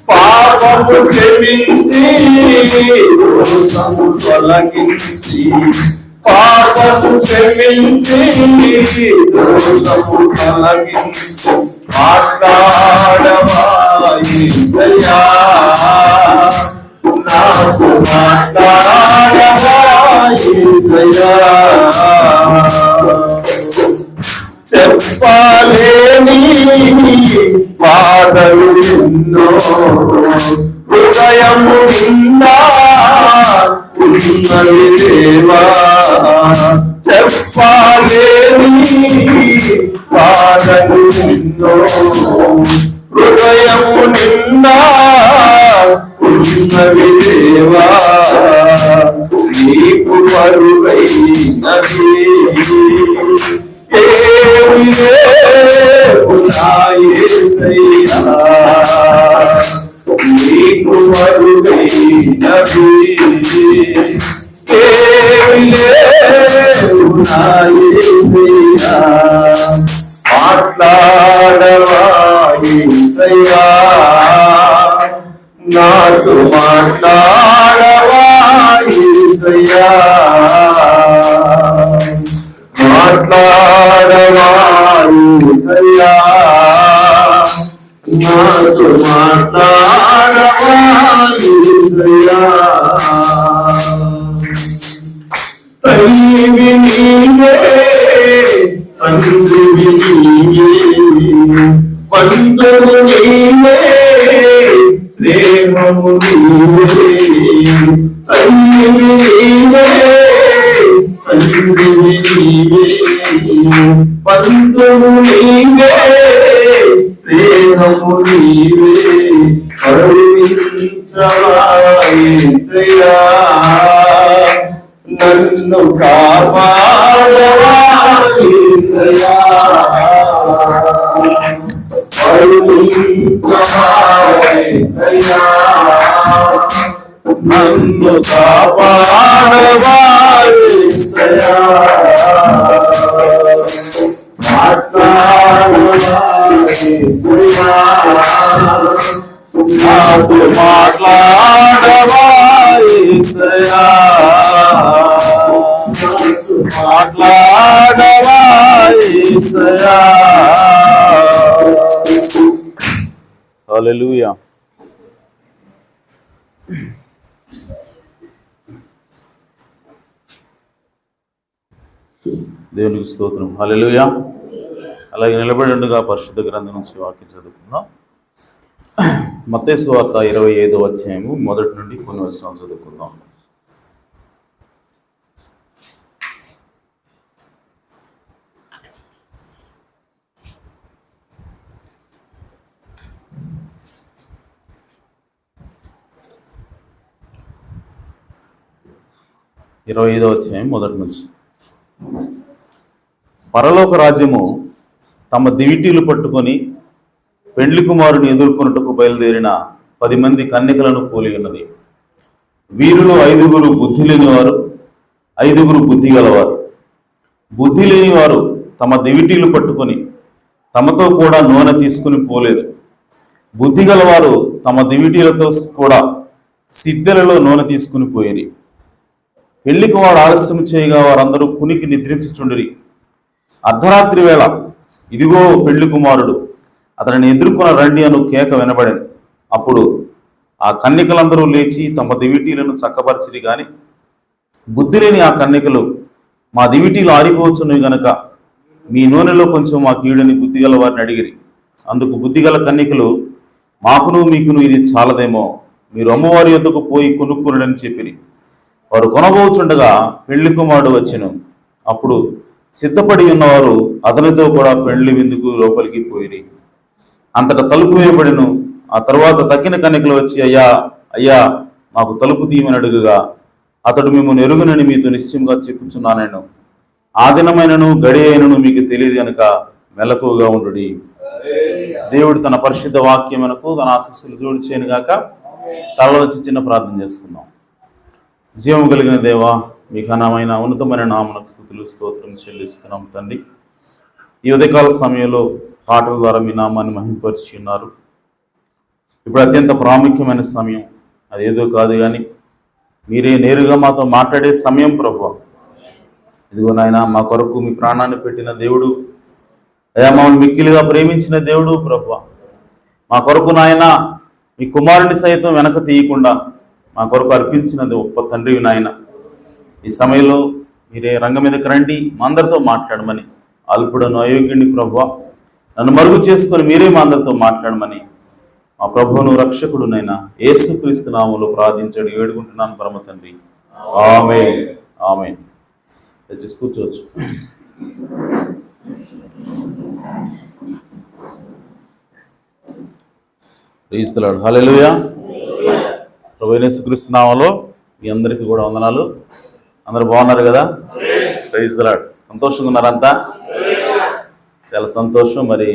పాపము క్షమించి దోషము తొలగించి పాపము క్షమించి దోషము తొలగించి మాట్లాడవా యేసయ్యా నాకు మాట్లాడవా యేసయ్యా చెప్పలేని పాటలు ఎన్నో హృదయము నిండా ఉన్నవి దేవా చెప్పలేని పాటలు ఎన్నో హృదయము నిండా ఉన్నవి దేవా నీకు అరువైనవి ఏమి లేవు నా యేసయ్యా నీకు అరువైనవి ఏమి లేవు నా యేసయ్యా మాట్లాడవా యేసయ్యా నాతో మాట్లాడవా యేసయ్యా మాట్లాడవా యేసయ్యా నాతో మాట్లాడవా యేసయ్యా తండ్రి నీవే తండ్రి నీవే బంధువు నీవే ప్రేమము నీవే తండ్రి నీవే తండ్రి నీవే బంధువు నీవే స్నేహము నీవే కరుణించవా యేసయ్యా నన్ను కాపాడవా యేసయ్యా కరుణించవా యేసయ్యా నన్ను కాపాడవా యేసయ్యా మాట్లాడవా యేసయ్యా నాతో మాట్లాడవా యేసయ్యా మాట్లాడవా యేసయ్యా హల్లెలూయా. దేవునికి స్తోత్రం. హల్లెలూయా. అలాగే నిలబడి ఉండగా పరిశుద్ధ గ్రంథం నుంచి వాక్యం చదువుకుందాం. మత్తయి సువార్త 25వ అధ్యాయము మొదటి నుండి కొన్ని వచనాలు చదువుకుందాం. మొదటి నుంచి. పరలోక రాజ్యము తమ దివిటీలు పట్టుకొని పెండ్లి కుమారుని ఎదుర్కొనుటకు బయలుదేరిన 10 మంది కన్యకలను పోలి ఉన్నది. వీరిలో 5 బుద్ధి లేనివారు, 5 బుద్ధి గలవారు. బుద్ధి లేని వారు తమ దివిటీలు పట్టుకొని తమతో కూడా నూనె తీసుకుని పోలేదు. బుద్ధి గలవారు తమ దివిటీలతో కూడా సిద్దెలలో నూనె తీసుకుని పోయిరి. పెళ్లికి వాడు ఆలస్యం చేయగా వారందరూ కునికి నిద్రించుచుండిరి. అర్ధరాత్రి వేళ ఇదిగో పెళ్లి కుమారుడు, అతనిని ఎదుర్కొన్న రండి అను కేక వినబడింది. అప్పుడు ఆ కన్యకలందరూ లేచి తమ దివిటీలను చక్కపరిచిరి. గాని బుద్ధి లేని ఆ కన్యకలు, మా దివిటీలు ఆరిపోవచ్చున్నవి గనక మీ నూనెలో కొంచెం మాకు ఈడని బుద్ధిగల వారిని అడిగిరి. అందుకు బుద్ధిగల కన్యకలు, మాకును మీకును ఇది చాలదేమో, మీరు అమ్మవారి యొద్దకు పోయి కొనుక్కునడని చెప్పిరి. వారు కొనబోచుండగా పెళ్లి కుమారుడు వచ్చెను. అప్పుడు సిద్ధపడి ఉన్నవారు అతనితో కూడా పెళ్లి విందుకు లోపలికి పోయిరి. అంతటా తలుపు వేయబడిను. ఆ తరువాత తక్కిన కన్యకలు వచ్చి, అయ్యా అయ్యా మాకు తలుపు తీయమని అడుగుగా అతడు మిమ్మల్ని ఎరుగునని మీతో నిశ్చయంగా చెప్పుచున్నాను. ఆ దినమైనను గడి అయినను మీకు తెలియదు కనుక మెలకువగా ఉండుడి. దేవుడు తన పరిశుద్ధ వాక్యమునకు తన ఆశీస్సులు జోడి చేయను గాక. తల వచ్చి చిన్న ప్రార్థన చేసుకుందాం. జీవం కలిగిన దేవా, మీ ఘనమైన ఉన్నతమైన నామమునకు స్తుతులు స్తోత్రం చెల్లిస్తున్నాం తండ్రి. ఈ ఉదయకాల సమయంలో పాటల ద్వారా మీ నామాన్ని మహింపరిచి ఉన్నారు. ఇప్పుడు అత్యంత ప్రాముఖ్యమైన సమయం, అదేదో కాదు కానీ మీరే నేరుగా మాతో మాట్లాడే సమయం ప్రభువా. ఇదిగో నాయన, మా కొరకు మీ ప్రాణాన్ని పెట్టిన దేవుడు, అయా మమ్మల్ని మిక్కిలిగా ప్రేమించిన దేవుడు ప్రభువా, మా కొరకు నాయన మీ కుమారుని సైతం వెనక తీయకుండా మా కొరకు అర్పించినది గొప్ప తండ్రివి నాయన. ఈ సమయంలో మీరే రంగం మీదకి రండి, మా అందరితో మాట్లాడమని, అల్పుడను అయోగ్యుని ప్రభువా నన్ను మరుగు చేసుకొని మీరే మా అందరితో మాట్లాడమని మా ప్రభువును రక్షకుడునైనా యేసుక్రీస్తు నామములో ప్రార్థించడి వేడుకుంటున్నాను పరమ తండ్రి. ఆమేన్. ఆమేన్. దయచేసి కూర్చోవచ్చు. Praise the Lord. హల్లెలూయా. ప్రభువైన యేసుక్రీస్తు నామములో మీ అందరికీ కూడా వందనాలు. అందరూ బాగున్నారు కదా? Praise the lord. సంతోషంగా ఉన్నారంతా? చాలా సంతోషం. మరి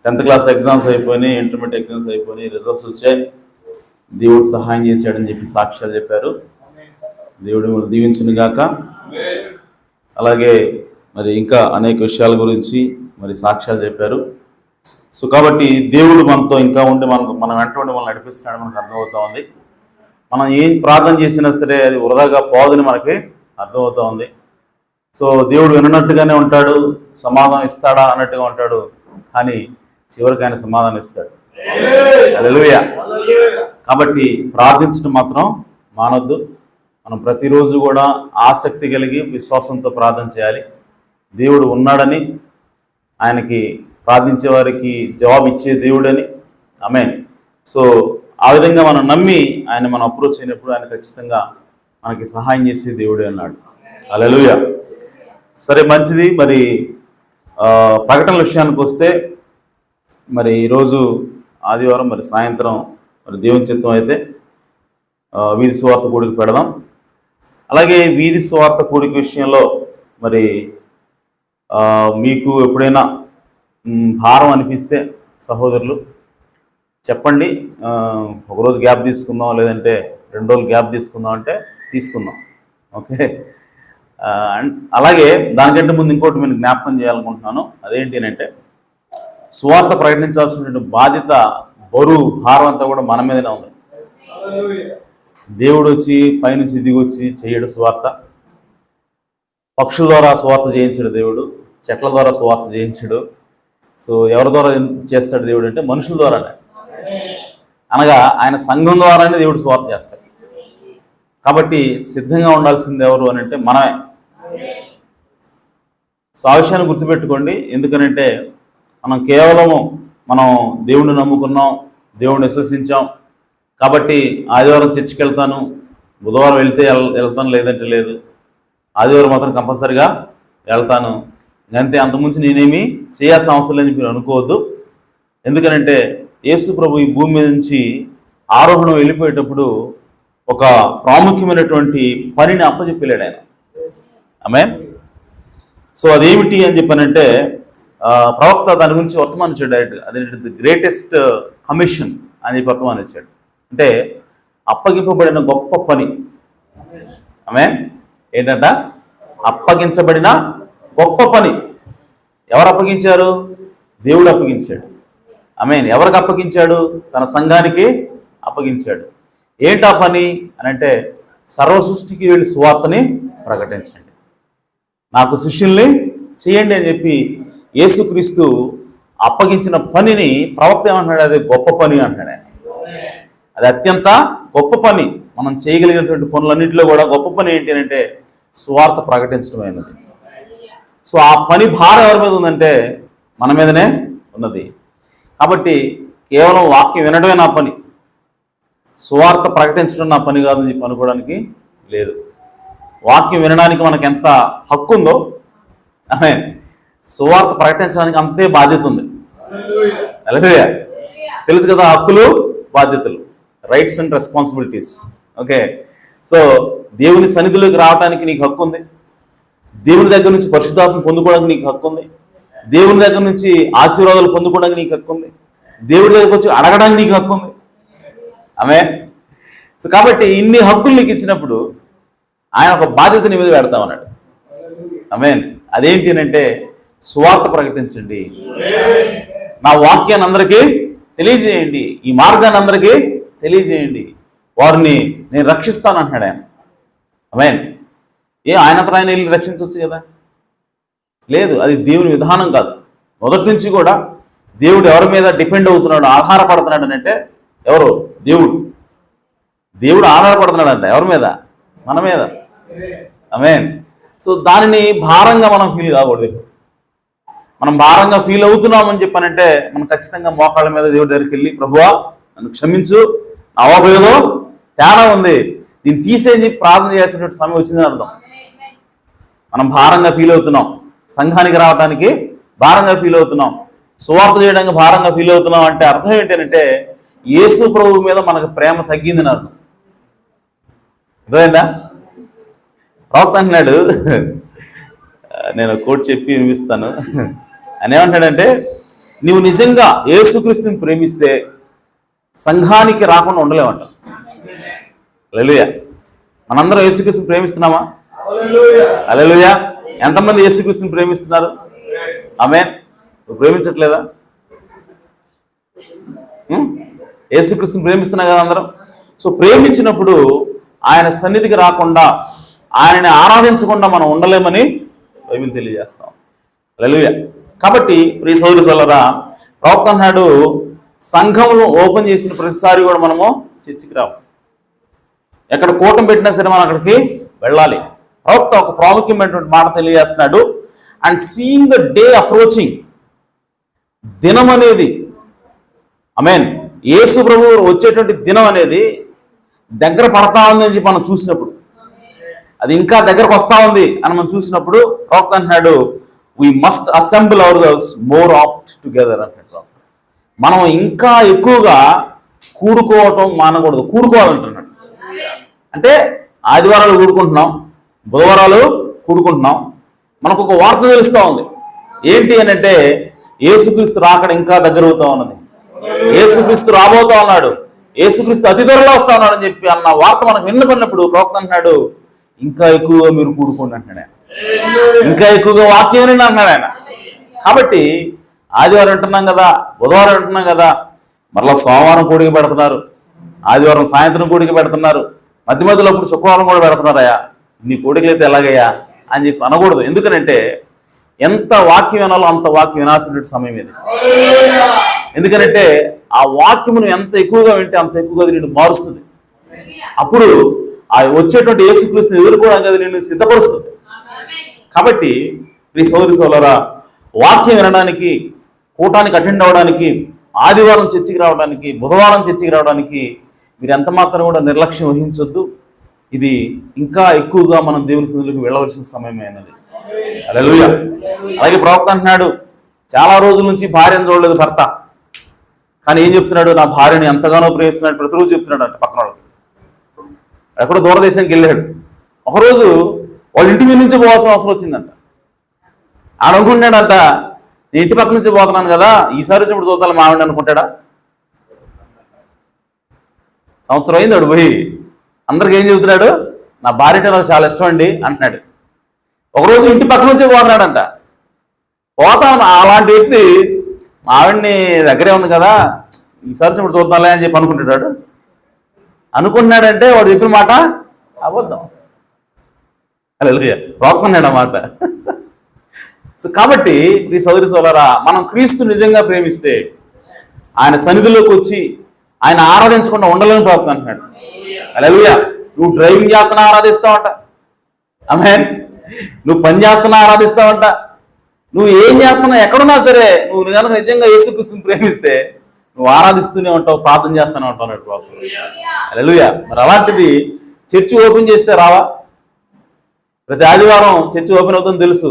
10th క్లాస్ ఎగ్జామ్స్ అయిపోయినాయి, ఇంటర్మీడియట్ ఎగ్జామ్స్ అయిపోయినాయి, రిజల్ట్స్ వచ్చాయి. దేవుడు సహాయం చేశాడని చెప్పి సాక్ష్యాలు చెప్పారు. దేవుడు దీవించును గాక. అలాగే మరి ఇంకా అనేక విషయాల గురించి మరి సాక్ష్యాలు చెప్పారు. సో కాబట్టి దేవుడు మనతో ఇంకా ఉండి మనం వెంట ఉండి మనల్ని నడిపిస్తాడని మనకు అర్థమవుతా ఉంది. మనం ఏం ప్రార్థన చేసినా సరే అది వృధాగా పోదని మనకి అర్థమవుతా ఉంది. సో దేవుడు వినట్టుగానే ఉంటాడు, సమాధానం ఇస్తాడా అన్నట్టుగా ఉంటాడు, కానీ చివరికి ఆయన సమాధానం ఇస్తాడు. హల్లెలూయా. కాబట్టి ప్రార్థించడం మాత్రం మానొద్దు. మనం ప్రతిరోజు కూడా ఆసక్తి కలిగి విశ్వాసంతో ప్రార్థన చేయాలి. దేవుడు ఉన్నాడని, ఆయనకి ప్రార్థించే వారికి జవాబు ఇచ్చే దేవుడని. ఆమేన్. సో ఆ విధంగా మనం నమ్మి మనం అప్రోచ్ అయినప్పుడు ఆయన ఖచ్చితంగా మనకి సహాయం చేసే దేవుడే అన్నాడు. హల్లెలూయా. సరే, మంచిది. మరి ప్రకటనల విషయానికి వస్తే, మరి ఈరోజు ఆదివారం, మరి సాయంత్రం మరి దేవుని చిత్తం అయితే వీధి సువార్త కూడికి పెడదాం. అలాగే వీధి సువార్త కూడిక విషయంలో మరి మీకు ఎప్పుడైనా భారం అనిపిస్తే సహోదరులు చెప్పండి. ఒకరోజు గ్యాప్ తీసుకుందాం, లేదంటే 2 రోజులు గ్యాప్ తీసుకుందాం అంటే తీసుకుందాం. ఓకే. అలాగే దానికంటే ముందు ఇంకోటి నేను జ్ఞాపకం చేయాలనుకుంటున్నాను. అదేంటి అంటే, సువార్త ప్రకటించాల్సిన బాధ్యత, బరువు, భారం అంతా కూడా మన మీదనే ఉంది. దేవుడు వచ్చి పైనుంచి దిగొచ్చి చేయడు సువార్త. పక్షుల ద్వారా సువార్త చేయించాడు దేవుడు, చెట్ల ద్వారా సువార్త చేయించాడు. సో ఎవరి ద్వారా చేస్తాడు దేవుడు అంటే మనుషుల ద్వారానే. అనగా ఆయన సంఘం ద్వారానే దేవుడు సువార్త చేస్తాడు. కాబట్టి సిద్ధంగా ఉండాల్సింది ఎవరు అని అంటే మనమే. సో ఆ విషయాన్ని గుర్తుపెట్టుకోండి. ఎందుకనంటే మనం దేవుడిని నమ్ముకున్నాం, దేవుడిని విశ్వసించాం కాబట్టి ఆదివారం చర్చికి వెళ్తాను, బుధవారం వెళ్తాను, లేదంటే లేదు, ఆదివారం మాత్రం కంపల్సరిగా వెళ్తాను అంతే, అంతకుమించి నేనేమి చేయాల్సిన అవసరం లేదని మీరు అనుకోవద్దు. ఎందుకనంటే యేసు ప్రభు ఈ భూమి మీద నుంచి ఆరోహణం వెళ్ళిపోయేటప్పుడు ఒక ప్రాముఖ్యమైనటువంటి పనిని అప్పచెప్పాడు ఆయన. ఆమేన్. సో అదేమిటి అని చెప్పానంటే, ప్రవక్త దాని గురించి వర్తమానం ఇచ్చాడు డైరెక్ట్గా. అదేంటి, ది గ్రేటెస్ట్ కమిషన్ అని చెప్పి వర్తమానం ఇచ్చాడు. అంటే అప్పగింపబడిన గొప్ప పని. ఆమేన్. ఏంటంట? అప్పగించబడిన గొప్ప పని. ఎవరు అప్పగించారు? దేవుడు అప్పగించాడు. ఆమేన్. ఎవరికి అప్పగించాడు? తన సంఘానికి అప్పగించాడు. ఏంటా పని అని అంటే, సర్వ సృష్టికి వెళ్ళి సువార్తని ప్రకటించండి, నాకు శిష్యుల్ని చేయండి అని చెప్పి యేసుక్రీస్తు అప్పగించిన పనిని ప్రవక్త ఏమంటున్నాడు? అది గొప్ప పని అంటున్నాడు ఆయన. అది అత్యంత గొప్ప పని. మనం చేయగలిగినటువంటి పనులన్నింటిలో కూడా గొప్ప పని ఏంటి అంటే సువార్త ప్రకటించడం అయినది. సో ఆ పని భారం ఎవరి మీద ఉందంటే మన మీదనే ఉన్నది. కాబట్టి కేవలం వాక్యం వినడమే నా పని, సువార్త ప్రకటించడం నా పని కాదని చెప్పి అనుకోవడానికి లేదు. వాక్యం వినడానికి మనకు ఎంత హక్కు ఉందో, ఆమేన్, సువార్త ప్రకటించడానికి అంతే బాధ్యత ఉంది. హల్లెలూయా. తెలుసు కదా హక్కులు, బాధ్యతలు, rights and responsibilities. Okay. So దేవుని సన్నిధిలోకి రావడానికి నీకు హక్కు ఉంది, దేవుని దగ్గర నుంచి పరిశుద్ధాత్మ పొందుకోవడానికి నీకు హక్కు ఉంది, దేవుని దగ్గర నుంచి ఆశీర్వాదాలు పొందుకోవడానికి నీకు హక్కు ఉంది, దేవుడి దగ్గరకు వచ్చి అడగడానికి నీకు హక్కు ఉంది. ఆమేన్. సో కాబట్టి ఇన్ని హక్కులు నీకు ఇచ్చినప్పుడు ఆయన ఒక బాధ్యత నీ మీద పెడతామన్నాడు. ఆమేన్. అదేంటి అంటే, సువార్త ప్రకటించండి, నా వాక్యాన్ని అందరికీ తెలియజేయండి, ఈ మార్గాన్ని అందరికీ తెలియజేయండి, వారిని నేను రక్షిస్తాను అంటున్నాడు ఆయన. ఆమేన్. ఆయనంతా ఆయన వెళ్ళి రక్షించవచ్చు కదా? లేదు, అది దేవుని విధానం కాదు. మొదటి నుంచి కూడా దేవుడు ఎవరి మీద డిపెండ్ అవుతున్నాడు, ఆధారపడుతున్నాడు అని అంటే ఎవరు? దేవుడు ఆధారపడుతున్నాడంట ఎవరి మీద? మన మీద. ఆమేన్. సో దానిని భారంగా మనం ఫీల్ కాకూడదు. మనం భారంగా ఫీల్ అవుతున్నామని చెప్పానంటే మనం ఖచ్చితంగా మోకాళ్ళ మీద దేవుడి దగ్గరికి వెళ్ళి, ప్రభువా నన్ను క్షమించు, నా అవబోయేదో తేడా ఉంది, దీన్ని తీసేసి ప్రార్థన చేసేటువంటి సమయం వచ్చిందని అర్థం. మనం భారంగా ఫీల్ అవుతున్నాం, సంఘానికి రావడానికి భారంగా ఫీల్ అవుతున్నాం, సువార్త చేయడానికి భారంగా ఫీల్ అవుతున్నాం అంటే అర్థం ఏంటంటే యేసు ప్రభువు మీద మనకు ప్రేమ తగ్గిందని అర్థం. అర్థమైందా? ప్రవక్త అంటున్నాడు, నేను కోట్ చెప్పి వినిపిస్తాను. ఆయన ఏమంటాడంటే, నీవు నిజంగా యేసుక్రీస్తుని ప్రేమిస్తే సంఘానికి రాకుండా ఉండలేమంట. హల్లెలూయా. మనందరం యేసుక్రీస్తుని ప్రేమిస్తున్నామా? హల్లెలూయా. ఎంతమంది యేసుక్రీస్తుని ప్రేమిస్తున్నారు? ఆమేన్. నువ్వు ప్రేమించట్లేదా? యేసుక్రీస్తుని ప్రేమిస్తున్నాం కదా అందరం. సో ప్రేమించినప్పుడు ఆయన సన్నిధికి రాకుండా, ఆయనని ఆరాధించకుండా మనం ఉండలేమని బైబిల్ తెలియజేస్తాం. హల్లెలూయా. కాబట్టి ప్రియ సోదరి సోదరులారా, ప్రవక్త అన్నాడు, సంఘంలో ఓపెన్ చేసిన ప్రతిసారి కూడా మనము చర్చికి రావు. ఎక్కడ కూటం పెట్టినా సరే మనం అక్కడికి వెళ్ళాలి. ప్రవక్త ఒక ప్రాముఖ్యమైనటువంటి మాట తెలియజేస్తున్నాడు. And seeing the day approaching, దినం అనేది, ఆమేన్, యేసు ప్రభువు వచ్చేటువంటి దినం అనేది దగ్గర పడతా ఉంది అని చెప్పి మనం చూసినప్పుడు, అది ఇంకా దగ్గరకు వస్తా ఉంది అని మనం చూసినప్పుడు ప్రవక్త అంటున్నాడు, we must assemble ourselves more oft together అంటున్నాడు. మనం ఇంకా ఎక్కువగా కూడుకోవటం మానకూడదు, కూడుకోవాలంటున్నాడు. అంటే ఆదివారాలు కూడుకుంటున్నాం, బుధవారాలు కూడుకుంటున్నాం, మనకు ఒక వార్త తెలుస్తూ ఉంది. ఏంటి అని అంటే యేసుక్రీస్తు రాకడ ఇంకా దగ్గర అవుతా ఉన్నది, యేసుక్రీస్తు రాబోతా ఉన్నాడు, యేసుక్రీస్తు అతి త్వరలో వస్తా ఉన్నాడు అని చెప్పి అన్న వార్త మనకు విన్నపడినప్పుడు ప్రవక్త అంటున్నాడు, ఇంకా ఎక్కువగా మీరు కూడుకోండి అంటున్నాడు ఆయన, ఇంకా ఎక్కువగా వాక్యం వినండి అంటున్నాడు ఆయన. కాబట్టి ఆదివారం వింటున్నాం కదా, బుధవారం వింటున్నాం కదా, మరలా సోమవారం కూడికి పెడుతున్నారు, ఆదివారం సాయంత్రం కూడికి పెడుతున్నారు, మధ్య మధ్యలో అప్పుడు శుక్రవారం కూడా పెడుతున్నారయ్యా, నీ కోడికలు అయితే ఎలాగయ్యా అని చెప్పి అనకూడదు. ఎందుకనంటే ఎంత వాక్యం వినాలో అంత వాక్యం వినాల్సినటువంటి సమయం ఇది. ఎందుకనంటే ఆ వాక్యమును ఎంత ఎక్కువగా వింటే అంత ఎక్కువగా నిన్ను మారుస్తుంది. అప్పుడు ఆ వచ్చేటువంటి యేసుక్రీస్తుని ఎదుర్కోవడానికి అది నిన్ను సిద్ధపరుస్తుంది. కాబట్టి ఈ సోదరి సోదరులారా, వాక్యం వినడానికి, కూటానికి అటెండ్ అవ్వడానికి, ఆదివారం చర్చికి రావడానికి, బుధవారం చర్చికి రావడానికి మీరు ఎంత మాత్రం కూడా నిర్లక్ష్యం వహించొద్దు. ఇది ఇంకా ఎక్కువగా మనం దేవుని సన్నిధిలోకి వెళ్ళవలసిన సమయం అయినది. హల్లెలూయా. అలాగే ప్రవక్త అంటున్నాడు, చాలా రోజుల నుంచి భార్యను చూడలేదు భర్త, కానీ ఏం చెప్తున్నాడు, నా భార్యని ఎంతగానో ప్రేమిస్తున్నాడు ప్రతిరోజు చెప్తున్నాడు అంట. పక్కన వాళ్ళకి ఎక్కడో దూరదేశానికి వెళ్ళాడు. ఒకరోజు వాళ్ళ ఇంటి మీద నుంచి పోవాల్సిన అవసరం వచ్చిందంట. ఆడ అనుకుంటాడంట, నేను ఇంటి పక్క నుంచి పోతున్నాను కదా, ఈసారి వచ్చినప్పుడు చూద్దాం మావిడి అనుకుంటాడా? సంవత్సరం అయింది వాడు పోయి. అందరికి ఏం చెబుతున్నాడు, నా భార్య అంటే నాకు చాలా ఇష్టం అండి అంటున్నాడు. ఒకరోజు ఇంటి పక్క నుంచే పోతున్నాడంట. పోతాను అలాంటి వ్యక్తి ఆవిడ్ని దగ్గరే ఉంది కదా, ఈసారి ఇప్పుడు చూద్దాంలే అని చెప్పి అనుకుంటున్నాడు. అనుకుంటున్నాడంటే వాడు చెప్పిన మాట అబద్ధం. హల్లెలూయా. ప్రవక్తన్నాడు అన్నమాట. సో కాబట్టి ఈ సోదరి సోదరులారా, మనం క్రీస్తు నిజంగా ప్రేమిస్తే ఆయన సన్నిధిలోకి వచ్చి ఆయన ఆరాధించకుండా ఉండలేని ప్రవక్త అంటున్నాడు. హల్లెలూయా. నువ్వు డ్రైవింగ్ చేస్తున్నా ఆరాధిస్తావంట, ఆమేన్, నువ్వు పని చేస్తున్నా ఆరాధిస్తావంట, నువ్వు ఏం చేస్తున్నా ఎక్కడున్నా సరే నువ్వు కనుక నిజంగా యేసుక్రీస్తుని ప్రేమిస్తే నువ్వు ఆరాధిస్తూనే ఉంటావు, ప్రార్థన చేస్తూనే ఉంటావు అన్నాడు ప్రవక్త. హల్లెలూయా. మరి అలాంటిది చర్చి ఓపెన్ చేస్తే రావా? ప్రతి ఆదివారం చర్చి ఓపెన్ అవుతుందని తెలుసు,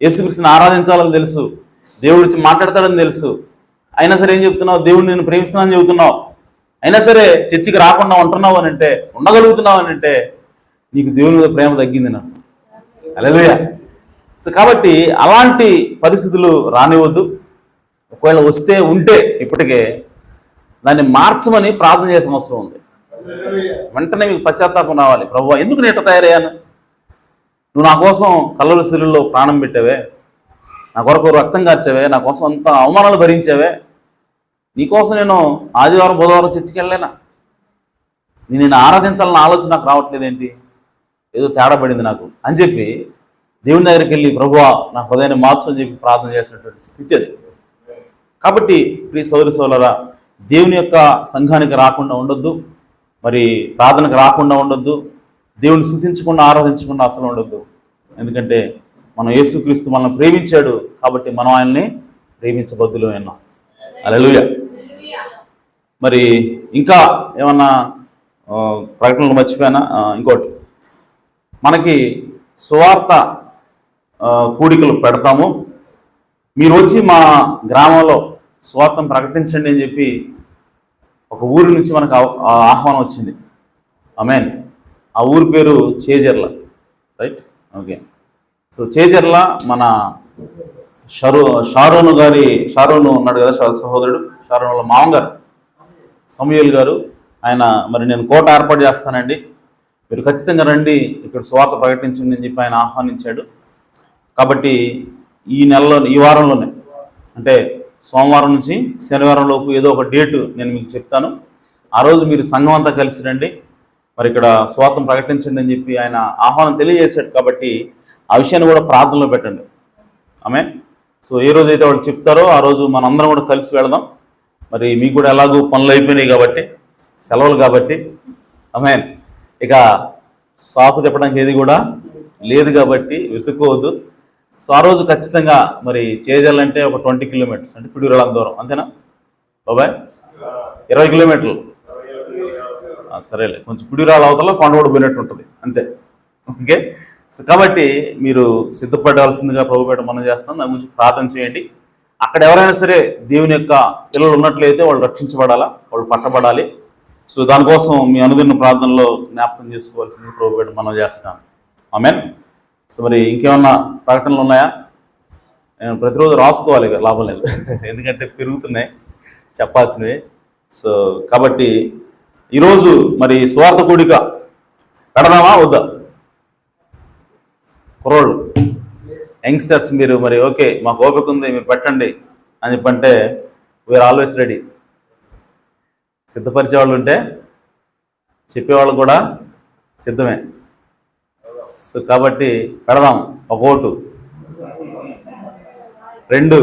యేసుక్రీస్తుని ఆరాధించాలని తెలుసు, దేవుడి గురించి మాట్లాడతాడని తెలుసు, అయినా సరే ఏం చెప్తున్నావు, దేవుడిని నేను ప్రేమిస్తున్నానని చెబుతున్నావు, అయినా సరే చర్చికి రాకుండా ఉంటున్నావు అని అంటే, ఉండగలుగుతున్నావు అని అంటే నీకు దేవుని మీద ప్రేమ తగ్గింది నాకు. హల్లెలూయా. సో కాబట్టి అలాంటి పరిస్థితులు రానివద్దు. ఒకవేళ వస్తే ఉంటే ఇప్పటికే దాన్ని మార్చమని ప్రార్థన చేసిన అవసరం ఉంది. వెంటనే మీకు పశ్చాత్తాపం రావాలి, ప్రభువా ఎందుకు నేను ఎట్లా తయారయ్యాను, నువ్వు నా కోసం కల్వరి శిలువలో ప్రాణం పెట్టావే, నా కొరకు రక్తం కార్చావే, నా కోసం అంత అవమానాలు భరించావే, నీకోసం నేను ఆదివారం బుధవారం చర్చికి వెళ్ళలేనా? నేను ఆరాధించాలన్న ఆలోచన నాకు రావట్లేదేంటి, ఏదో తేడా పడింది నాకు అని చెప్పి దేవుని దగ్గరికి వెళ్ళి ప్రభువా నా హృదయాన్ని మార్చు అని చెప్పి ప్రార్థన చేసినటువంటి స్థితి అది. కాబట్టి ప్రియ సోదరి సోదరులారా, దేవుని యొక్క సంఘానికి రాకుండా ఉండొద్దు, మరి ప్రార్థనకు రాకుండా ఉండొద్దు, దేవుని స్తుతించకుండా ఆరాధించకుండా అసలు ఉండొద్దు. ఎందుకంటే మనం యేసుక్రీస్తు మనల్ని ప్రేమించాడు కాబట్టి మనం ఆయన్ని ప్రేమించబద్దులు అన్నాం. హల్లెలూయా. మరి ఇంకా ఏమన్నా ప్రకటనలు మర్చిపోయానా? ఇంకోటి, మనకి సువార్త కూడికలు పెడతాము, మీరు వచ్చి మా గ్రామంలో సువార్తను ప్రకటించండి అని చెప్పి ఒక ఊరి నుంచి మనకు ఆహ్వానం వచ్చింది. ఆమేన్. ఆ ఊరి పేరు Chejarla, right? Okay. So Chejarla మన షారోను ఉన్నాడు కదా, సహోదరుడు షారోన్ వాళ్ళ మామగారు సమూయేల్ గారు, ఆయన మరి నేను కోట ఏర్పాటు చేస్తానండి, మీరు ఖచ్చితంగా రండి, ఇక్కడ సువార్త ప్రకటించండి అని చెప్పి ఆయన ఆహ్వానించాడు. కాబట్టి ఈ వారంలోనే, అంటే సోమవారం నుంచి శనివారం లోపు ఏదో ఒక డేటు నేను మీకు చెప్తాను. ఆ రోజు మీరు సంఘం అంతా కలిసి రండి, మరి ఇక్కడ సువార్త ప్రకటించండి అని చెప్పి ఆయన ఆహ్వానం తెలియజేశాడు. కాబట్టి ఆ విషయాన్ని కూడా ప్రార్థనలో పెట్టండి. ఆమేన్. సో ఏ రోజైతే వాళ్ళు చెప్తారో ఆ రోజు మనందరం కూడా కలిసి వెళదాం. మరి మీకు కూడా ఎలాగూ పనులు అయిపోయినాయి కాబట్టి, సెలవులు కాబట్టి, ఆమేన్, ఇక సాకు చెప్పడానికి ఏది కూడా లేదు కాబట్టి వెతుక్కోవద్దు. సో ఆ రోజు ఖచ్చితంగా మరి చేజాలంటే ఒక 20 కిలోమీటర్స్, అంటే పిడుగురాళ్ళ దూరం, అంతేనా బాబాయ్? 20 కిలోమీటర్లు, సరేలే, కొంచెం పిడుగురాళ్ళ అవతల కొండగూడ పోయినట్టు ఉంటుంది అంతే. ఓకే. సో కాబట్టి మీరు సిద్ధపడాల్సిందిగా ప్రభుపేట మనం చేస్తాం. దాని గురించి ప్రార్థన చేయండి. అక్కడ ఎవరైనా సరే దేవుని యొక్క పిల్లలు ఉన్నట్లయితే వాళ్ళు రక్షించబడాలా, వాళ్ళు పట్టబడాలి. సో దానికోసం మీ అనుదిన ప్రార్థనలో జ్ఞాపకం చేసుకోవాల్సింది ప్రభుపేట మనం చేస్తాం. ఆమేన్. సో మరి ఇంకేమన్నా ప్రకటనలు ఉన్నాయా? నేను ప్రతిరోజు రాసుకోవాలి, లాభం లేదు ఎందుకంటే పెరుగుతున్నాయి చెప్పాల్సినవి. సో కాబట్టి ఈరోజు మరి సువార్త కూడిక పెడదామా వద్దా? కుర్రోళ్ళు, యంగ్స్టర్స్, మీరు మరి ఓకే మాకు ఓపిక ఉంది మీరు పెట్టండి అని చెప్పంటే వీఆర్ ఆల్వేస్ రెడీ. సిద్ధపరిచే వాళ్ళు ఉంటే చెప్పేవాళ్ళు కూడా సిద్ధమే. సో కాబట్టి పెడదాం. 1 ఓటు, 2,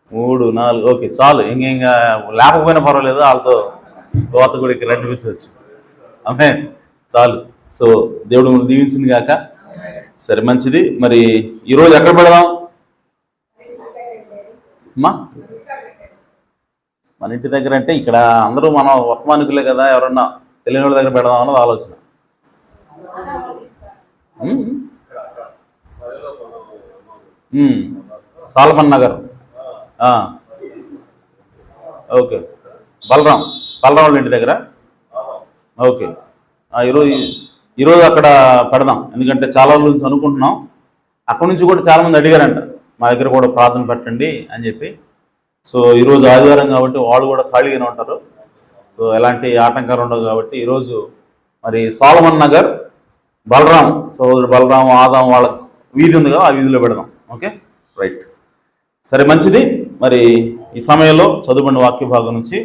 3, 4, ఓకే చాలు. ఇంకా లేకపోయినా పర్వాలేదు, వాళ్ళతో సువార్త గుడికి రండిపించవచ్చు. ఆమేన్. చాలు. సో దేవుడు మనం దీవించింది గాక. సరే, మంచిది. మరి ఈరోజు ఎక్కడ పెడదాం అమ్మా? మన ఇంటి దగ్గర అంటే ఇక్కడ అందరూ మనం వర్తమానికులే కదా, ఎవరన్నా తెలియని వాళ్ళ దగ్గర పెడదాం అన్నది ఆలోచన. Salmon Nagar, okay. బలరాం వాళ్ళ ఇంటి దగ్గర, ఓకే. ఈరోజు అక్కడ పెడదాం. ఎందుకంటే చాలా రోజుల నుంచి అనుకుంటున్నాం. అక్కడి నుంచి కూడా చాలామంది అడిగారంట, మా దగ్గర కూడా ప్రార్థన పెట్టండి అని చెప్పి. సో ఈరోజు ఆదివారం కాబట్టి వాళ్ళు కూడా ఖాళీగానే ఉంటారు. సో ఎలాంటి ఆటంకాలు ఉండవు కాబట్టి ఈరోజు మరి సాల్మన్ నగర్ బలరాం, సోదరుడు బలరాం ఆదాం వాళ్ళ వీధి ఉంది కదా, ఆ వీధిలో పెడదాం. Okay, right. సరే, మంచిది. మరి ఈ సమయంలో చదువుబడిన వాక్య భాగం నుంచి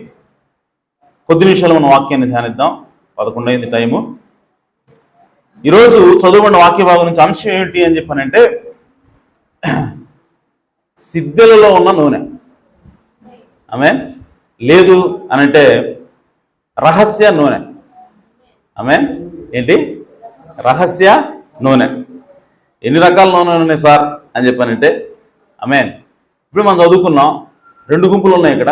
కొద్ది నిమిషాలు మనం వాక్యాన్ని ధ్యానిద్దాం. 11 అయింది టైము. ఈరోజు చదువుబడిన వాక్య భాగం నుంచి అంశం ఏమిటి అని చెప్పానంటే, సిద్ధెలలో ఉన్న నూనె. ఆమేన్. లేదు అనంటే రహస్య నూనె. ఆమేన్. ఏంటి? రహస్య నూనె. ఎన్ని రకాల నూనె ఉన్నాయి సార్ అని చెప్పానంటే, ఆమేన్, ఇప్పుడు మనం చదువుకున్నాం 2 గుంపులు ఉన్నాయి ఇక్కడ.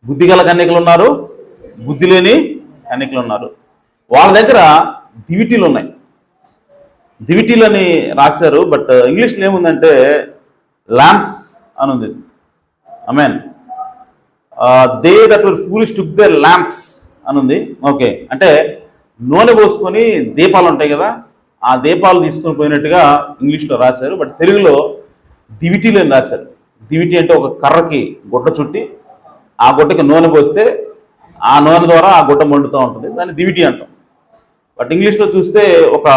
బుద్ధిగల కన్యకలు ఉన్నారు, బుద్ధి లేని కన్యకలు ఉన్నారు. వాళ్ళ దగ్గర దివిటీలు ఉన్నాయి. దివిటీలు అని రాశారు, బట్ ఇంగ్లీష్లో ఏముందంటే ల్యాంప్స్ అని ఉంది. ఆమేన్. They that were foolish took their lamps అని ఉంది. ఓకే, అంటే నూనె పోసుకొని దీపాలు ఉంటాయి కదా, ఆ దీపాలు తీసుకొని పోయినట్టుగా ఇంగ్లీష్లో రాశారు. బట్ తెలుగులో దివిటీలు అని రాశారు. దివిటి అంటే ఒక కర్రకి గుడ్డ చుట్టి ఆ గుడ్డకి నూనె పోస్తే ఆ నూనె ద్వారా ఆ గుడ్డ మండుతూ ఉంటుంది, దాన్ని దివిటి అంటాం. బట్ ఇంగ్లీష్లో చూస్తే ఒక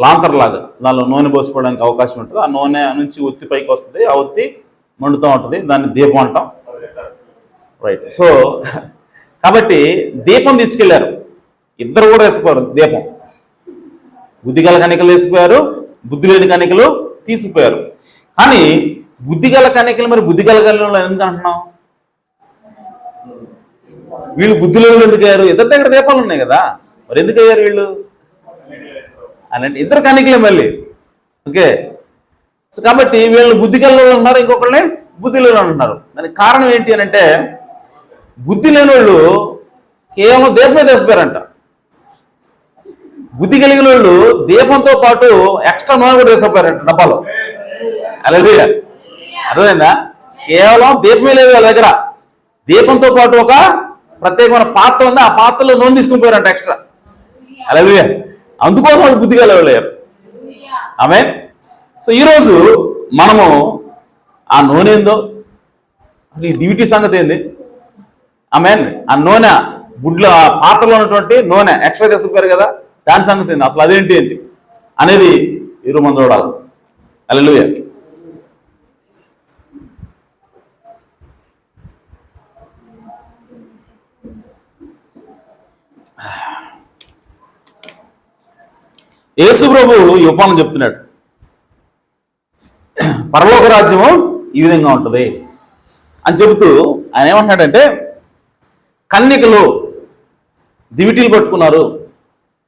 లాంతర్లాగా, దానిలో నూనె పోసుకోవడానికి అవకాశం ఉంటుంది. ఆ నూనె నుంచి ఒత్తి పైకి వస్తుంది, ఆ ఒత్తి మండుతూ ఉంటుంది, దాన్ని దీపం అంటాం. రైట్. సో కాబట్టి దీపం తీసుకెళ్లారు, ఇద్దరు కూడా వేసుకుపోయారు దీపం. బుద్ధిగల కన్యకలు వేసిపోయారు, బుద్ధి లేని కన్యకలు తీసుకుపోయారు. కానీ బుద్ధిగల కన్యకలు మరి బుద్ధిగల కన్యకలు ఎందుకు అంటున్నాం? వీళ్ళు బుద్ధిలో ఎందుకు అయ్యారు? ఇద్దరి దగ్గర దీపాలు ఉన్నాయి కదా, మరి ఎందుకు అయ్యారు వీళ్ళు అంటే? ఇద్దరు కన్యకలే మళ్ళీ. ఓకే. సో కాబట్టి వీళ్ళని బుద్ధిగల్లో ఉన్నారు, ఇంకొకళ్ళని బుద్ధిలో ఉంటున్నారు. దానికి కారణం ఏంటి అని అంటే, బుద్ధి లేని వాళ్ళు కేవలం దీపమే తీసిపోయారంట. బుద్ధి కలిగిన వాళ్ళు దీపంతో పాటు ఎక్స్ట్రా నూనె కూడా వేసిపోయారంట డబ్బాలో. హల్లెలూయా. అర్థమైందా? కేవలం దీపమే లేదు వాళ్ళ దగ్గర, దీపంతో పాటు ఒక ప్రత్యేకమైన పాత్ర ఉంది, ఆ పాత్రలో నూనె తీసుకుని పోయారంట ఎక్స్ట్రా. హల్లెలూయా. అందుకోసం వాళ్ళు బుద్ధి కలిగారు. ఆమేన్. సో ఈరోజు మనము ఆ నూనె ఏందో, అసలు ఈ దివిటీ సంగతి ఏంది? ఆమేన్. ఆ నూనె గుడ్లో ఆ పాత్రలో ఉన్నటువంటి నూనె ఎక్స్ట్రా తీసుకుపోయారు కదా, దాని సంగతి ఏంది, అసలు అదేంటి ఏంటి అనేది ఈరోజు మనం చూడాలి. హల్లెలూయా. యేసు ప్రభు ఈ ఉపమానం చెప్తున్నాడు. పరలోక రాజ్యము ఈ విధంగా ఉంటుంది అని చెబుతూ ఆయన ఏమంటున్నాడంటే, కన్యకలు దివిటీలు పట్టుకున్నారు,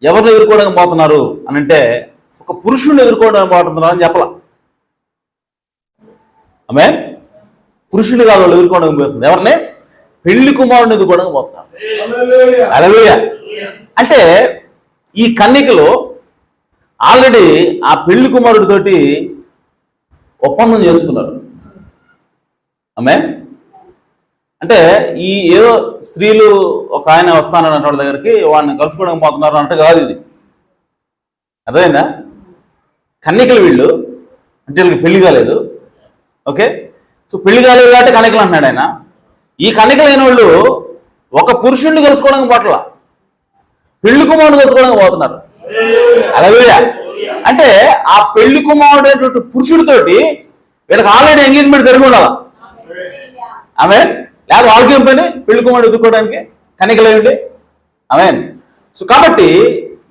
ఎవరిని ఎదుర్కోవడానికి పోతున్నారు అని అంటే ఒక పురుషుడిని ఎదుర్కోవడానికి పోతున్నారు అని చెప్పాల. ఆమె పురుషుడు కాదు వాళ్ళు ఎదుర్కోవడానికి పోతుంది, ఎవరిని? పెళ్లి కుమారుడిని ఎదుర్కోవడానికి పోతున్నారు. హల్లెలూయా. అంటే ఈ కన్యకలు ఆల్రెడీ ఆ పెళ్లి కుమారుడితోటి ఒప్పందం చేసుకున్నారు. ఆమె అంటే ఈ ఏదో స్త్రీలు ఒక ఆయన వస్తానన్న వాళ్ళ దగ్గరికి వాడిని కలుసుకోవడానికి పోతున్నారు అంటే కాదు ఇది. అర్థమైందా? కన్యకలు వీళ్ళు, అంటే వీళ్ళకి పెళ్లి కాలేదు. ఓకే. సో పెళ్లి కాలేదు కాబట్టి కన్యకలు అంటున్నాడు ఆయన. ఈ కన్యకలైన వాళ్ళు ఒక పురుషుడిని కలుసుకోవడానికి పోట్ల, పెళ్లి కుమారుడు కలుసుకోవడానికి పోతున్నారు. హల్లెలూయా. అంటే ఆ పెళ్లి కుమారుడు అనేటువంటి పురుషుడితోటి వీళ్ళకి ఆల్రెడీ ఎంగేజ్మెంట్ జరిగి ఉండాలి. ఆమె లేదా వాళ్ళకి ఏం పని పెళ్లి కుమారుడు ఎదుర్కోవడానికి కన్యకలేండి. ఆమె. సో కాబట్టి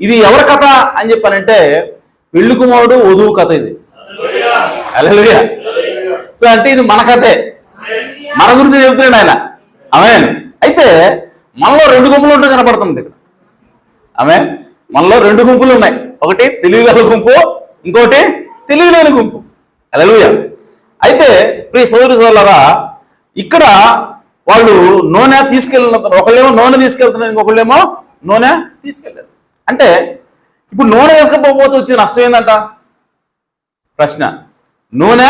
ఇది ఎవరి కథ అని చెప్పానంటే, పెళ్లి కుమారుడు వధువు కథ ఇది. హల్లెలూయా. సో అంటే ఇది మన కథే, మన గురించి చెబుతున్నాడు ఆయన. ఆమె. అయితే మనలో రెండు గుంపులు ఉంటే కనపడుతుంది ఇక్కడ. ఆమె. మనలో రెండు గుంపులు ఉన్నాయి, ఒకటి తెలివిగల గుంపు, ఇంకోటి తెలివిలేని గుంపు. హల్లెలూయా. అయితే ప్రియ సోదరి సోదరులారా, ఇక్కడ వాళ్ళు నూనె తీసుకెళ్ళిన, ఒకళ్ళేమో నూనె తీసుకెళ్తున్నారు, ఇంకొకళ్ళేమో నూనె తీసుకెళ్ళారు. అంటే ఇప్పుడు నూనె వేసుకపోతే వచ్చే నష్టం ఏంటంట? ప్రశ్న. నూనె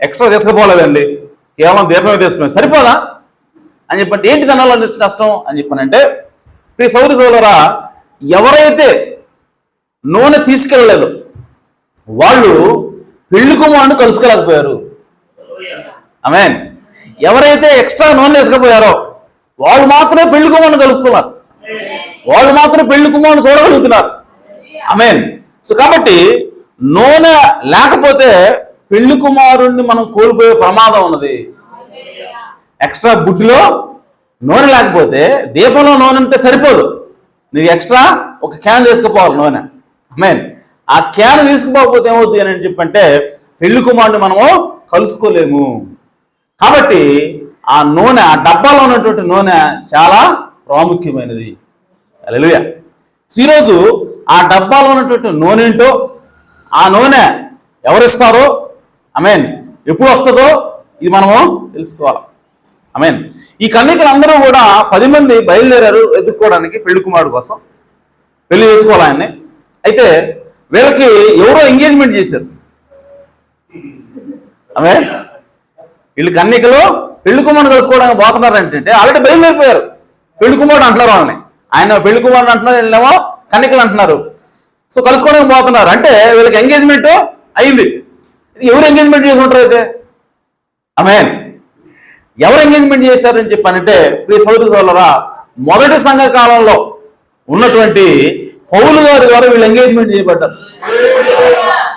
ఎక్స్ట్రా తీసుకుపోలేదండి, కేవలం దీపమే తీసుకున్నాం, సరిపోదా అని చెప్పంటే ఏంటి దానివల్ల వచ్చే నష్టం అని చెప్పానంటే, ప్రియ సోదరి సోదరులారా, ఎవరైతే నూనె తీసుకెళ్ళలేదు వాళ్ళు పెళ్లి కుమారుడిని కలుసుకోలేకపోయారు. ఆమేన్. ఎవరైతే ఎక్స్ట్రా నూనె వేసుకపోయారో వాళ్ళు మాత్రమే పెళ్లి కుమారుడిని కలుస్తున్నారు, వాళ్ళు మాత్రమే పెళ్లి కుమారుడిని చూడగలుగుతున్నారు. ఆమేన్. సో కాబట్టి నూనె లేకపోతే పెళ్లి కుమారుడిని మనం కోల్పోయే ప్రమాదం ఉన్నది. ఎక్స్ట్రా బుడ్డిలో నూనె లేకపోతే, దీపంలో నూనె ఉంటే సరిపోదు, నీకు ఎక్స్ట్రా ఒక క్యాన్ తీసుకుపోవాలి నూనె. ఆమేన్. ఆ క్యాన్ తీసుకుపోకపోతే ఏమవుతుంది అని చెప్పంటే పెళ్లి కుమారుడిని మనము కలుసుకోలేము. కాబట్టి ఆ నూనె, ఆ డబ్బాలో ఉన్నటువంటి నూనె చాలా ప్రాముఖ్యమైనది. హల్లెలూయా. ఈరోజు ఆ డబ్బాలో ఉన్నటువంటి నూనె ఏంటో, ఆ నూనె ఎవరిస్తారో, ఆమేన్, ఎప్పుడు వస్తుందో ఇది మనము తెలుసుకోవాలి. ఆమేన్. ఈ కన్యకలు అందరూ కూడా 10 మంది బయలుదేరారు ఎదుర్కోవడానికి పెళ్లి కుమారుడు కోసం, పెళ్లి చేసుకోవాలి ఆయన్ని. అయితే వీళ్ళకి ఎవరో ఎంగేజ్మెంట్ చేశారు. ఆమేన్. వీళ్ళు కన్యకలు పెళ్లి కుమారుడు కలుసుకోవడానికి పోతున్నారు అంటే ఆల్రెడీ బయలుదేరిపోయారు. పెళ్లి కుమారుడు అంటున్నారు వాళ్ళని, ఆయన పెళ్లి కుమారుడు అంటున్నారు, వీళ్ళేమో కన్యకలు అంటున్నారు. సో కలుసుకోవడానికి పోతున్నారు అంటే వీళ్ళకి ఎంగేజ్మెంట్ అయింది. ఎవరు ఎంగేజ్మెంట్ చేసుకుంటారు అయితే? ఆమేన్. ఎవరు ఎంగేజ్మెంట్ చేశారని చెప్పానంటే, ప్రియ సోదరి సోదరులారా, మొదటి సంఘ కాలంలో ఉన్నటువంటి పౌలు గారి ద్వారా వీళ్ళు ఎంగేజ్మెంట్ చేయబడ్డారు.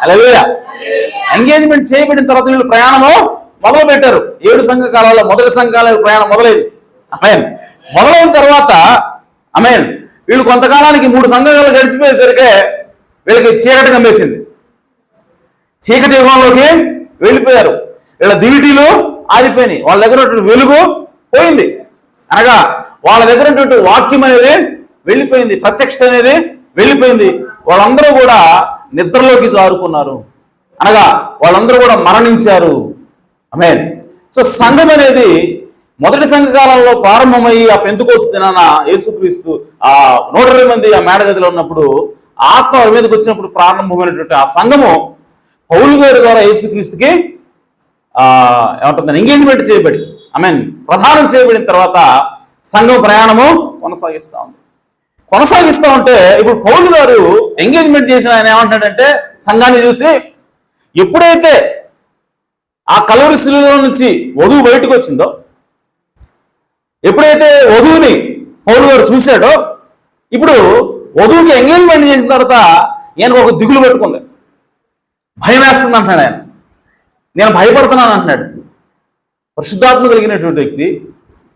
హల్లెలూయా. ఎంగేజ్మెంట్ చేయబడిన తర్వాత వీళ్ళు ప్రయాణము మొదలు పెట్టారు. 7 సంఘ కాలాల్లో మొదటి సంఘాల ప్రయాణం మొదలైంది. ఆమేన్. మొదలైన తర్వాత ఆమేన్ వీళ్ళు కొంతకాలానికి 3 సంఘాలు గడిచిపోయేసరికి వీళ్ళకి చీకటి కమ్మేసింది. చీకటి యుగంలోకి వెళ్ళిపోయారు. వీళ్ళ దివిటీలు ఆరిపోయినాయి. వాళ్ళ దగ్గర ఉన్నటువంటి వెలుగు పోయింది. అనగా వాళ్ళ దగ్గర ఉన్నటువంటి వాక్యం అనేది వెళ్ళిపోయింది, ప్రత్యక్షత అనేది వెళ్ళిపోయింది. వాళ్ళందరూ కూడా నిద్రలోకి జారుకున్నారు. అనగా వాళ్ళందరూ కూడా మరణించారు. ఆమేన్. సో సంఘం అనేది మొదటి సంఘకాలంలో ప్రారంభమయ్యి ఆ పెంతెకోస్తు దినాన యేసుక్రీస్తు ఆ 120 మంది ఆ మేడగదిలో ఉన్నప్పుడు ఆత్మ వారి మీదకి వచ్చినప్పుడు ప్రారంభమైనటువంటి ఆ సంఘము పౌలు గారి ద్వారా యేసుక్రీస్తుకి ఏమంటుందని ఎంగేజ్మెంట్ చేయబడి ఆమేన్ ప్రధానం చేయబడిన తర్వాత సంఘం ప్రయాణము కొనసాగిస్తూ ఉంటే ఇప్పుడు పౌలు గారు ఎంగేజ్మెంట్ చేసిన ఆయన ఏమంటాడంటే సంఘాన్ని చూసి, ఎప్పుడైతే ఆ కలువరి శిలువలో నుంచి వధువు బయటకు వచ్చిందో, ఎప్పుడైతే వధువుని పౌలు గారు చూశాడో, ఇప్పుడు వధువుకి ఎంగేజ్మెంట్ చేసిన తర్వాత ఈయనకు ఒక దిగులు పెట్టుకుంది. భయం వేస్తుంది అంటున్నాడు ఆయన. నేను భయపడుతున్నాను అంటున్నాడు. పరిశుద్ధాత్మ కలిగినటువంటి వ్యక్తి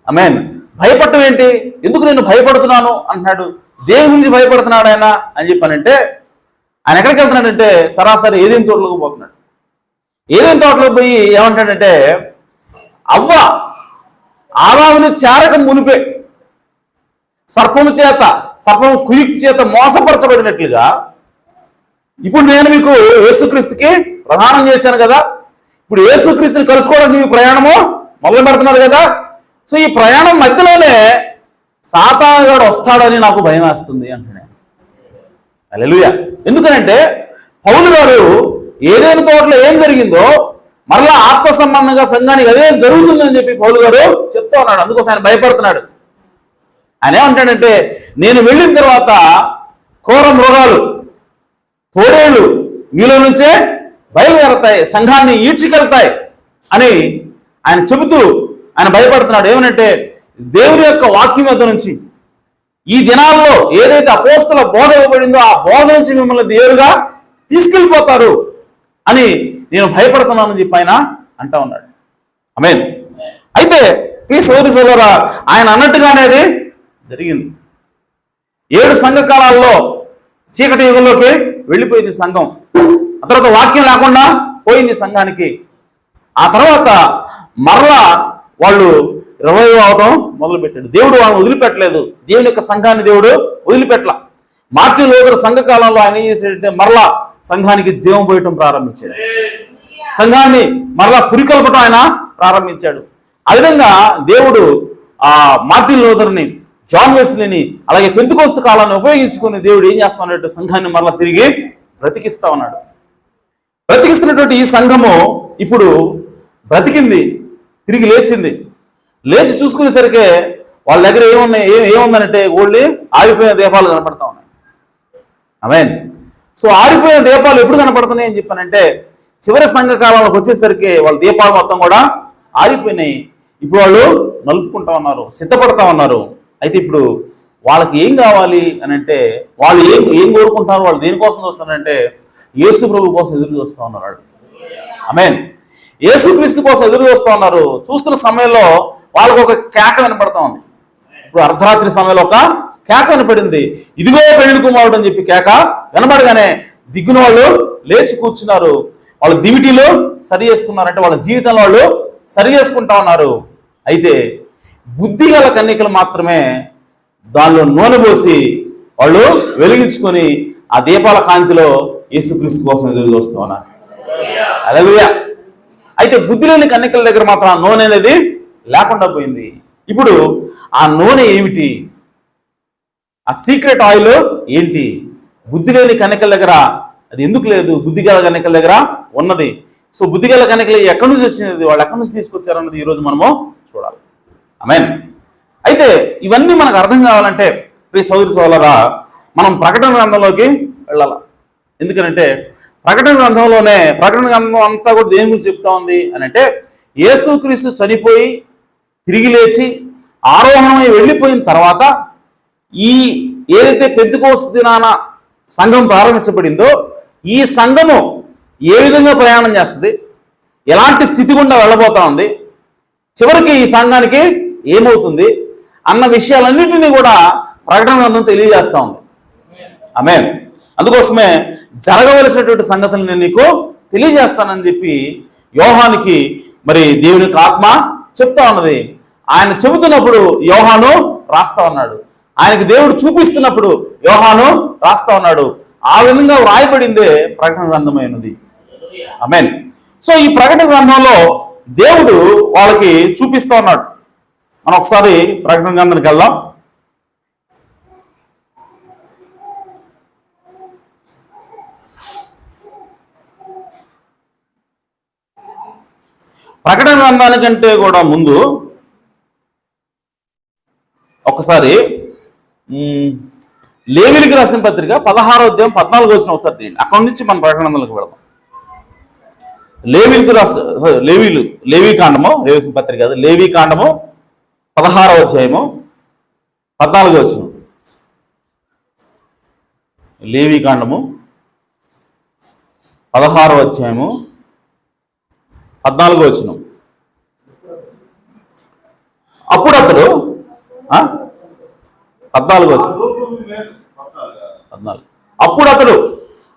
ఆమేన్ భయపడటం ఏంటి, ఎందుకు నేను భయపడుతున్నాను అంటున్నాడు. దేని గురించి భయపడుతున్నాడు ఆయన అని చెప్పానంటే, ఆయన ఎక్కడికి వెళ్తున్నాడంటే సరాసరి ఏదేని తోటలోకి పోతున్నాడు. ఏదేని తోటలోకి పోయి ఏమంటాడంటే, అవ్వ ఆదాముని చేరక మునిపే సర్పము కుయుక్తి చేత మోసపరచబడినట్లుగా ఇప్పుడు నేను మీకు యేసుక్రీస్తుకి ప్రదానం చేశాను కదా, ఇప్పుడు యేసుక్రీస్తుని కలుసుకోవడానికి మీ ప్రయాణము మొదలు పెడుతున్నారు కదా. సో ఈ ప్రయాణం మధ్యలోనే సాతానుగాడు వస్తాడని నాకు భయం వేస్తుంది అంటున్నాను. హల్లెలూయా. ఎందుకనంటే పౌలు గారు ఏదైనా తోటలో ఏం జరిగిందో మరలా ఆత్మ సంబంధంగా సంఘానికి అదే జరుగుతుందని చెప్పి పౌలు గారు చెప్తా ఉన్నాడు. అందుకోసం ఆయన భయపడుతున్నాడు. ఆయన ఏమంటాడంటే, నేను వెళ్ళిన తర్వాత క్రూర మృగాలు, తోడేళ్ళు మీలో నుంచే బయలుదేరతాయి, సంఘాన్ని ఈడ్చికెళ్తాయి అని ఆయన చెబుతూ ఆయన భయపడుతున్నాడు. ఏమనంటే, దేవుని యొక్క వాక్యం వద్ద నుంచి ఈ దినాల్లో ఏదైతే అపోస్తల బోధ ఇవ్వబడిందో ఆ బోధ నుంచి మిమ్మల్ని దేవుడుగా తీసుకెళ్ళిపోతారు అని నేను భయపడుతున్నానని చెప్పి ఆయన అంటా ఉన్నాడు. ఆమేన్. అయితే ఈ సోదరి సోదరా ఆయన అన్నట్టుగానే అది జరిగింది. 7 సంఘ కాలాల్లో చీకటి యుగంలోకి వెళ్ళిపోయింది సంఘం. ఆ తర్వాత వాక్యం లేకుండా పోయింది సంఘానికి. ఆ తర్వాత మరలా వాళ్ళు రివైవ్ అవడం మొదలుపెట్టాడు. దేవుడు వాళ్ళని వదిలిపెట్టలేదు. దేవుని యొక్క సంఘాన్ని దేవుడు వదిలిపెట్టల. మార్టిన్ లూథర్ సంఘ కాలంలో ఆయన ఏం చేశాడంటే మరలా సంఘానికి జీవం పోయటం ప్రారంభించాడు. సంఘాన్ని మరలా పురికల్పటం ఆయన ప్రారంభించాడు. ఆ విధంగా దేవుడు ఆ మార్టిన్ లూథర్ని, జాన్ వెస్లీని, అలాగే పెంతెకోస్తు కాలాన్ని ఉపయోగించుకుని దేవుడు ఏం చేస్తా ఉన్నాడు, సంఘాన్ని మరలా తిరిగి బ్రతికిస్తా ఉన్నాడు. బ్రతికిస్తున్నటువంటి ఈ సంఘము ఇప్పుడు బ్రతికింది, తిరిగి లేచింది. లేచి చూసుకునేసరికి వాళ్ళ దగ్గర ఏముందనంటే ఓన్లీ ఆరిపోయిన దీపాలు కనపడతా ఉన్నాయి. ఆమేన్. సో ఆరిపోయిన దీపాలు ఎప్పుడు కనపడుతున్నాయి అని చెప్పానంటే, చివరి సంఘ కాలంలోకి వచ్చేసరికి వాళ్ళ దీపాలు మొత్తం కూడా ఆరిపోయినాయి. ఇప్పుడు వాళ్ళు నలుపుకుంటా ఉన్నారు, సిద్ధపడతా ఉన్నారు. అయితే ఇప్పుడు వాళ్ళకి ఏం కావాలి అని అంటే, వాళ్ళు ఏం కోరుకుంటున్నారు, వాళ్ళు దేనికోసం చూస్తారంటే యేసు ప్రభు కోసం ఎదురు చూస్తూ ఉన్నారు. ఆమేన్. యేసుక్రీస్తు కోసం ఎదురు చూస్తూ ఉన్నారు. చూస్తున్న సమయంలో వాళ్ళకు ఒక కేక వినపడతా ఉంది. ఇప్పుడు అర్ధరాత్రి సమయంలో ఒక కేక వినపడింది. ఇదిగో పెళ్లి కుమారుడు అని చెప్పి కేక వినపడగానే దిగ్గున వాళ్ళు లేచి కూర్చున్నారు. వాళ్ళు దివిటీలో సరి చేసుకున్నారంటే వాళ్ళ జీవితంలో వాళ్ళు సరి చేసుకుంటా ఉన్నారు. అయితే బుద్ధి గల కన్యకలు మాత్రమే దానిలో నూనె పోసి వాళ్ళు వెలిగించుకొని ఆ దీపాల కాంతిలో యేసుక్రీస్తు కోసం ఎదురు చూస్తూ ఉన్నారు. హల్లెలూయా. అయితే బుద్ధి లేని కన్యకల దగ్గర మాత్రం ఆ నూనె అనేది లేకుండా పోయింది. ఇప్పుడు ఆ నూనె ఏమిటి, ఆ సీక్రెట్ ఆయిల్ ఏంటి? బుద్ధి లేని కన్యకల దగ్గర అది ఎందుకు లేదు, బుద్ధిగల కన్యకల దగ్గర ఉన్నది. సో బుద్ధిగల కన్యకలు ఎక్కడి నుంచి వచ్చినది, వాళ్ళు ఎక్కడి నుంచి తీసుకొచ్చారన్నది ఈరోజు మనము చూడాలి. ఆమేన్. అయితే ఇవన్నీ మనకు అర్థం కావాలంటే ప్రియ సోదరి సోదరులారా, మనం ప్రకటన గ్రంథంలోకి వెళ్ళాలి. ఎందుకంటే ప్రకటన గ్రంథం అంతా కూడా దేని గురించి చెప్తా ఉంది అని అంటే, యేసుక్రీస్తు చనిపోయి తిరిగి లేచి ఆరోహణమై వెళ్ళిపోయిన తర్వాత ఈ ఏదైతే పెంతెకోస్తు దినాన సంఘం ప్రారంభించబడిందో ఈ సంఘము ఏ విధంగా ప్రయాణం చేస్తుంది, ఎలాంటి స్థితి గుండా వెళ్ళబోతా ఉంది, చివరికి ఈ సంఘానికి ఏమవుతుంది అన్న విషయాలన్నింటినీ కూడా ప్రకటన గ్రంథం తెలియజేస్తూ ఉంది. ఆమేన్. అందుకోసమే జరగవలసినటువంటి సంగతులు నేను నీకు తెలియజేస్తానని చెప్పి యోహానికి మరి దేవుని యొక్క ఆత్మ చెప్తా ఉన్నది. ఆయన చెబుతున్నప్పుడు యోహాను రాస్తా ఉన్నాడు, ఆయనకి దేవుడు చూపిస్తున్నప్పుడు యోహాను రాస్తా ఉన్నాడు. ఆ విధంగా వ్రాయబడిందే ప్రకటన గ్రంథమైనది. ఆమేన్. సో ఈ ప్రకటన గ్రంథంలో దేవుడు వాళ్ళకి చూపిస్తా ఉన్నాడు. మనం ఒకసారి ప్రకటన గ్రంథానికి వెళ్దాం. ప్రకటన గ్రంథానికంటే కూడా ముందు ఒకసారి లేవీయులకు రాసిన పత్రిక 16వ అధ్యాయం 14వ వచనం ఒకసారి తీయండి. అక్కడి నుంచి మనం ప్రకటన గ్రంథంలోకి వెళదాం. లేవీ కాండము, లేవీ పత్రిక కాదు, లేవీ కాండము 16వ అధ్యాయము 14వ వచనం. లేవీ కాండము 16వ అధ్యాయము 14వ వచనం. అప్పుడు అతడు 14వ వచనం 14. అప్పుడు అతడు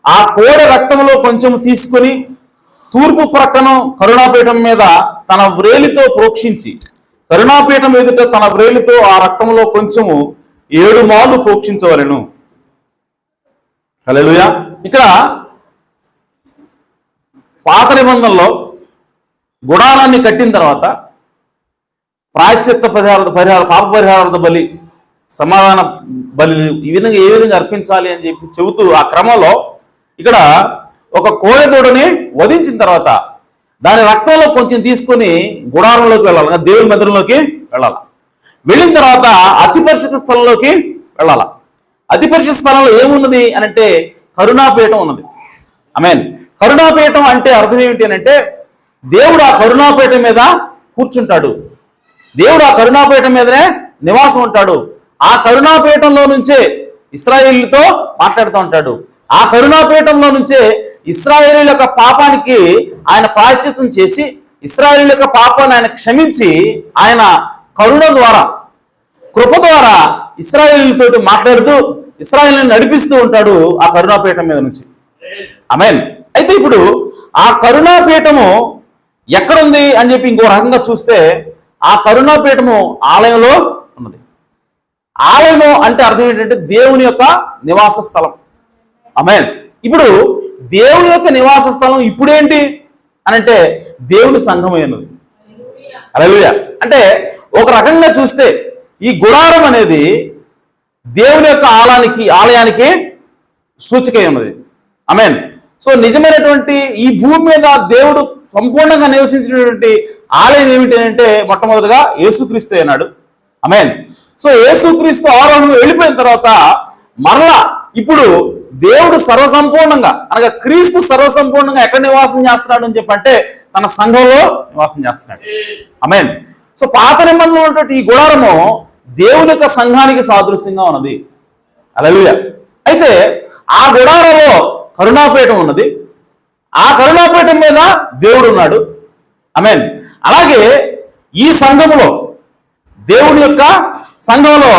ఆ కోడె రక్తంలో కొంచెం తీసుకొని తూర్పు ప్రక్కన కరుణాపీఠం మీద తన వ్రేలితో ప్రోక్షించి, కరుణాపీఠం ఎదుట తన వ్రేలితో ఆ రక్తంలో కొంచెము 7 మార్లు ప్రోక్షించవలెను. హల్లెలూయా. ఇక్కడ పాత నిబంధనలో గుడారాన్ని కట్టిన తర్వాత ప్రాయశ్చిత్త పాప పరిహారార్థ బలి, సమాధాన బలి ఈ విధంగా ఏ విధంగా అర్పించాలి అని చెప్పి చెబుతూ ఆ క్రమంలో ఇక్కడ ఒక కోడెదూడని వధించిన తర్వాత దాని రక్తంలో కొంచెం తీసుకొని గుడారంలోకి వెళ్ళాలి, దేవుని మందిరంలోకి వెళ్ళాలి. వెళ్ళిన తర్వాత అతి పరిశుద్ధ స్థలంలోకి వెళ్ళాలి. అతి పరిశుద్ధ స్థలంలో ఏమున్నది అని అంటే కరుణాపీఠం ఉన్నది. ఆమేన్. కరుణాపీఠం అంటే అర్థం ఏమిటి అని అంటే దేవుడు ఆ కరుణాపీఠం మీద కూర్చుంటాడు, దేవుడు ఆ కరుణాపీఠం మీదనే నివాసం ఉంటాడు. ఆ కరుణాపీఠంలో నుంచే ఇశ్రాయేలుతో మాట్లాడుతూ ఉంటాడు. ఆ కరుణాపీఠంలో నుంచే ఇశ్రాయేలీయుల యొక్క పాపానికి ఆయన ప్రాయశ్చిత్తం చేసి ఇశ్రాయేలీయుల యొక్క పాపాన్ని ఆయన క్షమించి ఆయన కరుణ ద్వారా, కృప ద్వారా ఇశ్రాయేలీయులతో మాట్లాడుతూ ఇశ్రాయేలుని నడిపిస్తూ ఉంటాడు ఆ కరుణాపీఠం మీద నుంచి. ఆమేన్. అయితే ఇప్పుడు ఆ కరుణాపీఠము ఎక్కడుంది అని చెప్పి ఇంకో రకంగా చూస్తే ఆ కరుణాపీఠము ఆలయంలో ఉన్నది. ఆలయము అంటే అర్థం ఏంటంటే దేవుని యొక్క నివాస స్థలం. ఆమేన్. ఇప్పుడు దేవుని యొక్క నివాస స్థలం ఇప్పుడేంటి అని అంటే దేవుని సంఘమై ఉన్నది. హల్లెలూయా. అంటే ఒక రకంగా చూస్తే ఈ గుడారం అనేది దేవుని యొక్క ఆలయానికి సూచికై ఉన్నది. ఆమేన్. సో నిజమైనటువంటి ఈ భూమి మీద దేవుడు సంపూర్ణంగా నివసించినటువంటి ఆలయం ఏమిటి అంటే మొట్టమొదటిగా యేసుక్రీస్తు అన్నాడు. ఆమేన్. సో యేసుక్రీస్తు ఆరోహణం వెళ్ళిపోయిన తర్వాత మరలా ఇప్పుడు దేవుడు సర్వసంపూర్ణంగా అనగా క్రీస్తు సర్వసంపూర్ణంగా ఎక్కడ నివాసం చేస్తున్నాడు అని చెప్పంటే తన సంఘంలో నివాసం చేస్తున్నాడు. ఆమేన్. సో పాత నిబంధనలో ఉన్నటువంటి ఈ గుడారము దేవుని యొక్క సంఘానికి సాదృశ్యంగా ఉన్నది. హల్లెలూయా. అయితే ఆ గుడారంలో కరుణాపీఠం ఉన్నది, ఆ కరుణాపీఠం మీద దేవుడు ఉన్నాడు. ఆమేన్. అలాగే ఈ సంఘములో దేవుని యొక్క సంఘంలో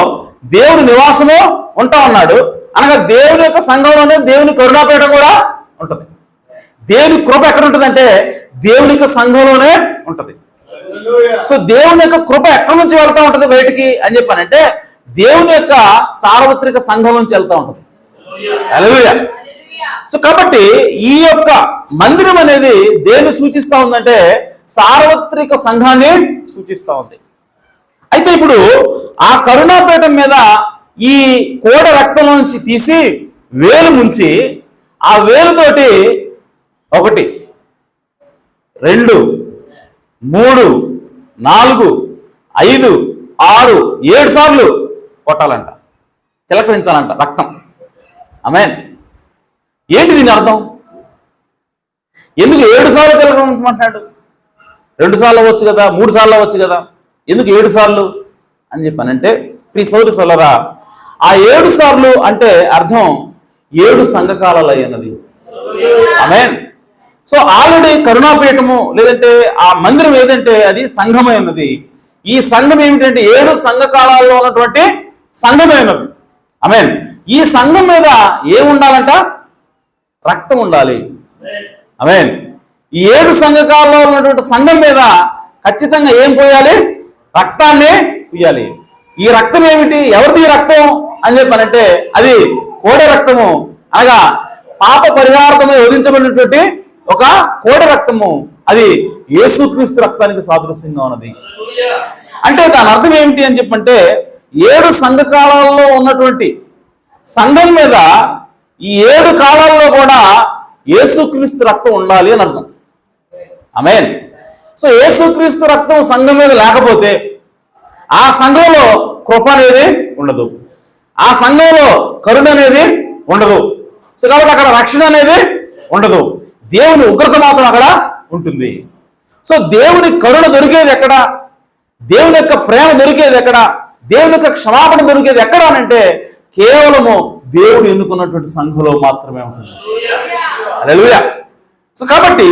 దేవుని నివాసము ఉంటా ఉన్నాడు. అనగా దేవుని యొక్క సంఘంలోనే దేవుని కరుణాపీఠం కూడా ఉంటుంది. దేవుని కృప ఎక్కడ ఉంటుందంటే దేవుని యొక్క సంఘంలోనే ఉంటుంది. సో దేవుని యొక్క కృప ఎక్కడి నుంచి వెళ్తా ఉంటుంది బయటికి అని చెప్పానంటే దేవుని యొక్క సార్వత్రిక సంఘం నుంచి వెళ్తా ఉంటుంది. హల్లెలూయా. సో కాబట్టి ఈ యొక్క మందిరం అనేది దేన్ని సూచిస్తా ఉందంటే సార్వత్రిక సంఘాన్ని సూచిస్తా ఉంది. అయితే ఇప్పుడు ఆ కరుణాపీఠం మీద ఈ కోడ రక్తం నుంచి తీసి వేలు ముంచి ఆ వేలుతోటి 1 2 3 4 5 6 7 సార్లు కొట్టాలంట, తిలకరించాలంట రక్తం. ఆమేన్. ఏంటి దీని అర్థం? ఎందుకు 7 సార్లు తిలకరించమంటున్నాడు? 2 సార్లు అవ్వచ్చు కదా, 3 సార్లు అవ్వచ్చు కదా, ఎందుకు 7 సార్లు అని చెప్పానంటే ప్రియ సోదరి సోదరా, ఆ 7 సార్లు అంటే అర్థం 7 సంఘకాలాలు అన్నది. ఆమేన్. సో ఆల్రెడీ కరుణాపీఠము లేదంటే ఆ మందిరం ఏదంటే అది సంఘమై ఉన్నది. ఈ సంఘం ఏమిటంటే 7 సంఘ కాలాల్లో ఉన్నటువంటి సంఘమై ఉన్నది. ఆమేన్. ఈ సంఘం మీద ఏముండాలంట? రక్తం ఉండాలి. ఆమేన్. ఈ 7 సంఘ కాలాల్లో ఉన్నటువంటి సంఘం మీద ఖచ్చితంగా ఏం పోయాలి? రక్తాన్ని పోయాలి. ఈ రక్తం ఏమిటి? ఎవరిది రక్తం అని చెప్పానంటే అది కోడె రక్తము, అనగా పాప పరిహారార్థమై వధించబడినటువంటి ఒక కోడె రక్తము. అది యేసుక్రీస్తు రక్తానికి సాదృశ్యంగా ఉన్నది. అంటే దాని అర్థం ఏమిటి అని చెప్పంటే 7 సంఘ కాలాల్లో ఉన్నటువంటి సంఘం మీద ఈ 7 కాలాల్లో కూడా యేసుక్రీస్తు రక్తం ఉండాలి అని అర్థం. ఆమేన్. సో యేసుక్రీస్తు రక్తం సంఘం మీద లేకపోతే ఆ సంఘంలో కృప అనేది ఉండదు, ఆ సంఘంలో కరుణ అనేది ఉండదు. సో కాబట్టి అక్కడ రక్షణ అనేది ఉండదు, దేవుని ఉగ్రత మాత్రం అక్కడ ఉంటుంది. సో దేవుని కరుణ దొరికేది ఎక్కడ? దేవుని యొక్క ప్రేమ దొరికేది ఎక్కడ? దేవుని యొక్క క్షమాపణ దొరికేది ఎక్కడ అంటే కేవలము దేవుడు ఎన్నుకున్నటువంటి సంఘంలో మాత్రమే ఉంటుంది. హల్లెలూయా. సో కాబట్టి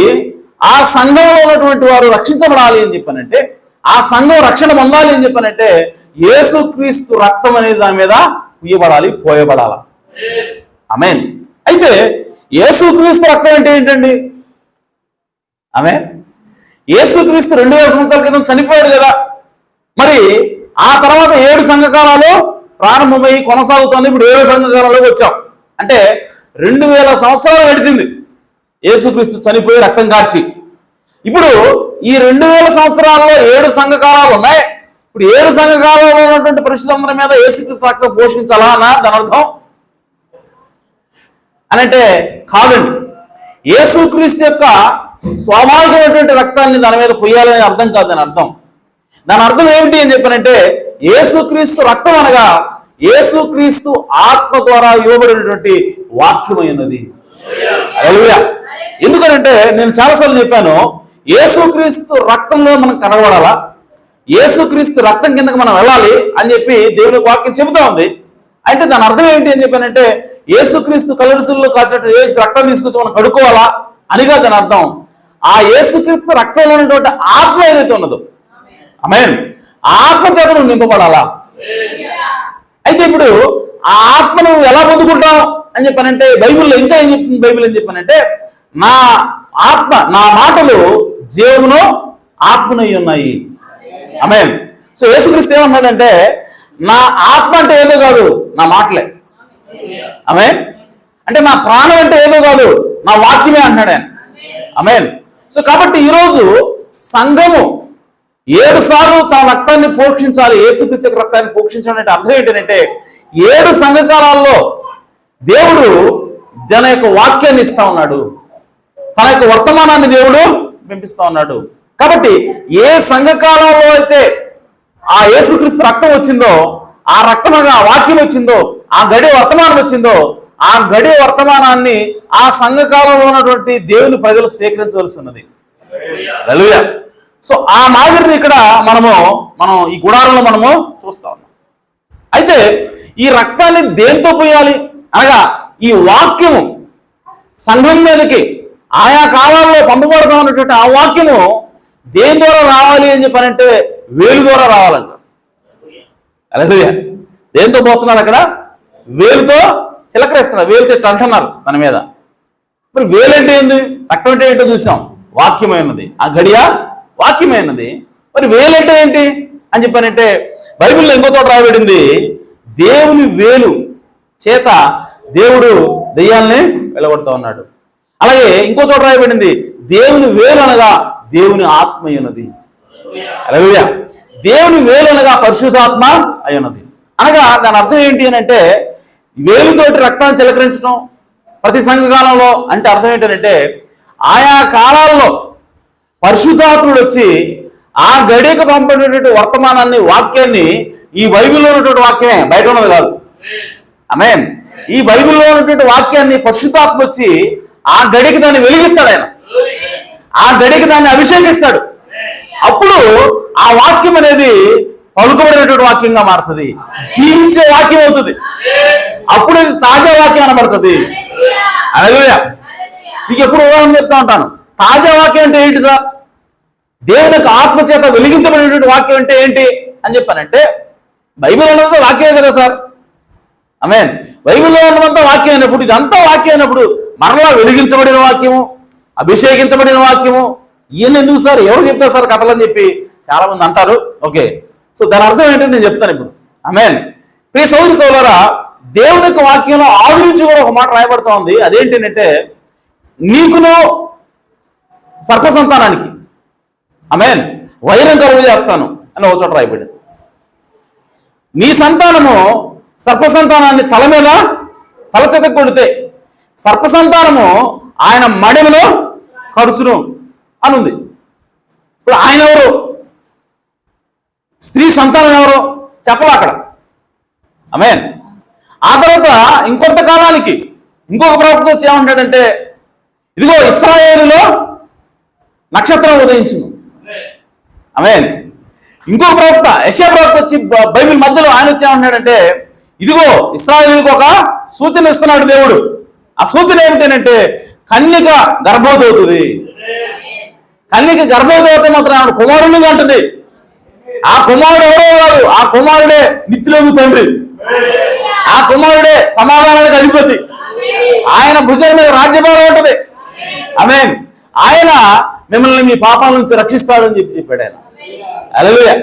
ఆ సంఘంలో ఉన్నటువంటి వారు రక్షించబడాలి అని చెప్పానంటే, ఆ సంఘం రక్షణ పొందాలి అని చెప్పానంటే యేసుక్రీస్తు రక్తం అనేది దాని మీద పూయబడాలి, పోయబడాల. ఆమేన్. అయితే యేసుక్రీస్తు రక్తం అంటే ఏంటండి? ఆమేన్. యేసుక్రీస్తు 2000 సంవత్సరాల క్రితం చనిపోయాడు కదా, మరి ఆ తర్వాత 7 సంఘకాలాలు ప్రారంభమై కొనసాగుతుంది. ఇప్పుడు 7 సంఘకాలంలోకి వచ్చాం. అంటే 2000 సంవత్సరాలు గడిచింది యేసుక్రీస్తు చనిపోయి రక్తం కార్చి. ఇప్పుడు ఈ 2000 సంవత్సరాల్లో 7 సంఘకాలాలు ఉన్నాయి. ఇప్పుడు 7 సంఘకాలంలో ఉన్నటువంటి పరిశుద్ధులందరి మీద యేసుక్రీస్తు రక్తం పోషించాలా అన్న దాని అర్థం అని అంటే కాదండి. యేసుక్రీస్తు యొక్క స్వాభావికమైనటువంటి రక్తాన్ని దాని మీద పొయ్యాలనే అర్థం కాదు దాని అర్థం. దాని అర్థం ఏమిటి అని చెప్పానంటే యేసుక్రీస్తు రక్తం అనగా యేసుక్రీస్తు ఆత్మ ద్వారా ఇవ్వబడినటువంటి వాక్యమైనది. హల్లెలూయా. ఎందుకనంటే నేను చాలాసార్లు చెప్పాను, యేసుక్రీస్తు రక్తంలో మనం కనబడాలా, యేసుక్రీస్తు రక్తం కిందకి మనం వెళ్ళాలి అని చెప్పి దేవుని వాక్యం చెబుతా ఉంది. అయితే దాని అర్థం ఏంటి అని చెప్పానంటే యేసుక్రీస్తు కలవరిశిలలో కాచినట్టు రక్తం తీసుకొచ్చి మనం కడుక్కోవాలా అనిగా దాని అర్థం. ఆ యేసుక్రీస్తు రక్తంలో ఉన్నటువంటి ఆత్మ ఏదైతే ఉన్నదో, ఆమేన్, ఆ ఆత్మ చేత నువ్వు నింపబడాలా. అయితే ఇప్పుడు ఆ ఆత్మను ఎలా పొందుకుంటాం అని చెప్పానంటే బైబిల్లో ఇంకా ఏం చెప్తుంది? బైబిల్ ఏం చెప్పానంటే నా ఆత్మ, నా మాటలు జీవమును ఆత్మనై ఉన్నాయి. ఆమేన్. సో యేసుక్రీస్తు ఏమన్నాడంటే నా ఆత్మ అంటే ఏదో కాదు, నా మాటలే. ఆమేన్. అంటే నా ప్రాణం అంటే ఏదో కాదు, నా వాక్యమే అంటున్నాడు ఆయన. ఆమేన్. సో కాబట్టి ఈరోజు సంఘము 7 సార్లు తన రక్తాన్ని పోషించాలి, యేసుక్రీస్తు రక్తాన్ని పోషించాలి అంటే అర్థం ఏంటంటే 7 సంఘకాలాల్లో దేవుడు తన యొక్క వాక్యాన్ని ఇస్తా ఉన్నాడు, తన యొక్క వర్తమానాన్ని దేవుడు పంపిస్తా ఉన్నాడు. కాబట్టి ఏ సంఘకాలంలో అయితే ఆ యేసుక్రీస్తు రక్తం వచ్చిందో, ఆ రక్తమగా ఆ వాక్యం వచ్చిందో, ఆ గడి వర్తమానం వచ్చిందో, ఆ గడి వర్తమానాన్ని ఆ సంఘకాలంలో ఉన్నటువంటి దేవుని ప్రజలు స్వీకరించవలసి ఉన్నది. హల్లెలూయా. సో ఆ మాదిరిని ఇక్కడ మనం ఈ గుడారంలో మనము చూస్తా ఉన్నాం. అయితే ఈ రక్తాన్ని దేంతో పోయాలి అనగా ఈ వాక్యము సంఘం మీదకి ఆయా కాలాల్లో పంపబడుతూ ఉన్నటువంటి ఆ వాక్యము దేని ద్వారా రావాలి అని చెప్పారంటే వేలు ద్వారా రావాలంట. హల్లెలూయా. దేంతో పోతున్నారు? అక్కడ వేలుతో చిలకరేస్తున్నారు, వేలుతో అంటున్నారు తన మీద. మరి వేలు అంటే ఏంది? రక్తం అంటే ఏంటో చూసాం, వాక్యమైనది. ఆ గడియ వాక్యమైనది. మరి వేలు అంటే ఏంటి అని చెప్పానంటే బైబిల్లో ఇంకో చోట రాయబడింది, దేవుని వేలు చేత దేవుడు దెయ్యాల్ని వెలగొడతా ఉన్నాడు. అలాగే ఇంకో చోట రాయబడింది, దేవుని వేలు అనగా దేవుని ఆత్మ అయ్యున్నది. హల్లెలూయా. దేవుని వేలు అనగా పరిశుద్ధాత్మ అయ్యున్నది. అనగా దాని అర్థం ఏంటి అని అంటే వేలుతోటి రక్తాన్ని చిలకరించడం ప్రతి సంఘకాలంలో అంటే అర్థం ఏంటంటే ఆయా కాలాల్లో పరిశుద్ధాత్ముడు వచ్చి ఆ గడియకు పంపేటటువంటి వర్తమానాన్ని, వాక్యాన్ని, ఈ బైబిల్లో ఉన్నటువంటి వాక్యమే, బయట ఉన్నది కాదు. ఆమేన్. ఈ బైబిల్లో ఉన్నటువంటి వాక్యాన్ని పరిశుద్ధాత్మ వచ్చి ఆ గడికి దాన్ని వెలిగిస్తాడు ఆయన, ఆ గడికి దాన్ని అభిషేకిస్తాడు. అప్పుడు ఆ వాక్యం అనేది పలుకబడినటువంటి వాక్యంగా మారుతుంది, జీవించే వాక్యం అవుతుంది. అప్పుడు ఇది తాజా వాక్యం అనబడుతుంది. హల్లెలూయా. మీకు ఎప్పుడు ఉదాహరణ చెప్తా ఉంటాను, తాజా వాక్యం అంటే ఏంటి సార్? దేవుని యొక్క ఆత్మచేత వెలిగించబడినటువంటి వాక్యం అంటే ఏంటి అని చెప్పానంటే, బైబిల్ ఉన్నదంతా వాక్యమే కదా సార్. ఆమేన్. బైబిల్లో ఉన్నదంతా వాక్యం అయినప్పుడు, ఇదంతా వాక్యం అయినప్పుడు మరలా వెలిగించబడిన వాక్యము, అభిషేకించబడిన వాక్యము, ఈయన ఎందుకు సార్, ఎవరు చెప్తారు సార్ కథలు అని చెప్పి చాలా మంది అంటారు. ఓకే, సో దాని అర్థం ఏంటంటే నేను చెప్తాను ఇప్పుడు. ఆమేన్. ప్రియ సోదరి సోదరులారా, దేవుని యొక్క వాక్యంలో ఆది నుంచి కూడా ఒక మాట రాయబడుతూ ఉంది. అదేంటంటే, నీకును సర్ప సంతానానికి ఆమేన్ వైరం కలుగు చేస్తాను అని ఒక చోట రాయబడింది. నీ సంతానము సర్ప సంతానాన్ని తల మీద తలచెత కొడితే సర్ప సంతానము ఆయన మడిలో కరుచును అనుంది. ఇప్పుడు ఆయన ఎవరు? స్త్రీ సంతానం ఎవరు చెప్పలే అక్కడ. ఆమేన్. ఆ తర్వాత ఇంకొంతకాలానికి ఇంకొక ప్రవక్త వచ్చి ఏమంటాడంటే, ఇదిగో ఇశ్రాయేలులో నక్షత్రం ఉదయించును. ఆమేన్. ఇంకొక ప్రవక్త యెషయా ప్రవక్త వచ్చి బైబిల్ మధ్యలో ఆయన వచ్చి ఏమంటాడంటే, ఇదిగో ఇశ్రాయేలుకు ఒక సూచన ఇస్తున్నాడు దేవుడు. ఆ సూచన ఏమిటంటే, కన్యక గర్భవతి అవుతుంది. కన్యక గర్భవతి అవుతే మాత్రం ఆవిడ కుమారునిగా అంటుంది. ఆ కుమారుడు ఎవరో కాదు, ఆ కుమారుడే నిత్యులకు తండ్రి, ఆ కుమారుడే సమాధానానికి అధిపతి, ఆయన భుజం మీద రాజ్యభారం ఉంటుంది. ఆమేన్. ఆయన మిమ్మల్ని మీ పాపాల నుంచి రక్షిస్తాడని చెప్పాడు ఆయన. హల్లెలూయా.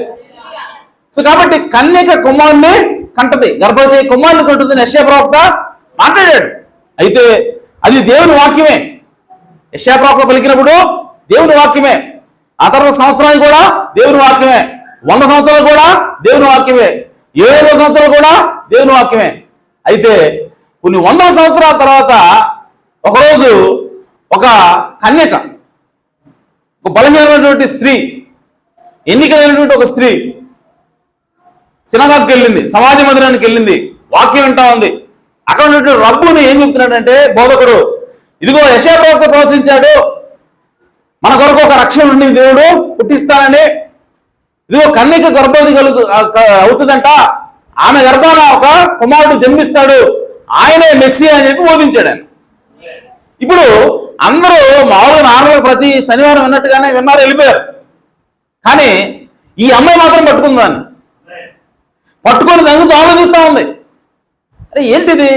సో కాబట్టి కన్యక కుమారుని కంటది, గర్భవతి కుమారుని కంటుంది యెషయా ప్రవక్త మాట్లాడాడు. అయితే అది దేవుని వాక్యమే. యెషయా ప్రవక్త పలికినప్పుడు దేవుని వాక్యమే. ఆ తర్వాత సంవత్సరానికి కూడా దేవుని వాక్యమే, 100 సంవత్సరాలు కూడా దేవుని వాక్యమే, 700 సంవత్సరాలు కూడా దేవుని వాక్యమే. అయితే కొన్ని 100 సంవత్సరాల తర్వాత ఒకరోజు ఒక కన్యక, ఒక బలహీనమైనటువంటి స్త్రీ, ఎన్నికైనటువంటి ఒక స్త్రీ సినగాకి వెళ్ళింది, సమాజ మందిరానికి వెళ్ళింది, వాక్యం వింటా ఉంది. అక్కడ ఉన్నటువంటి రబ్బుని ఏం చెప్తున్నాడంటే, బోధకుడు, ఇదిగో యెషయా ప్రవక్త ప్రవచించాడు, మన కొరకు ఒక రక్షణ నుండి దేవుడు పుట్టిస్తానని, ఇదిగో కన్యక గర్భవతి అవుతుందంట, ఆమె గర్భాన ఒక కుమారుడు జన్మిస్తాడు, ఆయనే మెస్సీ అని చెప్పి బోధించాడు ఆయన. ఇప్పుడు అందరూ మామూలుగా నార్మల్గా ప్రతి శనివారం విన్నట్టుగానే విన్నారు, వెళ్ళిపోయారు. కానీ ఈ అమ్మాయి మాత్రం పట్టుకుందాన్ని పట్టుకొని దాని గురించి ఆలోచిస్తూ ఉంది. అరే ఏంటిది,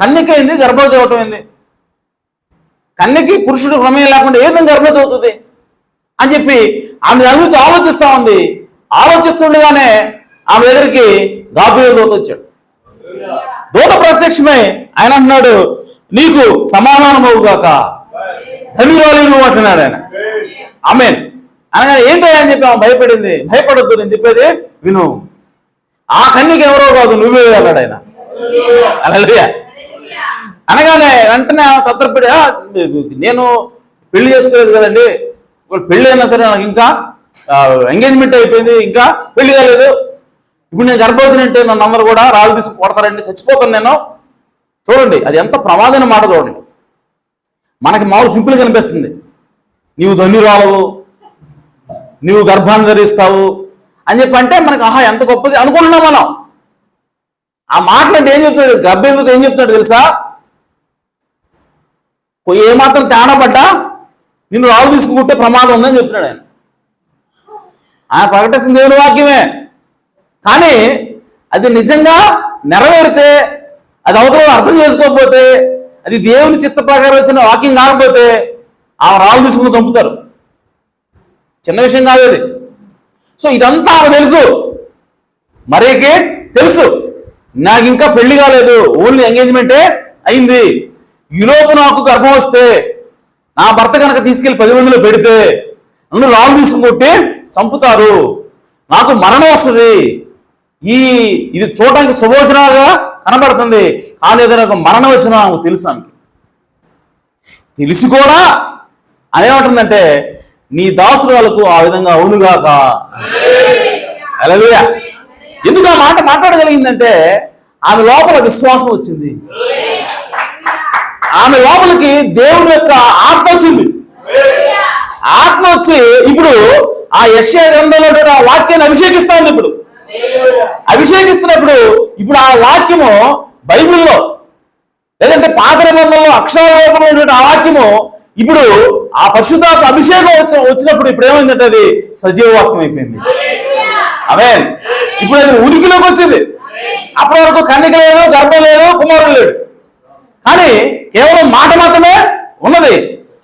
కన్యక అయింది, గర్భవతి అవటం ఏంది, కన్యకి పురుషుడు ప్రమేయం లేకుండా ఏ విధంగా గర్భవతి అవుతుంది అని చెప్పి ఆమె దాని గురించి ఆలోచిస్తూ ఉంది. ఆలోచిస్తుండగానే ఆమె దగ్గరికి గాబ్రియలు దూత వచ్చాడు. దూత ప్రత్యక్షమై ఆయన అంటున్నాడు, నీకు సమాధానం అవుగాక, ధన్యురాలు నువ్వు అంటున్నాడు ఆయన. ఆమేన్. అనగానే ఏంటో అని చెప్పి ఆమె భయపడింది. భయపడద్దు, నేను చెప్పేది విను, ఆ కన్యక ఎవరో కాదు, నువ్వే అన్నాడు ఆయన. హల్లెలూయా. అనగానే వెంటనే తత్రపడి, నేను పెళ్లి చేసుకోలేదు కదండి, పెళ్లి అయినా సరే నాకు ఇంకా ఎంగేజ్మెంట్ అయిపోయింది, ఇంకా పెళ్లి కాలేదు, ఇప్పుడు నేను గర్భవతిని అంటే నన్ను అందరూ కూడా రాళ్ళు తీసుకు కొడతారండి, చచ్చిపోతాను నేను. చూడండి అది ఎంత ప్రమాదమైన మాట. చూడండి, మనకి మామూలు సింపుల్గా కనిపిస్తుంది, నీవు ధన్యురాలవు, నీవు గర్భాన్ని ధరిస్తావు అని చెప్పి అంటే మనకి ఆహా ఎంత గొప్పది అనుకుంటున్నాం మనం. ఆ మాటలు అంటే ఏం చెప్తున్నాడు, గర్భవతి ఏం చెప్తున్నాడు తెలుసా, ఏమాత్రం తేడా పడ్డా నిన్ను రాళ్ళు తీసుకుంటే ప్రమాదం ఉందని చెప్తున్నాడు ఆయన. ఆయన ప్రకటిస్తుంది దేవుని వాక్యమే, కానీ అది నిజంగా నెరవేరితే, అది అవతల అర్థం చేసుకోకపోతే, అది దేవుని చిత్త ప్రకారం వచ్చిన వాక్యం కాకపోతే ఆ రాళ్ళు తీసుకుని చంపుతారు. చిన్న విషయం కాదు అది. సో ఇదంతా ఆమె తెలుసు, మరేకే తెలుసు, నాకు ఇంకా పెళ్లి కాలేదు, ఓన్లీ ఎంగేజ్మెంటే అయింది, ఈలోపు నాకు గర్భం వస్తే నా భర్త కనుక తీసుకెళ్లి 10 మందిలో పెడితే నన్ను రాళ్ళు తీసుకుంటే చంపుతారు, నాకు మరణం వస్తుంది, ఇది చూడడానికి శుభోచనాగా కనబడుతుంది, కానీ ఏదైనా ఒక మరణం వచ్చినా నాకు తెలుసు. ఆమెకి తెలిసి కూడా అనేమంటుందంటే, నీ దాసురాలకు ఆ విధంగా అవునుగాక. హల్లెలూయా. ఎందుకు ఆ మాట మాట్లాడగలిగిందంటే ఆమె లోపల విశ్వాసం వచ్చింది, ఆమె లోపలికి దేవుని యొక్క ఆత్మ వచ్చింది. ఆత్మ వచ్చి ఇప్పుడు ఆ యెషయా గ్రంథంలో ఆ వాక్యాన్ని అభిషేకిస్తా ఉంది. ఇప్పుడు అభిషేకిస్తున్నప్పుడు ఇప్పుడు ఆ వాక్యము బైబిల్లో లేదంటే పాత నిబంధనలో అక్షర రూపమైనటువంటి ఆ వాక్యము ఇప్పుడు ఆ పరిశుద్ధాత్మ అభిషేకం వచ్చినప్పుడు ఇప్పుడు ఏమైందంటే అది సజీవ వాక్యం అయిపోయింది. ఆమేన్. ఇప్పుడు అది ఉనికిలోకి వచ్చింది. అప్పటి వరకు కన్యక లేదు, గర్భం లేదు, కుమారుడు లేడు, కానీ కేవలం మాట మాత్రమే ఉన్నది.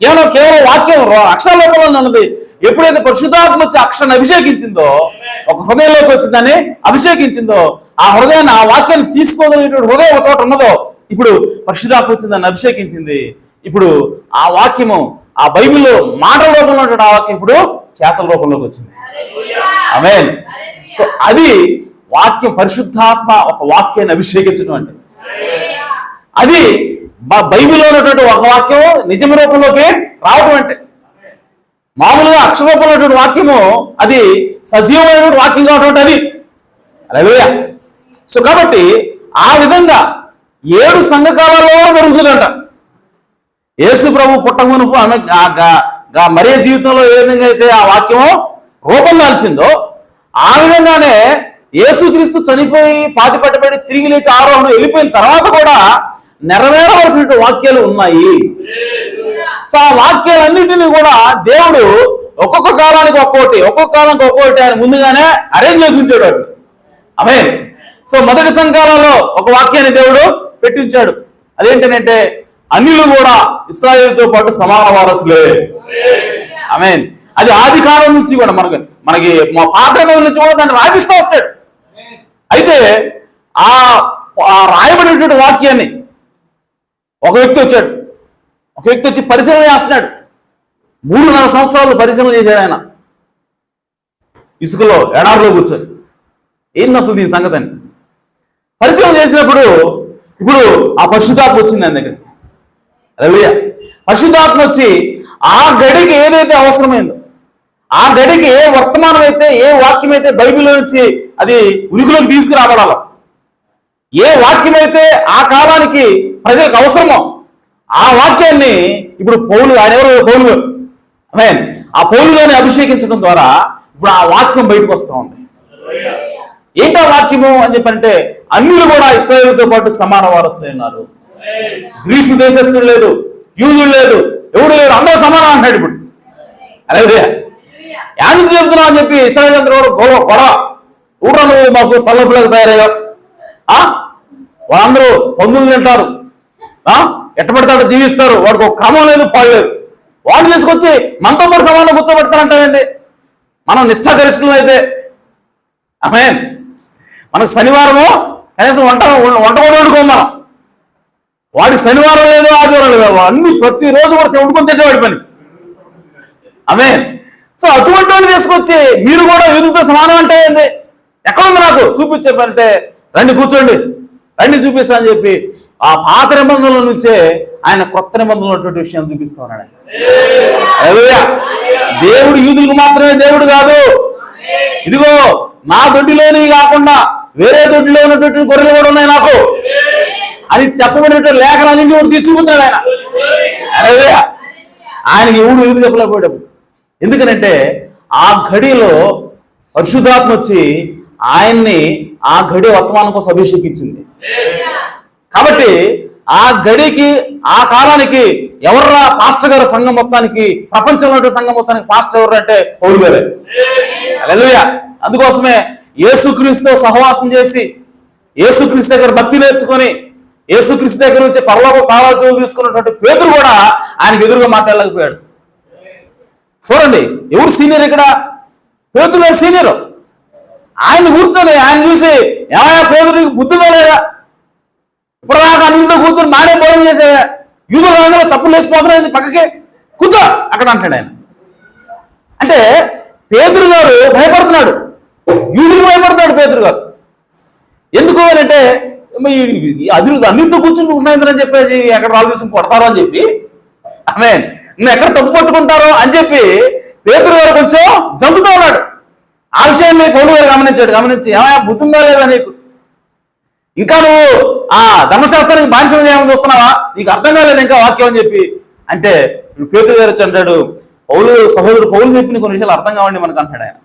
కేవలం వాక్యం అక్షర రూపంలో ఉన్నది. ఎప్పుడైతే పరిశుద్ధాత్మ వచ్చి అక్షరాన్ని అభిషేకించిందో, ఒక హృదయంలోకి వచ్చిందని అభిషేకించిందో, ఆ హృదయాన్ని, ఆ వాక్యాన్ని తీసుకోగలిగినటువంటి హృదయం ఒక చోట ఉన్నదో, ఇప్పుడు పరిశుద్ధాత్మ వచ్చిందని అభిషేకించింది. ఇప్పుడు ఆ వాక్యము, ఆ బైబిల్లో మాటల రూపంలో ఉన్నటువంటి ఆ వాక్యం ఇప్పుడు చేతల రూపంలోకి వచ్చింది. ఆమేన్. సో అది వాక్యం, పరిశుద్ధాత్మ ఒక వాక్యాన్ని అభిషేకించడం అంటే అది బైబిల్లో ఉన్నటువంటి ఒక వాక్యం నిజమ రూపంలోకి రావడం అంటే. మామూలుగా అక్షర రూపంలో ఉన్నటువంటి వాక్యము అది సజీవమైనటువంటి వాక్యం కావడం అది. హల్లెలూయా. సో కాబట్టి ఆ విధంగా 7 సంఘకాలలో జరుగుతుందంట. యేసు ప్రభు పుట్టమునుపు మరియ జీవితంలో ఏ విధంగా అయితే ఆ వాక్యము రూపం దాల్చిందో, ఆ విధంగానే యేసుక్రీస్తు చనిపోయి పాతిపట్టబడి తిరిగి లేచి ఆరోహణ వెళ్ళిపోయిన తర్వాత కూడా నెరవేరవలసిన వాక్యాలు ఉన్నాయి. సో ఆ వాక్యాలన్నింటినీ కూడా దేవుడు ఒక్కొక్క కాలానికి ఒక్కొక్కటి ఆయన ముందుగానే అరేంజ్ చేసి ఉంచాడు. ఆమేన్. సో మొదటి సంఘాలలో ఒక వాక్యాన్ని దేవుడు పెట్టించాడు. అదేంటంటే అన్యులు కూడా ఇశ్రాయేలుతో పాటు సమాన వారసులే. ఆమేన్. అది ఆది కాలం నుంచి కూడా మనకి పాత నుంచి కూడా దాన్ని రాపిస్తూ వస్తాడు. అయితే ఆ రాయబడినటువంటి వాక్యాన్ని ఒక వ్యక్తి వచ్చి పరిశీలన చేస్తున్నాడు. 3.5 సంవత్సరాలు పరిశీలన చేశాడు ఆయన, ఇసుకలో ఎడారిలో కూర్చొని. ఏంది అసలు దీని సంగతి అని పరిశీలన చేసినప్పుడు ఇప్పుడు ఆ పరిశుద్ధాత్మ వచ్చింది ఆయన దగ్గర. హల్లెలూయా. పరిశుద్ధాత్మ వచ్చి ఆ గడికి ఏదైతే అవసరమైందో, ఆ గడికి ఏ వర్తమానం అయితే, ఏ వాక్యం అయితే బైబిల్లో నుంచి అది ఉనికిలోకి తీసుకురాబడాలో, ఏ వాక్యం అయితే ఆ కాలానికి ప్రజలకు అవసరమో ఆ వాక్యాన్ని ఇప్పుడు ఆయన ఎవరు? పౌలు గారు. ఆమేన్. ఆ పౌలు గారిని అభిషేకించడం ద్వారా ఇప్పుడు ఆ వాక్యం బయటకు వస్తూ ఉంది. ఏంటా వాక్యము అని చెప్పంటే, అన్యులు కూడా ఇశ్రాయేలుతో పాటు సమాన వారసులు ఉన్నారు. గ్రీసు దేశస్తుడు లేదు, యూదుడు లేదు, ఎవడు లేడు, అందరూ సమానం అంటాడు ఇప్పుడు. అలాగే యాడ్ నుంచి చెప్తున్నావు అని చెప్పి ఇశ్రాయేలు అందరూ గొడవ ఊరా, నువ్వు మాకు తలపులకు తయారయ్యా, వాళ్ళందరూ పందులు తింటారు, ఎట్టబడతాడు జీవిస్తారు, వాడికి ఒక క్రమం లేదు, పాడు లేదు. వాడిని తీసుకొచ్చి మనతో పాటు సమానం కూర్చోబెడతానంటావేంటి? మనం నిష్ఠాగరిష్ఠులు అయితే. ఆమేన్. మనకు శనివారము కనీసం వంట కూడా వండుకోం మనం. వాడికి శనివారం లేదు, ఆదివారం లేదు, అన్ని ప్రతిరోజు కూడా వండుకొని తింటేవాడి పని. ఆమేన్. సో అటువంటి వాడిని తీసుకొచ్చి మీరు కూడా యూదులతో సమానం అంటే ఏంది? ఎక్కడుంది నాకు చూపించారంటే, రండి కూర్చోండి, రండి చూపిస్తా అని చెప్పి ఆ పాత నిబంధనల నుంచే ఆయన కొత్త నిబంధనలు ఉన్నటువంటి విషయాన్ని చూపిస్తా ఉన్నాడు. హల్లెలూయా. దేవుడు యూదులకు మాత్రమే దేవుడు కాదు. ఇదిగో నా దొడ్డిలోని కాకుండా వేరే దొడ్డిలో ఉన్నటువంటి గొర్రెలు కూడా ఉన్నాయి నాకు అని చెప్పబడినటువంటి లేఖనాన్ని కూడా తీసుకుంటున్నాడు ఆయన. హల్లెలూయా. ఆయనకి యూదు చెప్పలేకపోయాడు. ఎందుకనంటే ఆ ఘడిలో పరిశుద్ధాత్మ వచ్చి ఆయన్ని ఆ ఘడి వర్తమానం కోసం అభిషేకించింది. కాబట్టి ఆ గడికి, ఆ కాలానికి ఎవర్రా పాస్టర్ గారు సంఘం మొత్తానికి, ప్రపంచంలో సంఘం మొత్తానికి పాస్టర్ ఎవరు అంటే పౌలు గారే. హల్లెలూయా. అందుకోసమే యేసుక్రీస్తుతో సహవాసం చేసి, యేసుక్రీస్తు దగ్గర భక్తి నేర్చుకొని, యేసుక్రీస్తు దగ్గర నుంచి పరలోక తాళాలు చెవులు తీసుకున్నటువంటి పేతురు కూడా ఆయనకు ఎదురుగా మాట్లాడలేకపోయాడు. చూడండి, ఎవరు సీనియర్ ఇక్కడ? పేతురు గారు సీనియర్. ఆయన కూర్చొని ఆయన చూసి, ఏమయ్యా పేతురికి బుద్ధిగా లేదా? ఇప్పటిదాకా అన్నింటితో కూర్చొని మాడే భోజనం చేసే యూదుల రంగంలో చప్పులు వేసిపోతున్నాయి, పక్కకి కూర్చో అక్కడ అంటాడు ఆయన. అంటే పేతురు గారు భయపడుతున్నాడు, యూదులకు భయపడుతున్నాడు పేతురు గారు. ఎందుకు అంటే అన్నింటితో కూర్చొని ఉన్నాయని చెప్పేసి ఎక్కడ వాళ్ళు తీసుకుని కొడతారో అని చెప్పి, ఆమేన్, నువ్వు ఎక్కడ తప్పు పట్టుకుంటారో అని చెప్పి పేతురు గారు కొంచెం జంపుతూ ఉన్నాడు. ఆ విషయాన్ని పౌలు గారు గమనించి ఏమయ్యా బుద్ధి ఉందా లేదా నీకు? ఇంకా నువ్వు ఆ ధర్మశాస్త్రానికి బానిస చేయమని చూస్తున్నావా? నీకు అర్థం కాలేదు ఇంకా వాక్యం అని చెప్పి అంటే, ఇప్పుడు పేతురు గారు వచ్చి అంటాడు, సహోదరుడు పౌలు చెప్పి కొన్ని విషయాలు అర్థం కావండి మనకు అంటాడు ఆయన.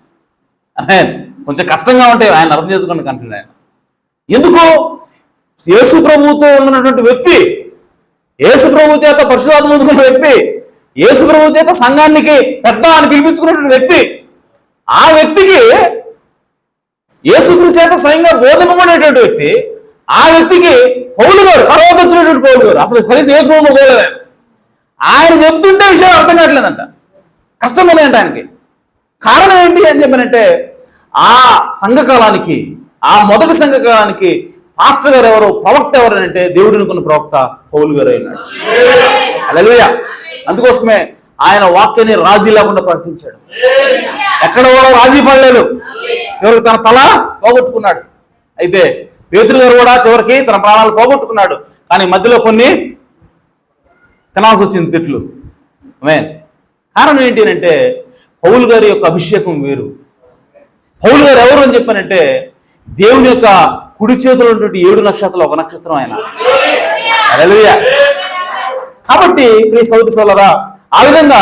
కొంచెం కష్టంగా ఉంటాయి, ఆయన అర్థం చేసుకోండి అంటాడు ఆయన. ఎందుకు? యేసు ప్రభువుతో ఉన్నటువంటి వ్యక్తి, యేసు ప్రభు చేత పరిశుద్ధాత్మ పొందుకున్న వ్యక్తి, యేసు ప్రభువు చేత సంఘానికి పెద్ద అని పిలిపించుకున్నటువంటి వ్యక్తి, ఆ వ్యక్తికి యేసుక్రీస్తు చేత స్వయంగా బోధింపబడేటువంటి వ్యక్తి, ఆ వ్యక్తికి పౌలు గారు, తర్వాత వచ్చినటువంటి పౌలు గారు, అసలు కనీసం యేసు ప్రభువు పోలేదు ఆయన చెప్తుంటే విషయం అర్థం కావట్లేదంట, కష్టంగా ఉన్నాయంట ఆయనకి. కారణం ఏంటి అని చెప్పానంటే, ఆ సంఘకాలానికి, ఆ మొదటి సంఘకాలానికి పాస్టర్ గారు ఎవరు, ప్రవక్త ఎవరు అంటే దేవుడు అనుకున్న ప్రవక్త పౌలు గారు అయినాడు. హల్లెలూయా. అందుకోసమే ఆయన వాక్యాన్ని రాజీ లేకుండా ప్రకటించాడు. ఎక్కడ కూడా రాజీ పడలేదు. చివరికి తన తల పోగొట్టుకున్నాడు. అయితే పేతురు గారు కూడా చివరికి తన ప్రాణాలు పోగొట్టుకున్నాడు. కానీ మధ్యలో కొన్ని తినాల్సి వచ్చింది తిట్లు. కారణం ఏంటి అంటే పౌలు గారి యొక్క అభిషేకం వేరు. పౌలు గారు ఎవరు అని చెప్పానంటే దేవుని యొక్క కుడి చేతిలో ఉన్నటువంటి 7 నక్షత్రాలు ఒక నక్షత్రం ఆయన. హల్లెలూయా. కాబట్టి ప్రియ సోదరి సోదరులారా, ఆ విధంగా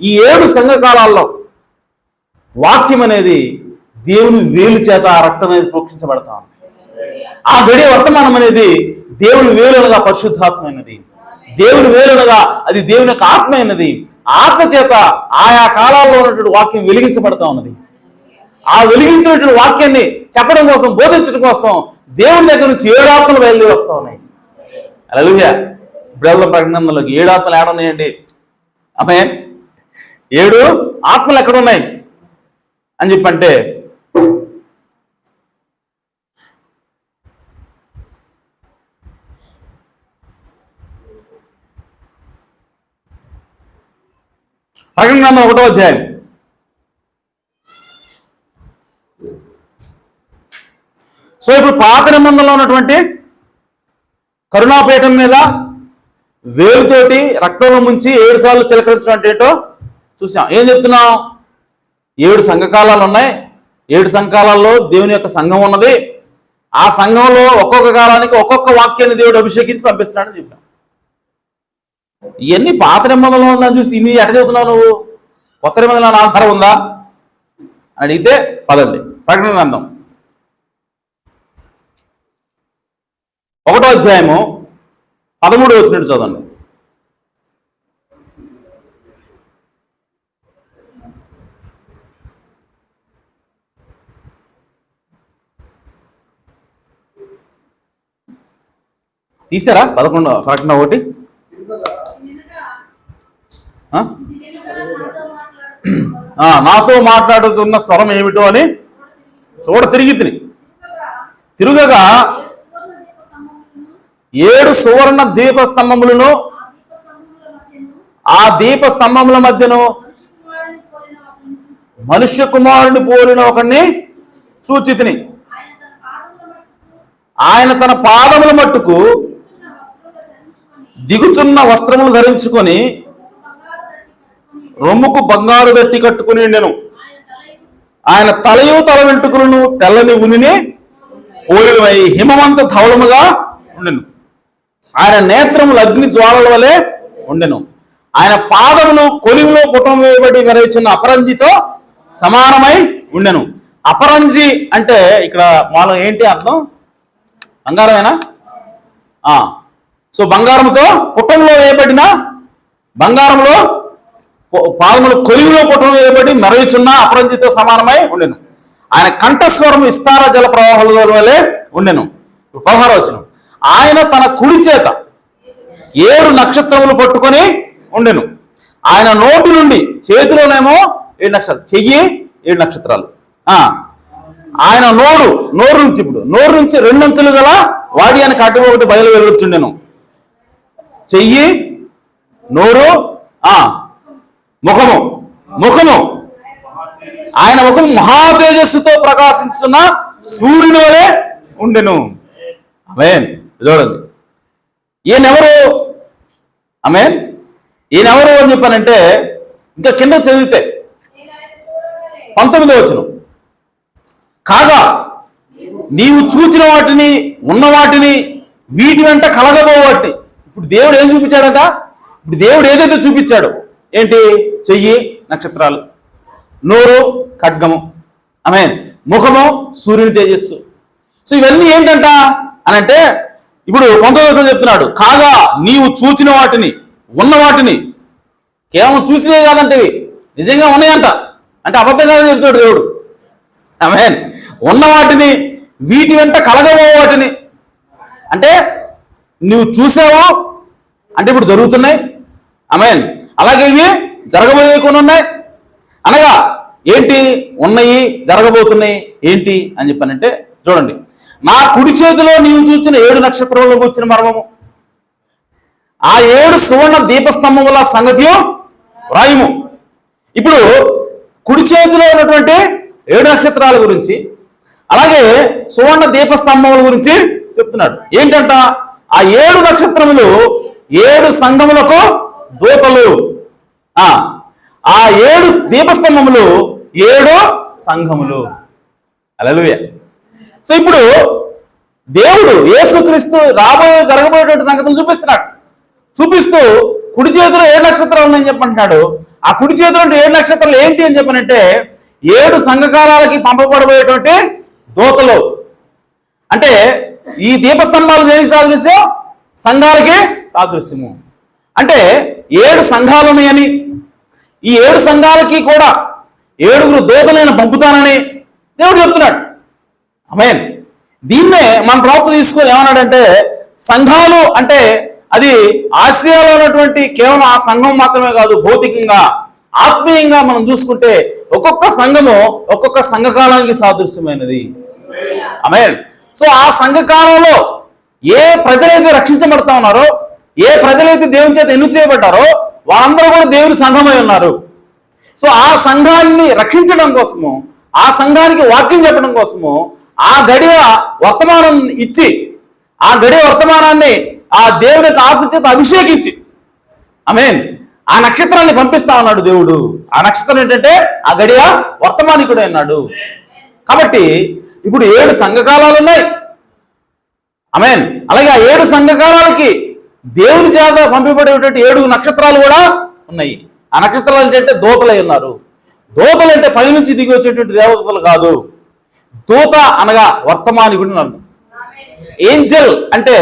ఈ 7 సంఘకాలాల్లో వాక్యం అనేది దేవుని వేలు చేత ఆ రక్తం అనేది ప్రోక్షించబడతా ఉంది. ఆ గడియ వర్తమానం అనేది దేవుని వేలునగా పరిశుద్ధాత్మ అయినది, దేవుని వేలునగా అది దేవుని యొక్క ఆత్మ అయినది. ఆత్మ చేత ఆయా కాలాల్లో ఉన్నటువంటి వాక్యం వెలిగించబడతా ఉన్నది. ఆ వెలిగించినటువంటి వాక్యాన్ని చెప్పడం కోసం, బోధించడం కోసం దేవుని దగ్గర నుంచి 7 ఆత్మలు బయలుదేరి వస్తూ ఉన్నాయి. హల్లెలూయా. బ్రహ్మ ప్రకటనలోకి 7 ఆత్మలు ఏడ ఉన్నాయండి? ఆమేన్. 7 ఆత్మలు ఎక్కడ ఉన్నాయి అని చెప్పంటే, ప్రకటన గ్రంథం 1వ అధ్యాయం. సో ఇప్పుడు పాత నిబంధనలో ఉన్నటువంటి కరుణాపీఠం మీద వేలుతోటి రక్తంలో ముంచి 7 సార్లు చిలకరించడం అంటే ఏంటో చూసాం. ఏం చెప్తున్నాం? 7 సంఘకాలాలు ఉన్నాయి. 7 సంఘకాలాల్లో దేవుని యొక్క సంఘం ఉన్నది. ఆ సంఘంలో ఒక్కొక్క కాలానికి ఒక్కొక్క వాక్యాన్ని దేవుడు అభిషేకించి పంపిస్తాడని చెప్పాం. ఇవన్నీ పాత నిబంధనలో ఉందని చూసి ఇన్ని ఎట్ట చదువుతున్నావు నువ్వు? కొత్త నిబంధనలో ఆధారం ఉందా అని అడిగితే పదండి, ప్రకటన గ్రంథం 1వ అధ్యాయము 13 వచ్చినట్టు చదవండి. తీసారా 11 ప్రకటన 1? నాతో మాట్లాడుతున్న స్వరం ఏమిటో అని చూడ తిరుగగా 7 సువర్ణ దీప స్తంభములను, ఆ దీప స్తంభముల మధ్యను మనుష్య కుమారుని పోలిన ఒకరిని చూచితిని. ఆయన తన పాదముల మట్టుకు దిగుచున్న వస్త్రములు ధరించుకొని రొమ్ముకు బంగారు దట్టి కట్టుకుని ఉండెను. ఆయన తలయు తల వెంట్రుకలను తెల్లని ఉనిని పోలినవై హిమవంత ధవళముగా ఉండెను. ఆయన నేత్రములు అగ్ని జ్వాలల వలె ఉండెను. ఆయన పాదములు కొలిమిలో పుటం వేయబడి మెరచున్న అపరంజితో సమానమై ఉండెను. అపరంజి అంటే ఇక్కడ మాలో ఏంటి అర్థం? బంగారమేనా? సో బంగారంతో పుటంలో వేయబడిన, బంగారంలో పాదములు కొలిమిలో పుటం వేయబడి మెరచున్న అపరంజితో సమానమై ఉండెను. ఆయన కంఠస్వరం విస్తార జల ప్రవాహాల వలె ఉండెను. 16వ వచనం. ఆయన తన కుడి చేత 7 నక్షత్రములు పట్టుకొని ఉండెను. ఆయన నోటి నుండి, చేతిలోనేమో 7 నక్షత్రాలు, చెయ్యి 7 నక్షత్రాలు. ఆయన నోరు నుంచి, ఇప్పుడు నోరు నుంచి 2 అంచులు గల వాడి అని కట్టు ఒకటి బయలు వెళ్ళొచ్చుండెను. చెయ్యి, నోరు, ముఖము. ఆయన ముఖం మహా తేజస్సుతో ప్రకాశించున్న సూర్యుని వలె ఉండెను. ఆమేన్. చూడండి, ఈయనెవరు? ఆమేన్. ఈయనెవరు అని చెప్పానంటే, ఇంకా కింద చదివితే 19వ వచనం. కాగా నీవు చూచిన వాటిని, ఉన్న వాటిని, వీటి వెంట కలగబో వాటిని. ఇప్పుడు దేవుడు ఏం చూపించాడట? ఇప్పుడు దేవుడు ఏదైతే చూపించాడు ఏంటి? చెయ్యి నక్షత్రాలు, నోరు ఖడ్గము, ఆమేన్, ముఖము సూర్యుని తేజస్సు. సో ఇవన్నీ ఏంటంట అనంటే, ఇప్పుడు 19వ వచనం చెప్తున్నాడు, కాగా నీవు చూచిన వాటిని, ఉన్న వాటిని, కేవలం చూసినవి కాదంటే నిజంగా ఉన్నాయంట. అంటే అబద్ధం కాదని చెప్తాడు దేవుడు. ఆమేన్. ఉన్న వాటిని, వీటి వెంట కలగబో వాటిని, అంటే నువ్వు చూసావు అంటే ఇప్పుడు జరుగుతున్నాయి. ఆమేన్. అలాగే ఇవి జరగబోయే కొన్ని ఉన్నాయి. అనగా ఏంటి? ఉన్నాయి, జరగబోతున్నాయి ఏంటి అని చెప్పానంటే చూడండి, నా కుడి చేతిలో నీవు చూసిన 7 నక్షత్రంలో కూర్చున్న మర్మము, ఆ 7 సువర్ణ దీపస్తంభముల సంగతి రాయము. ఇప్పుడు కుడి చేతిలో ఉన్నటువంటి 7 నక్షత్రాల గురించి, అలాగే సువర్ణ దీపస్తంభముల గురించి చెప్తున్నాడు. ఏంటంట? ఆ 7 నక్షత్రములు 7 సంఘములకు దూతలు, ఆ 7 దీపస్తంభములు 7 సంఘములు. హల్లెలూయా. సో ఇప్పుడు దేవుడు యేసుక్రీస్తు జరగబోయేటువంటి సంగతులు చూపిస్తున్నాడు. చూపిస్తూ కుడి చేతిలో 7 నక్షత్రాలు ఉన్నాయని చెప్పంటున్నాడు. ఆ కుడి చేతిలో 7 నక్షత్రాలు ఏంటి అని చెప్పనంటే 7 సంఘకాలాలకి పంపబడబోయేటువంటి దూతలు. అంటే ఈ దీపస్తంభాలు దేనికి సాదృశ్యం? సంఘాలకి సాదృశ్యము. అంటే 7 సంఘాలు ఉన్నాయని, ఈ 7 సంఘాలకి కూడా 7 దూతలు నేను పంపుతానని దేవుడు చెప్తున్నాడు. ఆమేన్. దీన్నే మన ప్రవక్త తీసుకొని ఏమన్నాడంటే, సంఘాలు అంటే అది ఆసియాలో ఉన్నటువంటి కేవలం ఆ సంఘం మాత్రమే కాదు, భౌతికంగా ఆత్మీయంగా మనం చూసుకుంటే ఒక్కొక్క సంఘము ఒక్కొక్క సంఘకాలానికి సాదృశ్యమైనది. ఆమేన్. సో ఆ సంఘకాలంలో ఏ ప్రజలైతే రక్షించబడతా ఉన్నారో, ఏ ప్రజలైతే దేవుని చేత ఎన్నిక చేయబడ్డారో వాళ్ళందరూ కూడా దేవుని సంఘమై ఉన్నారు. సో ఆ సంఘాన్ని రక్షించడం కోసము, ఆ సంఘానికి వాక్యం చెప్పడం కోసము ఆ గడియ వర్తమానం ఇచ్చి, ఆ గడియ వర్తమానాన్ని ఆ దేవుని యొక్క ఆత్మ చేత అభిషేకించి, ఆమేన్, ఆ నక్షత్రాన్ని పంపిస్తా ఉన్నాడు దేవుడు. ఆ నక్షత్రం ఏంటంటే ఆ గడియ వర్తమానికుడు అన్నాడు. కాబట్టి ఇప్పుడు 7 సంఘకాలాలు ఉన్నాయి. ఆమేన్. అలాగే ఆ 7 సంఘకాలాలకి దేవుని చేత పంపబడేటువంటి 7 నక్షత్రాలు కూడా ఉన్నాయి. ఆ నక్షత్రాలు ఏంటంటే దూతలై ఉన్నారు. దూతలు అంటే పైనుంచి దిగి వచ్చేటువంటి దేవతలు కాదు. దూత అనగా వర్తమానికుడు అని అర్థం. ఏంజల్ అంటే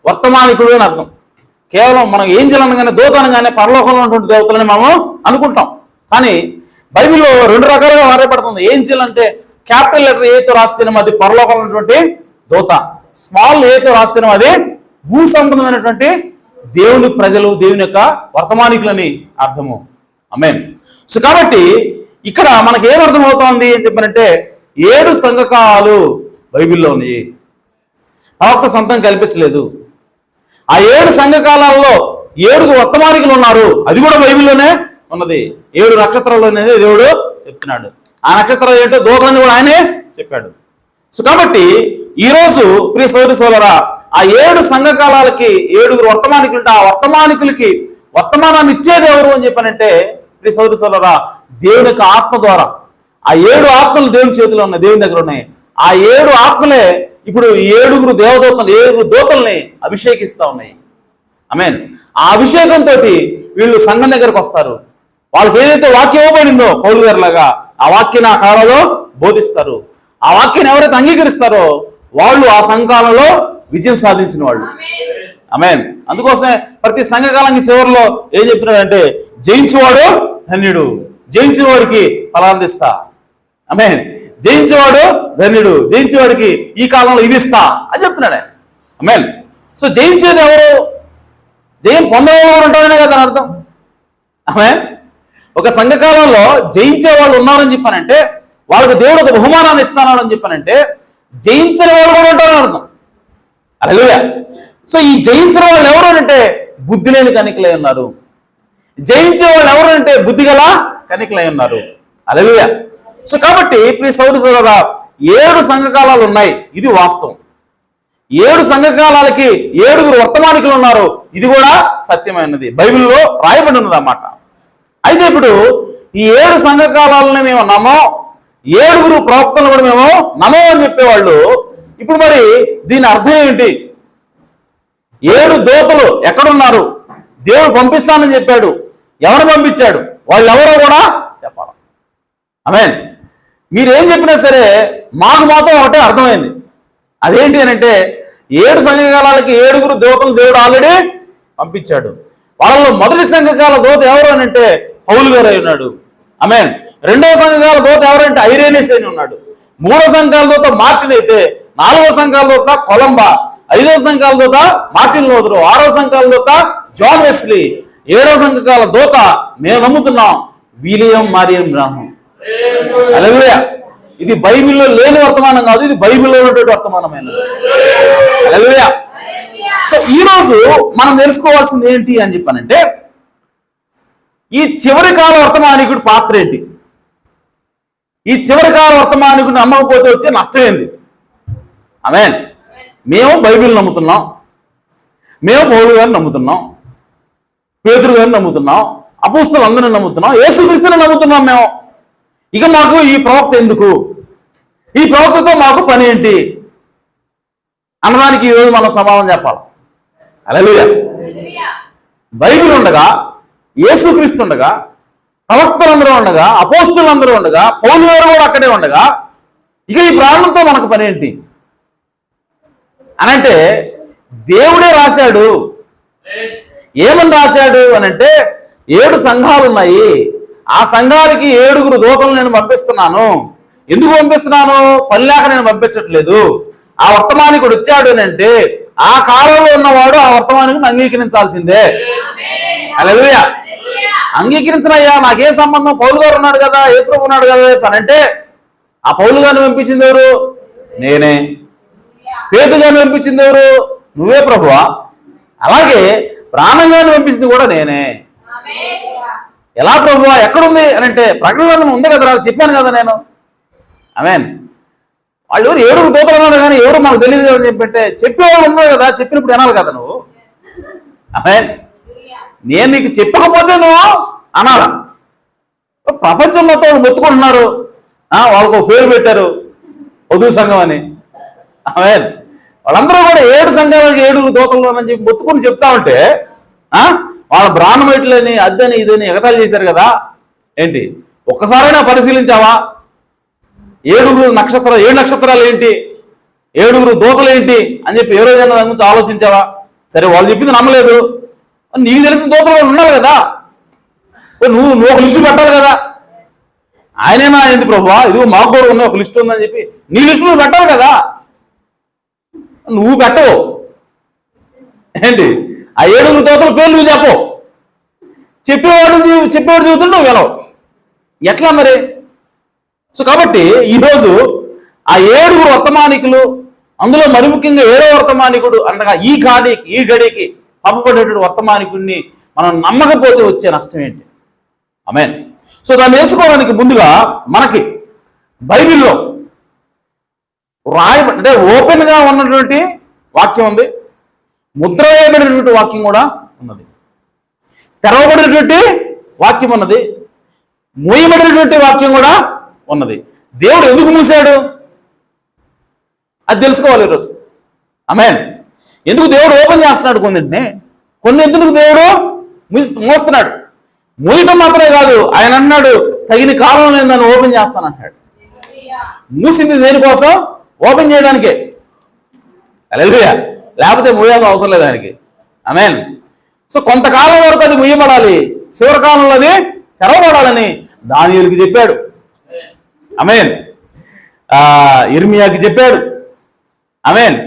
వర్తమానికుడు అని అర్థం. కేవలం మనం ఏంజల్ అనగానే, దూత అనగానే పరలోకంలో ఉన్నటువంటి దేవతలని మనం అనుకుంటాం. కానీ బైబిల్లో 2 రకాలుగా వాడబడుతుంది. ఏంజల్ అంటే క్యాపిటల్ లెటర్ ఏతో రాస్తేనేమో అది పరలోకంలో ఉన్నటువంటి దూత, స్మాల్ ఏతో రాస్తేనేమో అది భూ సంబంధమైనటువంటి దేవుని ప్రజలు, దేవుని యొక్క వర్తమానికులని అర్థము. ఆమేన్. సో కాబట్టి ఇక్కడ మనకి ఏం అర్థమవుతోంది అని చెప్పానంటే 7 సంఘకాలు బైబిల్లో ఉన్నాయి. ప్రవక్త సొంతం కల్పించలేదు. ఆ 7 సంఘకాలాల్లో 7 వర్తమానికులు ఉన్నారు. అది కూడా బైబిల్లోనే ఉన్నది. 7 నక్షత్రాలు అనేది దేవుడు చెప్తున్నాడు. ఆ నక్షత్రాలు ఏంటో దూతలని కూడా ఆయనే చెప్పాడు. సో కాబట్టి ఈరోజు ప్రియ సోదరి సోదరా, ఆ 7 సంఘకాలాలకి 7 వర్తమానికులు ఉంటే ఆ వర్తమానికులకి వర్తమానాన్ని ఇచ్చేది ఎవరు అని చెప్పానంటే ప్రియ సోదరి సోదరా, దేవుని యొక్క ఆత్మ ద్వారా. ఆ 7 ఆత్మలు దేవుని చేతిలో ఉన్నాయి, దేవుని దగ్గర ఉన్నాయి. ఆ 7 ఆత్మలే ఇప్పుడు 7 దేవదూతలు, 7 దూతల్ని అభిషేకిస్తా ఉన్నాయి. ఆమేన్. ఆ అభిషేకంతో వీళ్ళు సంఘం దగ్గరకు వస్తారు. వాళ్ళకి ఏదైతే వాక్యం ఇవ్వబడిందో పౌలు గారి లాగా ఆ వాక్యాన్ని ఆ కాలంలో బోధిస్తారు. ఆ వాక్యాన్ని ఎవరైతే అంగీకరిస్తారో వాళ్ళు ఆ సంఘకాలంలో విజయం సాధించిన వాళ్ళు. ఆమేన్. అందుకోసమే ప్రతి సంఘకాలానికి చివరిలో ఏం చెప్తున్నాడంటే, జయించువాడు ధన్యుడు, జయించేవాడికి ఫలాందిస్తా. ఆమేన్. జయించేవాడు ధన్యుడు, జయించేవాడికి ఈ కాలంలో ఇది ఇస్తా అని చెప్తున్నాడు. ఆమేన్. సో జయించేది ఎవరు? జయం పొందేవారు ఉంటారనే కదా అర్థం. ఆమేన్. ఒక సంఘకాలంలో జయించే వాళ్ళు ఉన్నారని చెప్పానంటే వాళ్ళకి దేవుడు ఒక బహుమానాన్ని ఇస్తానని చెప్పానంటే జయించని వాళ్ళు కూడా ఉంటారని అర్థం. హల్లెలూయా. సో ఈ జయించిన వాళ్ళు ఎవరు అంటే బుద్ధి లేని కనికలై ఉన్నారు. జయించే వాళ్ళు ఎవరు అంటే బుద్ధి గల కనికలై ఉన్నారు. హల్లెలూయా. సో కాబట్టి ప్రియ సోదరి సోదరా, 7 సంఘకాలాలు ఉన్నాయి. ఇది వాస్తవం. 7 సంఘకాలాలకి 7 వర్తమానికులు ఉన్నారు. ఇది కూడా సత్యమైనది, బైబిల్లో రాయబడి ఉన్నది అన్నమాట. అయితే ఇప్పుడు ఈ 7 సంఘకాలాలని మేము నమ్మో, 7 ప్రవక్తలు కూడా మేము నమ్మో అని చెప్పేవాళ్ళు. ఇప్పుడు మరి దీని అర్థం ఏంటి? 7 దూతలు ఎక్కడున్నారు? దేవుడు పంపిస్తానని చెప్పాడు. ఎవరు పంపించాడు? వాళ్ళు ఎవరో కూడా చెప్పాలి. ఆమేన్. మీరేం చెప్పినా సరే మాకు మాత్రం ఒకటే అర్థమైంది. అదేంటి అని అంటే 7 సంఘకాలాలకి 7 దూతలు దేవుడు ఆల్రెడీ పంపించాడు. వాళ్ళలో మొదటి సంఘకాల దూత ఎవరు అని అంటే పౌలు గారు అయి ఉన్నాడు. ఆమేన్. రెండవ సంఘకాల దూత ఎవరంటే ఐరేనియస్ అని ఉన్నాడు. మూడవ సంఘకాల దూత మార్టిన్ అయితే, నాలుగవ సంఘకాల దూత కొలంబా, ఐదవ సంఘకాల దూత మార్టిన్ లూథరు, ఆరవ సంఘకాల దూత జాన్ వెస్లీ, ఏడవ సంఘకాల దూత మేము నమ్ముతున్నాం విలియం మరియం బ్రాహ్మం. హల్లెలూయా. ఇది బైబిల్లో లేని వర్తమానం కాదు, ఇది బైబిల్లో ఉన్నటువంటి వర్తమానమైనది. హల్లెలూయా. సో ఈరోజు మనం తెలుసుకోవాల్సింది ఏంటి అని చెప్పానంటే, ఈ చివరి కాల వర్తమానికుడి పాత్ర ఏంటి, ఈ చివరి కాల వర్తమానికుడిని నమ్మకపోతే వచ్చే నష్టం ఏంది. ఆమేన్. మేము బైబిల్ నమ్ముతున్నాం, మేము పౌలు గారిని నమ్ముతున్నాం, పేతురు గారిని నమ్ముతున్నాం, అపోస్తలులు అందరిని నమ్ముతున్నాం, యేసుక్రీస్తుని నమ్ముతున్నాం మేము. ఇక మాకు ఈ ప్రవక్త ఎందుకు, ఈ ప్రవక్తతో మాకు పని ఏంటి అన్నదానికి ఈరోజు మనం సమాధానం చెప్పాలి. హల్లెలూయా. బైబిల్ ఉండగా, యేసుక్రీస్తు ఉండగా, ప్రవక్తలందరూ ఉండగా, అపోస్తలులందరూ ఉండగా, పౌలు గారు కూడా అక్కడే ఉండగా, ఇక ఈ ప్రాణంతో మనకు పని ఏంటి అనంటే, దేవుడే రాశాడు. ఏమని రాశాడు అనంటే, 7 సంఘాలు ఉన్నాయి, ఆ సంఘాలకి 7 దూతలను నేను పంపిస్తున్నాను. ఎందుకు పంపిస్తున్నాను? పని లేక నేను పంపించట్లేదు. ఆ వర్తమానికుడు వచ్చాడు అని అంటే ఆ కాలంలో ఉన్నవాడు ఆ వర్తమానికుడిని అంగీకరించాల్సిందే. హల్లెలూయా. అంగీకరించనయ్యా, నాకే సంబంధం, పౌలు గారు ఉన్నాడు కదా, యేసుప్రభు ఉన్నాడు కదా పని అంటే, ఆ పౌలు గారిని పంపించింది ఎవరు? నేనే. పేతురు గారిని పంపించింది ఎవరు? నువ్వే ప్రభువా. అలాగే ప్రాణంగాన్ని పంపించింది కూడా నేనే. ఎలా ప్రభువా, ఎక్కడుంది అని అంటే, ప్రకటన గ్రంథం ఉంది కదా, చెప్పాను కదా నేను. ఆమేన్. వాళ్ళు 7 దూతలు ఉన్నారు కానీ ఎవరు మాకు తెలియదు కదా అని చెప్పంటే, చెప్పేవాళ్ళు ఉన్నారు కదా, చెప్పినప్పుడు వినాలి కదా నువ్వు. ఆమేన్. నేను నీకు చెప్పకపోతే నువ్వు అనాలా. ప్రపంచం మొత్తం వాళ్ళు మొత్తుకుంటున్నారు, వాళ్ళకు పేరు పెట్టారు వధువు సంఘం అని. ఆమేన్. వాళ్ళందరూ కూడా 7 సంఘాలకి 7 దూతలు అని చెప్పి మొత్తుకుని చెప్తా ఉంటే, వాళ్ళ బ్రాహ్మణులని అద్దని ఇదని ఎగతాళి చేశారు కదా. ఏంటి, ఒక్కసారైనా పరిశీలించావా? 7 నక్షత్రాలు ఏంటి, 7 దూతలు ఏంటి అని చెప్పి ఏ రోజైనా దాని గురించి ఆలోచించావా? సరే, వాళ్ళు చెప్పింది నమ్మలేదు, నీకు తెలిసిన దూతలు ఉండాలి కదా, నువ్వు ఒక లిస్టు పెట్టాలి కదా. ఆయనేనా ఏంది ప్రభువా, ఇదిగో మాకు కూడా ఉన్న ఒక లిస్టు ఉందని చెప్పి నీ లిస్టు నువ్వు పెట్టాలి కదా. నువ్వు పెట్టవు. ఏంటి, ఆ 7 దూతల పేర్లు నువ్వు చెప్పవు, చెప్పేవాడు చెబుతుంటే నువ్వు వినవు. ఎట్లా మరి? సో కాబట్టి ఈరోజు ఆ 7 వర్తమానికులు, అందులో మరి ముఖ్యంగా 7వ వర్తమానికుడు అనగా ఈ గడికి పంపబడేటువంటి వర్తమానికుడిని మనం నమ్మకపోతే వచ్చే నష్టం ఏంటి? ఆమేన్. సో దాన్ని తెలుసుకోవడానికి ముందుగా మనకి బైబిల్లో అంటే ఓపెన్ గా ఉన్నటువంటి వాక్యం ఉంది, ముద్ర వేయబడినటువంటి వాక్యం కూడా ఉన్నది, తెరవబడినటువంటి వాక్యం ఉన్నది, మూయబడినటువంటి వాక్యం కూడా ఉన్నది. దేవుడు ఎందుకు మూసాడు అది తెలుసుకోవాలి ఈరోజు. ఆమేన్. ఎందుకు దేవుడు ఓపెన్ చేస్తున్నాడు కొన్నింటిని, కొన్ని ఎందుకు దేవుడు మోస్తున్నాడు. మూయటం మాత్రమే కాదు, ఆయన అన్నాడు తగిన కాలం నేను దాన్ని ఓపెన్ చేస్తానంటాడు. మూసింది దేనికోసం? ఓపెన్ చేయడానికే. హల్లెలూయా. లేకపోతే మూయాల్సిన అవసరం లేదు ఆయనకి. ఆమేన్. సో కొంతకాలం వరకు అది ముయ్యబడాలి, చివరి కాలంలో అది తెరవబడాలని దానియేలుకి చెప్పాడు. ఆమేన్. ఇర్మియాకి చెప్పాడు. ఆమేన్.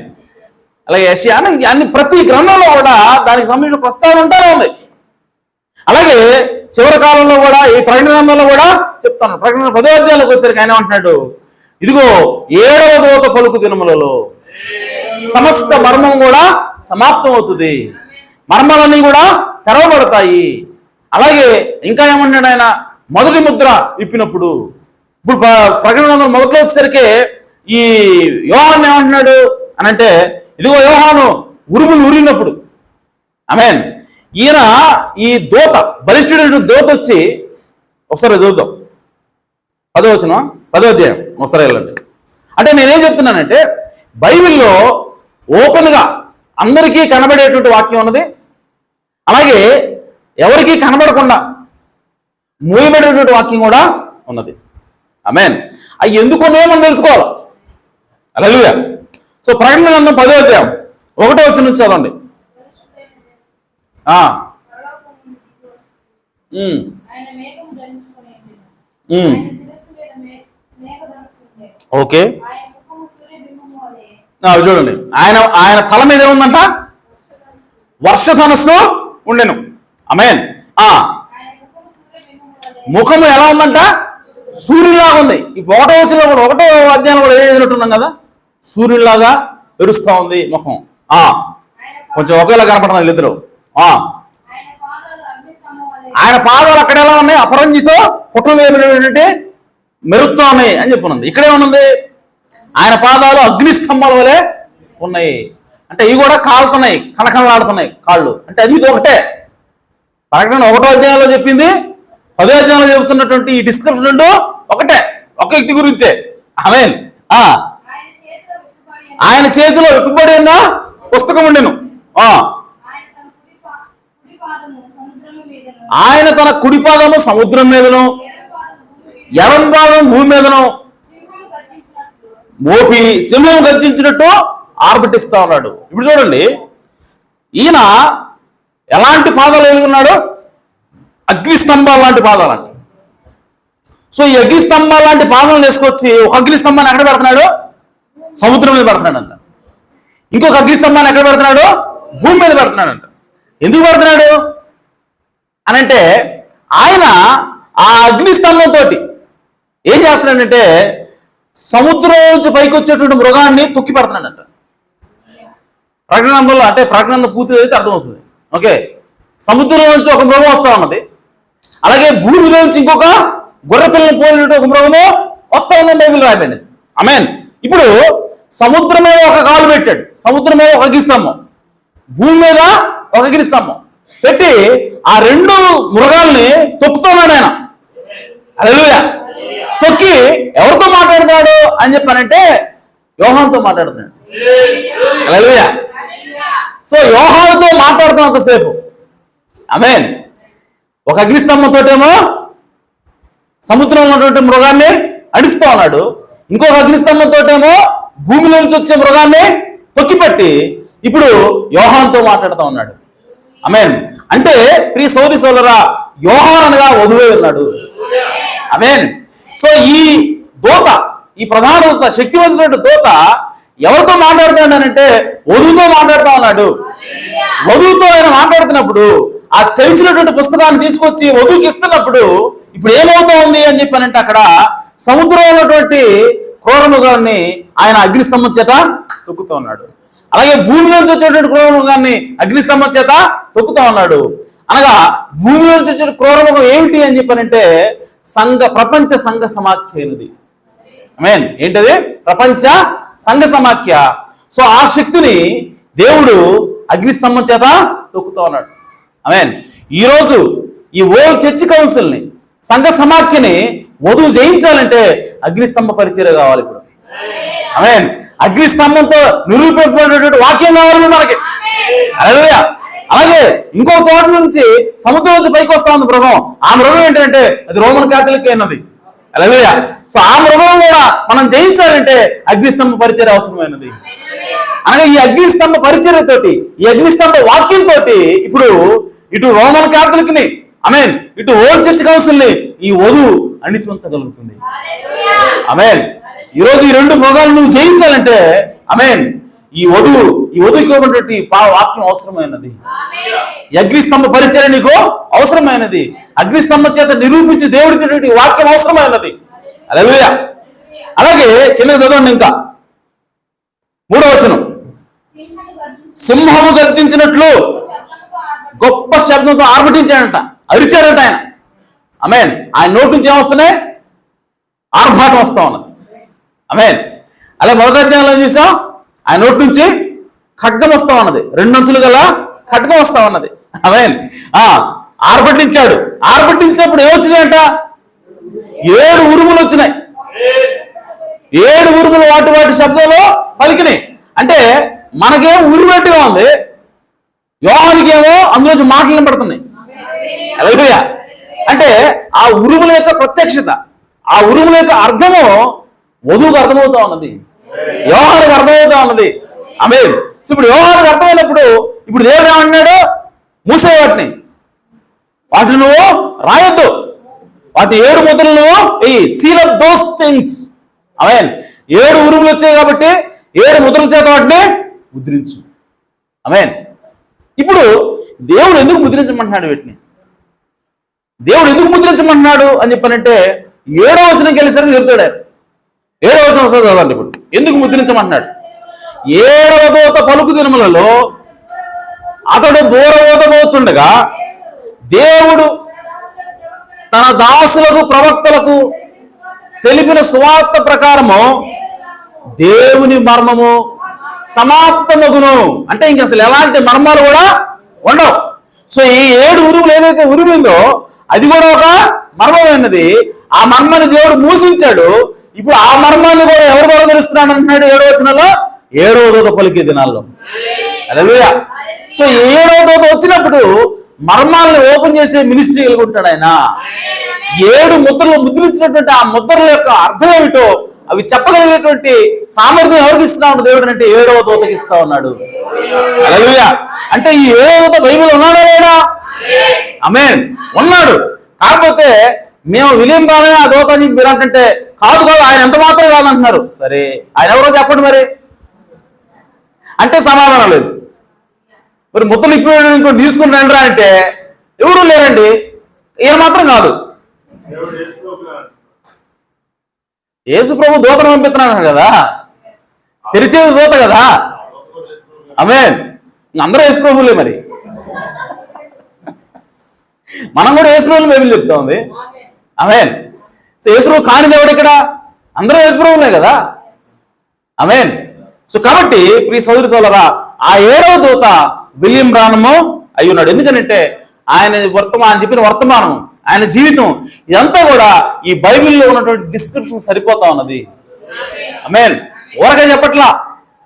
అలాగే యెషయాకి, అన్ని ప్రతి గ్రంథంలో కూడా దానికి సంబంధించిన ప్రస్తావన ఉంటానే ఉంది. అలాగే చివరి కాలంలో కూడా ఈ ప్రకటన గ్రంథంలో కూడా చెప్తాను. ప్రకటన 10వ అధ్యాయంలోకి వచ్చేసరికి ఆయన అంటున్నాడు, ఇదిగో 7వ దూత పలుకు దినములలో సమస్త మర్మం కూడా సమాప్తం అవుతుంది, మర్మాలన్నీ కూడా తెరవబడతాయి. అలాగే ఇంకా ఏమంటున్నాడు ఆయన, మొదటి ముద్ర విప్పినప్పుడు. ఇప్పుడు ప్రకటన గ్రంథం మొదట్లో వచ్చేసరికి ఈ యోహాను ఏమంటున్నాడు అని అంటే, ఇదిగో యోహాను ఉరుములు ఉరిగినప్పుడు. ఆమేన్. ఈయన ఈ దూత, బలిష్ఠుడైన దూత వచ్చి, ఒకసారి చూద్దాం 10వ అధ్యాయం ఒకసారి వెళ్ళండి. అంటే నేనేం చెప్తున్నానంటే, బైబిల్లో ఓపెన్గా అందరికీ కనబడేటువంటి వాక్యం ఉన్నది, అలాగే ఎవరికీ కనబడకుండా మూయబడేటువంటి వాక్యం కూడా ఉన్నది. ఆమేన్. అవి ఎందుకున్నాయో మనం తెలుసుకోవాలి. హల్లెలూయా. సో ప్రకటన గ్రంథం 10వ అధ్యాయం 1వ వచనం నుంచి చదవండి. ఓకే, చూడండి, ఆయన ఆయన తల మీద ఏముందంట? వర్షధనస్సు ఉండెను. ఆమేన్. ముఖము ఎలా ఉందంట? సూర్యులాగా ఉంది. ఈ ఒకటో అధ్యాయంలో కూడా ఏదైనట్టున్నాం కదా, సూర్యులాగా మెరుస్తా ఉంది ముఖం. కొంచెం ఒకేలా కనపడుతుంది వీళ్ళిద్దరు. ఆయన పాదాలు అక్కడ ఎలా ఉన్నాయి? అపరంజితో పుట్టం వేసినటువంటి మెరుస్తా ఉన్నాయి అని చెప్పున్నది. ఇక్కడేమనుంది? ఆయన పాదాలు అగ్నిస్తంభాల వలె ఉన్నాయి. అంటే ఇవి కూడా కాలుతున్నాయి, కనకనలాడుతున్నాయి కాళ్ళు. అంటే అది ఇది ఒకటే. ప్రకటన 1వ అధ్యాయంలో చెప్పింది, 10వ అధ్యాయంలో చెబుతున్నటువంటి ఈ డిస్క్రిప్షన్ రెండు ఒకటే, ఒక వ్యక్తి గురించే. ఆమేన్. ఆయన చేతిలో విప్పబడి ఉన్న పుస్తకం ఉండెను. ఆయన తన కుడి పాదము సముద్రం మీదను ఎడం పాదం భూమి మీదను మోపి సింహం గర్జించినట్టు ఆర్భటిస్తా ఉన్నాడు. ఇప్పుడు చూడండి, ఈయన ఎలాంటి పాదాలు ఎదుగున్నాడు? అగ్నిస్తంభాలు లాంటి పాదాలంట. సో ఈ అగ్నిస్తంభాలు లాంటి పాదాలు తీసుకొచ్చి ఒక అగ్నిస్తంభాన్ని ఎక్కడ పెడుతున్నాడు? సముద్రం మీద పెడుతున్నాడు అంట. ఇంకొక అగ్నిస్తంభాన్ని ఎక్కడ పెడుతున్నాడు? భూమి మీద పెడుతున్నాడు అంట. ఎందుకు పెడుతున్నాడు అనంటే, ఆయన ఆ అగ్నిస్తంభంతో ఏం చేస్తున్నాడంటే సముద్రం నుంచి పైకి వచ్చేటువంటి మృగాన్ని తొక్కి పెడుతున్నాడంట. ప్రకటనలో అంటే ప్రకటన పూర్తి అయితే అర్థమవుతుంది. ఓకే, సముద్రం నుంచి ఒక మృగం వస్తా ఉన్నది, అలాగే భూమిలో నుంచి ఇంకొక గొర్రె పిల్లని పోలినట్టు ఒక మృగము వస్తా ఉందని బైబిల్ రాయబడింది. ఆమేన్. ఇప్పుడు సముద్రం మీద ఒక కాలు పెట్టాడు, సముద్రం మీద ఒక అగ్నిస్తంభం, భూమి మీద ఒక అగ్నిస్తంభం పెట్టి ఆ రెండు మృగాల్ని తొక్కుతున్నాడు ఆయన. హల్లెలూయా. తొక్కి ఎవరితో మాట్లాడుతున్నాడు అని చెప్పానంటే యోహానుతో మాట్లాడుతున్నాడు. హల్లెలూయా. సో యోహానుతో మాట్లాడుతున్నంతసేపు ఆమేన్ ఒక అగ్నిస్తంభంతో ఏమో సముద్రంలో ఉన్నటువంటి మృగాన్ని అడిస్తూ ఉన్నాడు, ఇంకొక అగ్నిస్తంభంతో ఏమో భూమిలో నుంచి వచ్చే మృగాన్ని తొక్కిపెట్టి ఇప్పుడు యోహానుతో మాట్లాడుతూ ఉన్నాడు. ఆమేన్. అంటే ప్రియ సోదరి సోదరా, యోహాను అనగా వధువే ఉన్నాడు. ఆమేన్. సో ఈ దూత, ఈ ప్రధాన దూత, శక్తివంతుడు దూత ఎవరితో మాట్లాడుతున్నాడంటే వధువుతో మాట్లాడుతూ ఉన్నాడు. వధువుతో ఆయన మాట్లాడుతున్నప్పుడు ఆ తెరిచినటువంటి పుస్తకాన్ని తీసుకొచ్చి వధువుకి ఇస్తున్నప్పుడు ఇప్పుడు ఏమవుతా ఉంది అని చెప్పానంటే అక్కడ సముద్రంలో ఉన్నటువంటి క్రూరమృగాన్ని ఆయన అగ్నిస్తంభం చేత తొక్కుతూ ఉన్నాడు. అలాగే భూమి నుంచి వచ్చేటువంటి క్రూరమృగాన్ని అగ్నిస్తంభం చేత తొక్కుతూ ఉన్నాడు. అనగా భూమి నుంచి వచ్చే క్రూరమృగం ఏమిటి అని చెప్పానంటే ప్రపంచ సంఘ సమాఖ్య అయినది. ఆమేన్. ఏంటది? ప్రపంచ సంఘ సమాఖ్య. సో ఆ శక్తిని దేవుడు అగ్నిస్తంభం చేత తొక్కుతూ ఉన్నాడు. ఆమేన్. ఈరోజు ఈ వరల్డ్ చర్చ్ కౌన్సిల్ని, సంఘ సమాఖ్యని వధువు జయించాలంటే అగ్నిస్తంభ పరిచర్య కావాలి. ఇప్పుడు ఆమేన్. అగ్నిస్తంభంతో నిరూపించబడినటువంటి వాక్యం కావాలి మనకి. హల్లెలూయా. అలాగే ఇంకో చోట నుంచి సముద్రం నుంచి పైకి వస్తా ఉంది మృగం. ఆ మృగం ఏంటంటే అది రోమన్ క్యాథలిక్ అయినది. హల్లెలూయా. సో ఆ మృగం కూడా మనం జయించాలంటే అగ్నిస్తంభ పరిచర్య అవసరమైనది. అనగా ఈ అగ్నిస్తంభ పరిచర్యతోటి, ఈ అగ్నిస్తంభ వాక్యంతో ఇప్పుడు ఇటు రోమన్ క్యాథలిక్ ని, ఆమేన్, ఇటు వరల్డ్ చర్చ్ కౌన్సిల్ ని ఈ వధువు అణిచి ఉంచగలుగుతుంది. ఆమేన్. ఈరోజు ఈ రెండు మృగాలు నువ్వు జయించాలంటే ఆమేన్ ఈ వధువుకి ఉన్నటువంటి వాక్యం అవసరమైనది. అగ్నిస్తంభ పరిచర్య నీకు అవసరమైనది. అగ్నిస్తంభం చేత నిరూపించి దేవుడిచ్చినటువంటి వాక్యం అవసరమైనది. హల్లెలూయా. అలాగే కింద చదవండి ఇంకా 3వ వచనం. సింహము గర్జించినట్లు గొప్ప శబ్దంతో ఆర్భటించాడంట, అరిచాడంట ఆయన. ఆమేన్. ఆయన నోటి నుంచి ఏమొస్తున్నాయి? ఆర్భాటం వస్తా ఉన్నది. ఆమేన్. అలా మొదటి అధ్యాయంలో చూసాం, ఆయన నోటి నుంచి ఖడ్గం వస్తా ఉన్నది, 2 అంచులు గల ఖడ్గం వస్తా ఉన్నది. ఆమేన్. ఆర్భటించాడు. ఆర్భటించినప్పుడు ఏమొచ్చినాయంట? 7 ఉరుములు వచ్చినాయి. 7 ఉరుములు వాటి శబ్దంలో పలికినాయి. అంటే మనకేమో ఉరుమేట్టుగా ఉంది, యోహానుకేమో అందులోంచి మాటలు వినపడుతున్నాయి. హల్లెలూయా. అంటే ఆ ఉరుముల యొక్క ప్రత్యక్షత, ఆ ఉరుముల యొక్క అర్థము వధువుకు అర్థమవుతా ఉన్నది, యోహానుకు అర్థమవుతా ఉన్నది. ఆమేన్. సో ఇప్పుడు యోహానుకు అర్థమైనప్పుడు ఇప్పుడు దేవుడు ఏమన్నాడు? మూసే వాటిని, వాటిని నువ్వు రాయొద్దు. వాటి 7 ముద్రలు నువ్వు సీల్ అప్ దోస్ థింగ్స్. ఆమేన్. 7 ఉరుములు వచ్చాయి కాబట్టి 7 ముద్రల చేత వాటిని ముద్రించు. ఆమేన్. ఇప్పుడు దేవుడు ఎందుకు ముద్రించమంటున్నాడు వీటిని? దేవుడు ఎందుకు ముద్రించమంటున్నాడు అని చెప్పానంటే 7వ వచనంకి వెళ్ళేసరికి చెప్తాడు. 7వ వచనం చదవండి. ఇప్పుడు ఎందుకు ముద్రించమంటున్నాడు? 7వ దూత పలుకు దినములలో అతడు దూరబోతబోచుండగా దేవుడు తన దాసులకు ప్రవక్తలకు తెలిపిన సువార్త ప్రకారము దేవుని మర్మము సమాప్తమగును. అంటే ఇంక అసలు ఎలాంటి మర్మాలు కూడా ఉండవు. సో ఈ 7 ఉరుములు ఏదైతే ఉరిమిందో అది కూడా ఒక మర్మమైనది. ఆ మర్మాన్ని దేవుడు మూసించాడు. ఇప్పుడు ఆ మర్మాన్ని కూడా ఎవరి ద్వారా తెలుస్తున్నాడు అంటున్నాడు 7వ వచనంలో, 7వ దూత పలికే దినాల్లో. హల్లెలూయా. సో 7వ దూత వచ్చినప్పుడు మర్మాలను ఓపెన్ చేసే మినిస్ట్రీ కలుగుంటాడు ఆయన. 7 ముద్రలు ముద్రించినటువంటి ఆ ముద్రల యొక్క అర్థం ఏమిటో అవి చెప్పగలిగేటువంటి సామర్థ్యం ఎవరికి ఇస్తా ఉన్నాడు దేవుడు అంటే 7వ దూతకి ఇస్తా ఉన్నాడు. హల్లెలూయా. అంటే ఈ 7వ దూత బైబిల్ ఉన్నాడా లేడా? ఆమేన్. ఉన్నాడు. కాకపోతే మేము విలియం బ్రానమే ఆ దూత అని మీరు అంటే కాదు ఆయన ఎంత మాత్రం కాదంటున్నారు. సరే ఆయన ఎవరో చెప్పండి మరి అంటే సమాధానం లేదు. మరి ముత్తలు ఇప్పుడు ఇంకోటి తీసుకుని రండి అంటే ఎవరు లేరండి. ఈయన మాత్రం కాదు. యేసు ప్రభు దూతను పంపిస్తున్నాను కదా, తెరిచేది దూత కదా. ఆమేన్. అందరూ యేసు ప్రభులే. మరి మనం కూడా యేసు ప్రభులు బైబిల్ చెప్తా ఉంది. ఆమేన్. సో యేసు ప్రభు కాని దేవుడు ఇక్కడ అందరూ యేసు ప్రభులే కదా. ఆమేన్. సో కాబట్టి ప్రియ సోదరి సోదరా ఆ 7వ దూత విలియం బ్రానము అయి ఉన్నాడు. ఎందుకంటే ఆయన చెప్పిన వర్తమానం, ఆయన జీవితం ఇదంతా కూడా ఈ బైబిల్లో ఉన్నటువంటి డిస్క్రిప్షన్ సరిపోతా ఉన్నది. ఆమేన్. ఊరగా చెప్పట్లా.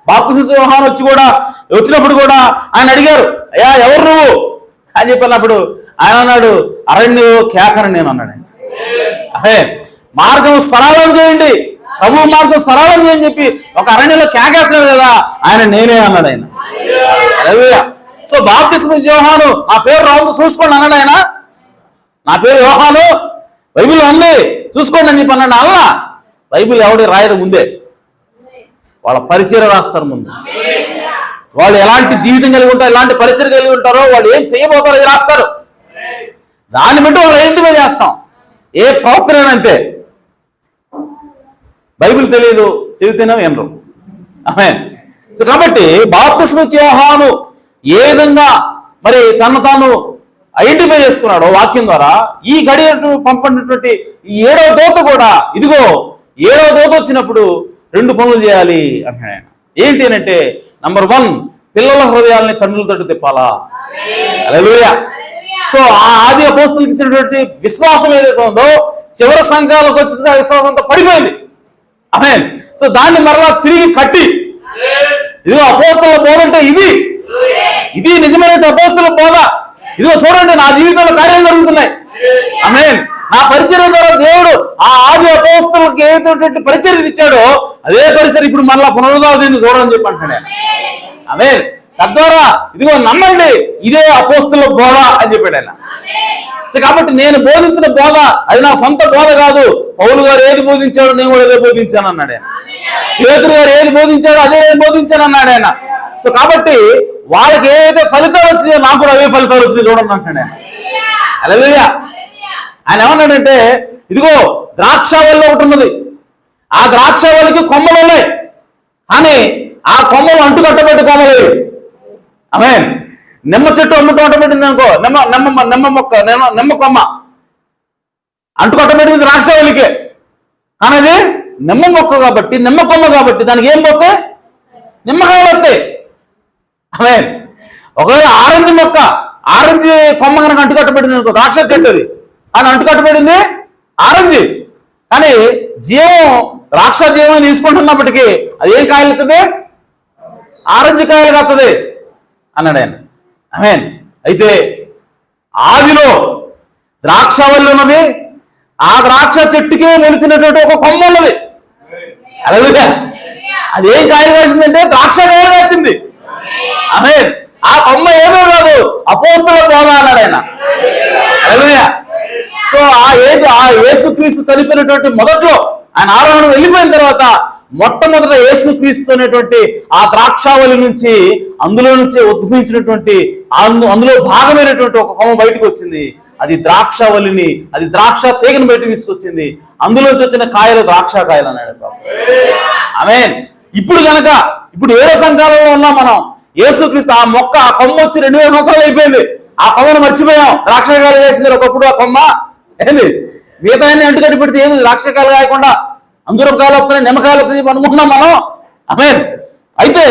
బాప్తిస్మ యోహాను వచ్చినప్పుడు కూడా ఆయన అడిగారు, అయ్యా ఎవరు నువ్వు అని చెప్పినప్పుడు ఆయన అన్నాడు, అరణ్య కేకను నేను అన్నాడు. అదే మార్గం సరళం చేయండి, ప్రభు మార్గం సరళం చేయని చెప్పి ఒక అరణ్యంలో కేకేస్తున్నాడు కదా, ఆయన నేనే అన్నాడు ఆయన. హల్లెలూయా. సో బాప్తిస్మ యోహాను నా పేరు రావు చూసుకోండి అన్నాడు ఆయన. నా పేరు యోహాను బైబిల్ ఉంది చూసుకోండి అని చెప్పి అన్నాడు. అలా బైబిల్ ఎవడి రాయరు ముందే, వాళ్ళ పరిచయం రాస్తారు ముందు. వాళ్ళు ఎలాంటి జీవితం కలిగి ఉంటారో, ఎలాంటి పరిచయం కలిగి ఉంటారో, వాళ్ళు ఏం చేయబోతారో అది రాస్తారు. దాన్ని బట్టి వాళ్ళు ఏంటి మీద చేస్తాం. ఏ ప్రవక్తనంతే బైబిల్ తెలియదు, చెబితేనే వినరు. ఆమేన్. సో కాబట్టి బాప్తిస్మ యోహాను ఏ విధంగా మరి తను తాను ఐడెంటిఫై చేసుకున్నాడో వాక్యం ద్వారా, ఈ గడియ పంపినటువంటి ఈ 7వ దూత కూడా ఇదిగో 7వ దూత వచ్చినప్పుడు 2 పనులు చేయాలి అంటున్నాడు ఆయన. ఏంటి అంటే నంబర్ 1 పిల్లల హృదయాల్ని తండ్రుల తట్టు తిప్పాలా. హల్లెలూయా. సో ఆ ఆది అపోస్తలులకు ఇచ్చినటువంటి విశ్వాసం ఏదైతే ఉందో చివరి సంఘాలకు వచ్చే విశ్వాసం అంతా పడిపోయింది. ఆమేన్. సో దాన్ని మరలా తిరిగి కట్టి ఇదిగో అపోస్తల బోధ అంటే ఇది నిజమైన అపోస్తల బోధ. ఇదిగో చూడండి నా జీవితంలో కార్యాలు జరుగుతున్నాయి. ఆమేన్. నా పరిచయం ద్వారా దేవుడు ఆ ఆది అపోస్తలకు ఏదైతే పరిచయం ఇచ్చాడో అదే పరిచయం ఇప్పుడు మరలా పునరుద్ధరించింది చూడని చెప్పి అంటున్నాడు. ఆమేన్. తద్వారా ఇదిగో నమ్మండి ఇదే అపోస్తల బోధ అని చెప్పాడు ఆయన. సో కాబట్టి నేను బోధించిన బోధ అది నా సొంత బోధ కాదు. పౌలు గారు ఏది బోధించాడో నేను కూడా అదే బోధించాను అన్నాడు ఆయన. పేతురు గారు ఏది బోధించాడో అదే నేను బోధించాను అన్నాడు ఆయన. సో కాబట్టి వాళ్ళకి ఏదైతే ఫలితాలు వచ్చినాయో నాకు కూడా అవే ఫలితాలు వచ్చినాయి చూడండి అంటున్నాడు ఆయన. హల్లెలూయా. ఆయన ఏమన్నాడంటే ఇదిగో ద్రాక్షావల్లి ఒకటి ఉన్నది, ఆ ద్రాక్షావల్లికి కొమ్మలు ఉన్నాయి, కానీ ఆ కొమ్మలు అంటుకట్టబెట్టి కొమ్మలు. ఆమేన్. నిమ్మ చెట్టు అంటుకట్టబెట్టింది అనుకో, నిమ్మ కొమ్మ అంటుకట్టబెట్టింది ద్రాక్షావల్లికే, కానీ అది నిమ్మ మొక్క కాబట్టి నిమ్మ కొమ్మ కాబట్టి దానికి ఏం పోతే నిమ్మకాయలు వస్తాయి. ఆమేన్. ఒకవేళ ఆరెంజ్ కొమ్మ కనుక అంటుకట్టబెట్టింది అనుకో, ద్రాక్ష చెట్టు అది, కానీ అంటుకట్టబడింది ఆరెంజ్, కానీ జీవం ద్రాక్ష జీవం తీసుకుంటున్నప్పటికీ అది ఏం కాయలు ఎత్తుంది? ఆరెంజ్ కాయలు కత్తది అన్నాడు ఆయన. ఆమేన్. అయితే ఆదిలో ద్రాక్షవల్లి ఉన్నది, ఆ ద్రాక్ష చెట్టుకే మొలిసినటువంటి ఒక కొమ్మ ఉన్నది. అలాగే అది ఏం కాయలు కాసిందంటే ద్రాక్ష కాయలు కాసింది. ఆమేన్. ఆ కొమ్మ ఏదో కాదు అపోస్తల బోధ అన్నాడు ఆయన. హల్లెలూయా. సో ఆ యేసుక్రీస్తు చనిపోయినటువంటి మొదట్లో ఆయన ఆరోహణ వెళ్ళిపోయిన తర్వాత మొట్టమొదట యేసుక్రీస్తు అనేటువంటి ఆ ద్రాక్షావళి నుంచి అందులో నుంచి ఉద్భవించినటువంటి అందులో భాగమైనటువంటి ఒక కొమ్మ బయటకు వచ్చింది. అది ద్రాక్షావళిని, అది ద్రాక్ష తీగను బయటకు తీసుకొచ్చింది. అందులోంచి వచ్చిన కాయలు ద్రాక్ష కాయలు అన్నాడు. ఆమేన్. ఇప్పుడు ఏడో సంఘాలలో ఉన్నాం మనం. యేసుక్రీస్తు ఆ మొక్క, ఆ కొమ్మ వచ్చి 2000 సంవత్సరాలు అయిపోయింది. ఆ కొమ్మను మర్చిపోయాం. ద్రాక్షకాయలు వేసింది ఒకప్పుడు ఆ కొమ్మ. ఏంది మిగతా అంటుకట్టి పెడితే ఏంది ద్రాక్షకాయలు కాయకుండా అంజూరకాయలు వస్తున్నాయి, నిమ్మకాయలు వస్తాయి అనుకుంటున్నాం మనం. ఆమేన్. అయితే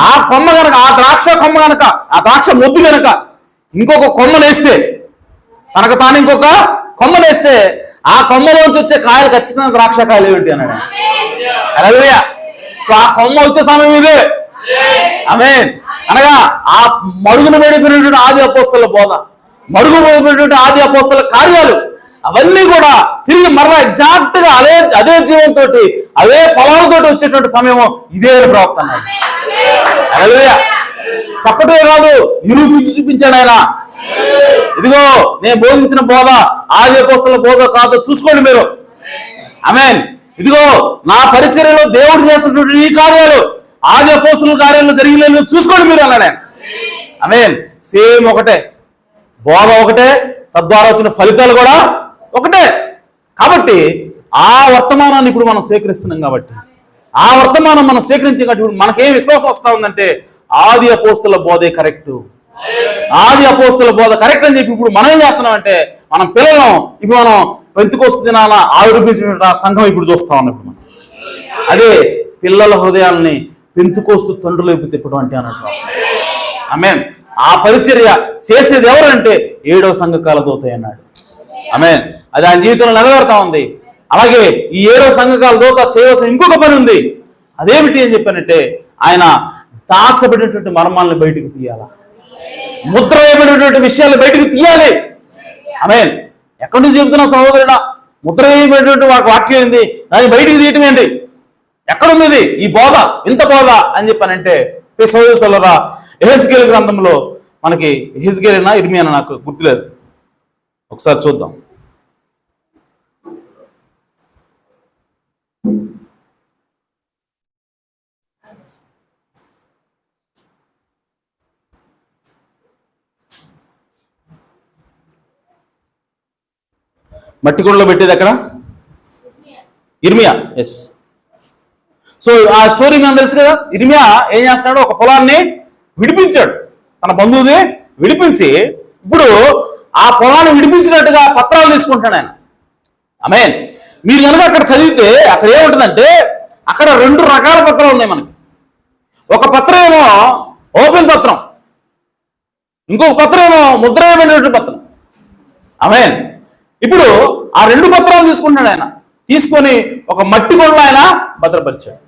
ఆ కొమ్మ గనక, ఆ ద్రాక్ష కొమ్మ గనక, ఆ ద్రాక్ష మొద్దు గనక ఇంకొక కొమ్మనేస్తే, తనకు తాను ఇంకొక కొమ్మనేస్తే ఆ కొమ్మలోంచి వచ్చే కాయలు ఖచ్చితంగా ద్రాక్ష కాయలు ఏమిటి అన్నాడు. హల్లెలూయా. సో ఆ కొమ్మ వచ్చే సమయం ఇదే. ఆమేన్. అనగా ఆ మడుగును పడిపోయినటువంటి ఆది అపోస్తల బోధ, మడుగు పడిపోయినటువంటి ఆది అపోస్తల కార్యాలు, అవన్నీ కూడా తిరిగి మరలా ఎగ్జాక్ట్ గా అదే జీవంతో అదే ఫలాలతో వచ్చేటువంటి సమయం ఇదే ప్రవక్త అన్నాడు. హల్లెలూయా. చెప్పటే కాదు, నిరూపించి చూపించాడు ఆయన. ఇదిగో నేను బోధించిన బోధ ఆది అపోస్తల బోధ కాదు, చూసుకోండి మీరు. ఆమేన్. ఇదిగో నా పరిచర్యలో దేవుడు చేస్తున్నటువంటి ఈ కార్యాలు ఆది అపోస్తల కార్యాల్లో జరిగిలేదు, చూసుకోండి మీరు అన్నాడు. ఆమేన్. సేమ్ ఒకటే, బోధ ఒకటే, తద్వారా వచ్చిన ఫలితాలు కూడా ఒకటే. కాబట్టి ఆ వర్తమానాన్ని ఇప్పుడు మనం స్వీకరిస్తున్నాం. కాబట్టి ఆ వర్తమానం మనం స్వీకరించే కాబట్టి ఇప్పుడు మనకేం విశ్వాసం వస్తా ఉందంటే ఆది అపోస్తల బోధే కరెక్ట్, ఆది అపోస్తల బోధ కరెక్ట్ అని చెప్పి ఇప్పుడు మనం ఏం చేస్తున్నాం అంటే మనం పిల్లలం ఇప్పుడు మనం పెంతుకోస్తు దినాన ఆవిర్భించిన సంఘం ఇప్పుడు చూస్తా ఉన్నాం. ఇప్పుడు మనం అదే పిల్లల హృదయాల్ని పెంతుకోస్తు తండ్రుల వైపు తిప్పడం అంటే అన్నట్టు. ఆమేన్. ఆ పరిచర్య చేసేది ఎవరంటే 7వ సంఘకాల దూత అన్నాడు. ఆమేన్. అది ఆయన జీవితంలో నెరవేరుతా ఉంది. అలాగే ఈ 7వ సంఘకాల దూత చేయవలసిన ఇంకొక పని ఉంది. అదేమిటి అని చెప్పానంటే ఆయన దాచబడినటువంటి మర్మాలను బయటకు తీయాలా, ముద్ర వేయబడినటువంటి విషయాలు బయటకు తీయాలి. ఆమేన్. ఎక్కడి నుంచి చెబుతున్నా సహోదరుడా, ముద్ర వేయబడినటువంటి వాక్యం ఏంది, దాన్ని బయటికి తీయటం ఏంటి, ఎక్కడుంది ఈ బోధ, ఇంత బోధ అని చెప్పానంటే సహోదరులారా యెహెజ్కేలు గ్రంథంలో మనకి యెహెజ్కేలేనా ఇర్మియానా నాకు గుర్తులేదు, ఒకసారి చూద్దాం. మట్టి కుండలో పెట్టేది ఎక్కడ? ఇర్మియా. ఎస్. సో ఆ స్టోరీ మేము తెలుసు కదా. ఇర్మియా ఏం చేస్తున్నాడు, ఒక పొలాన్ని విడిపించాడు, తన బంధువుని విడిపించి ఇప్పుడు ఆ పొలాన్ని విడిపించినట్టుగా పత్రాలు తీసుకుంటాడు ఆయన. ఆమేన్. మీరు కనుక అక్కడ చదివితే అక్కడ ఏముంటుందంటే అక్కడ 2 రకాల పత్రాలు ఉన్నాయి మనకి. ఒక పత్రం ఏమో ఓపెన్ పత్రం, ఇంకొక పత్రం ఏమో ముద్ర వేయబడినటువంటి పత్రం. ఆమేన్. ఇప్పుడు ఆ 2 పత్రాలు తీసుకుంటాడు ఆయన, తీసుకొని ఒక మట్టి కొండలో ఆయన భద్రపరిచాడు.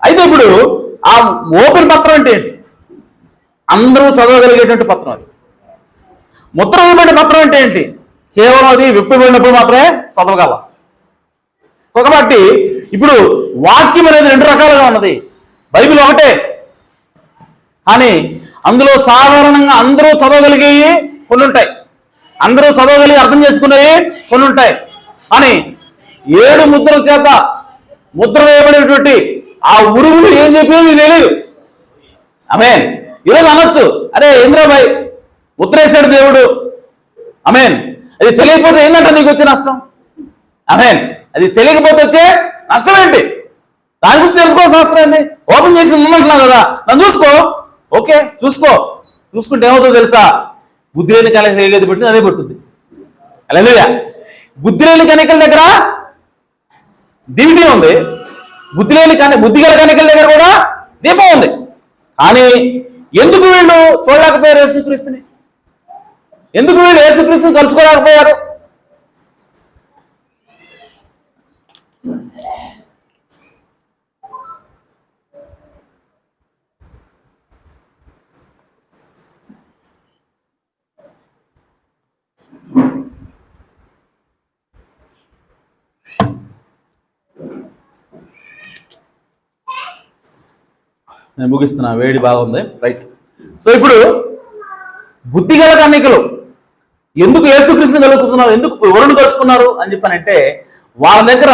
అయితే ఇప్పుడు ఆ ఓపెన్ పత్రం అంటే ఏంటి, అందరూ చదవగలిగేటువంటి పత్రం. అది ముద్ర వేయబడిన పత్రం అంటే ఏంటి, కేవలం అది విప్పబడినప్పుడు మాత్రమే చదవగల. కాబట్టి ఇప్పుడు వాక్యం అనేది 2 రకాలుగా ఉన్నది. బైబిల్ ఒకటే, కానీ అందులో సాధారణంగా అందరూ చదవగలిగేవి కొన్ని ఉంటాయి, అందరూ చదవగలిగి అర్థం చేసుకునేవి కొన్ని ఉంటాయి. కానీ 7 ముద్రల చేత ముద్ర వేయబడినటువంటి ఆ ఉరుగులు ఏం చెప్పినా నీకు తెలియదు. ఆమేన్. ఈరోజు అనొచ్చు, అరే ఇంద్రబాయ్ ముద్ర వేసాడు దేవుడు. ఆమేన్. అది తెలియకపోతే ఏంటంటే నీకు వచ్చే నష్టం. ఆమేన్. అది తెలియకపోతే వచ్చే నష్టం ఏంటి, దాని గురించి తెలుసుకోవాల్సిన అవసరం ఏంటి. ఓపెన్ చేసి ఉందంటున్నావు కదా, నన్ను చూసుకో. ఓకే, చూసుకుంటే ఏమవుతుందో తెలుసా, బుద్ధి లేని కనికలు ఏది పెట్టింది అదే పట్టుద్ది. హల్లెలూయా. బుద్ధి లేని కనికల దగ్గర దీపం ఉంది, బుద్ధి గల కనికల దగ్గర కూడా దీపం ఉంది. కానీ ఎందుకు వీళ్ళు చూడలేకపోయారు యేసుక్రీస్తుని, ఎందుకు వీళ్ళు యేసుక్రీస్తుని కలుసుకోలేకపోయారు? నేను ముగిస్తున్నా, వేడి బాగుంది. రైట్. సో ఇప్పుడు బుద్ధిగల కన్యకలు ఎందుకు యేసుక్రీస్తుని కలుగుతున్నారు, ఎందుకు ఎవరిని కలుసుకున్నారు అని చెప్పానంటే వాళ్ళ దగ్గర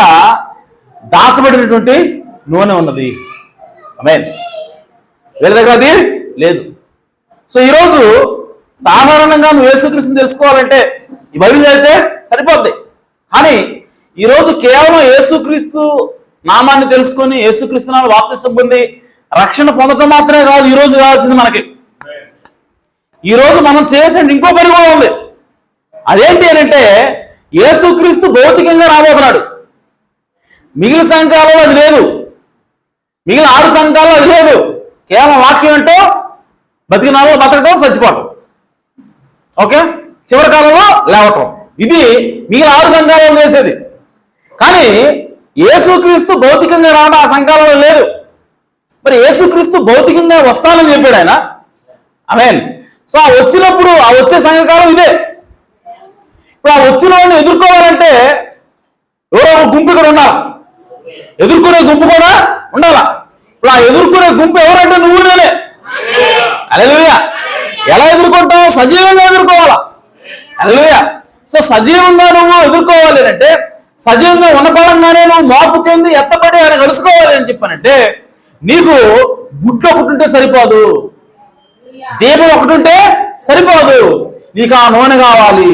దాచబడినటువంటి నూనె ఉన్నది. ఆమేన్. వీళ్ళ దగ్గర అది లేదు. సో ఈరోజు సాధారణంగా నువ్వు యేసుక్రీస్తుని తెలుసుకోవాలంటే ఈ బైబిల్ చదివితే సరిపోద్ది. కానీ ఈరోజు కేవలం యేసుక్రీస్తు నామాన్ని తెలుసుకొని యేసుక్రీస్తు నామమున బాప్తిసం పొంది రక్షణ పొందడం మాత్రమే కాదు ఈరోజు కావాల్సింది మనకి. ఈరోజు మనం చేసే ఇంకో పని కూడా ఉంది. అదేంటి అని అంటే యేసుక్రీస్తు భౌతికంగా రాబోతున్నాడు. మిగిలిన సంఘాలలో అది లేదు, మిగిలిన 6 సంఘాల్లో అది లేదు. కేవలం వాక్యం ఏంటో బతికినాలో బతకటం, చచ్చిపోవటం, ఓకే, చివరి కాలంలో లేవటం, ఇది మిగిలిన 6 సంఘాలలో చేసేది. కానీ యేసుక్రీస్తు భౌతికంగా రావడం ఆ సంఘాలలో లేదు. మరి యేసుక్రీస్తు భౌతికంగా వస్తానని చెప్పాడు ఆయన. ఆమేన్. సో ఆ వచ్చినప్పుడు ఆ వచ్చే సంఘకాలం ఇదే. ఇప్పుడు ఆ వచ్చిన వాడిని ఎదుర్కోవాలంటే ఎవరో ఒక గుంపు ఇక్కడ ఉండాలి, ఎదుర్కొనే గుంపు కూడా ఉండాలా. ఇప్పుడు ఆ ఎదుర్కొనే గుంపు ఎవరంటే నువ్వు నేనే. హల్లెలూయా. ఎలా ఎదుర్కొంటావు? సజీవంగా ఎదుర్కోవాలా. హల్లెలూయా. సో సజీవంగా నువ్వు ఎదుర్కోవాలి అంటే సజీవంగా ఉన్నపడంగానే నువ్వు మార్పు చెంది ఎత్తపడి ఆయన కలుసుకోవాలి అని చెప్పానంటే నీకు గుడ్డు ఒకటి ఉంటే సరిపోదు, దీపం ఒకటి ఉంటే సరిపోదు, నీకు ఆ నూనె కావాలి.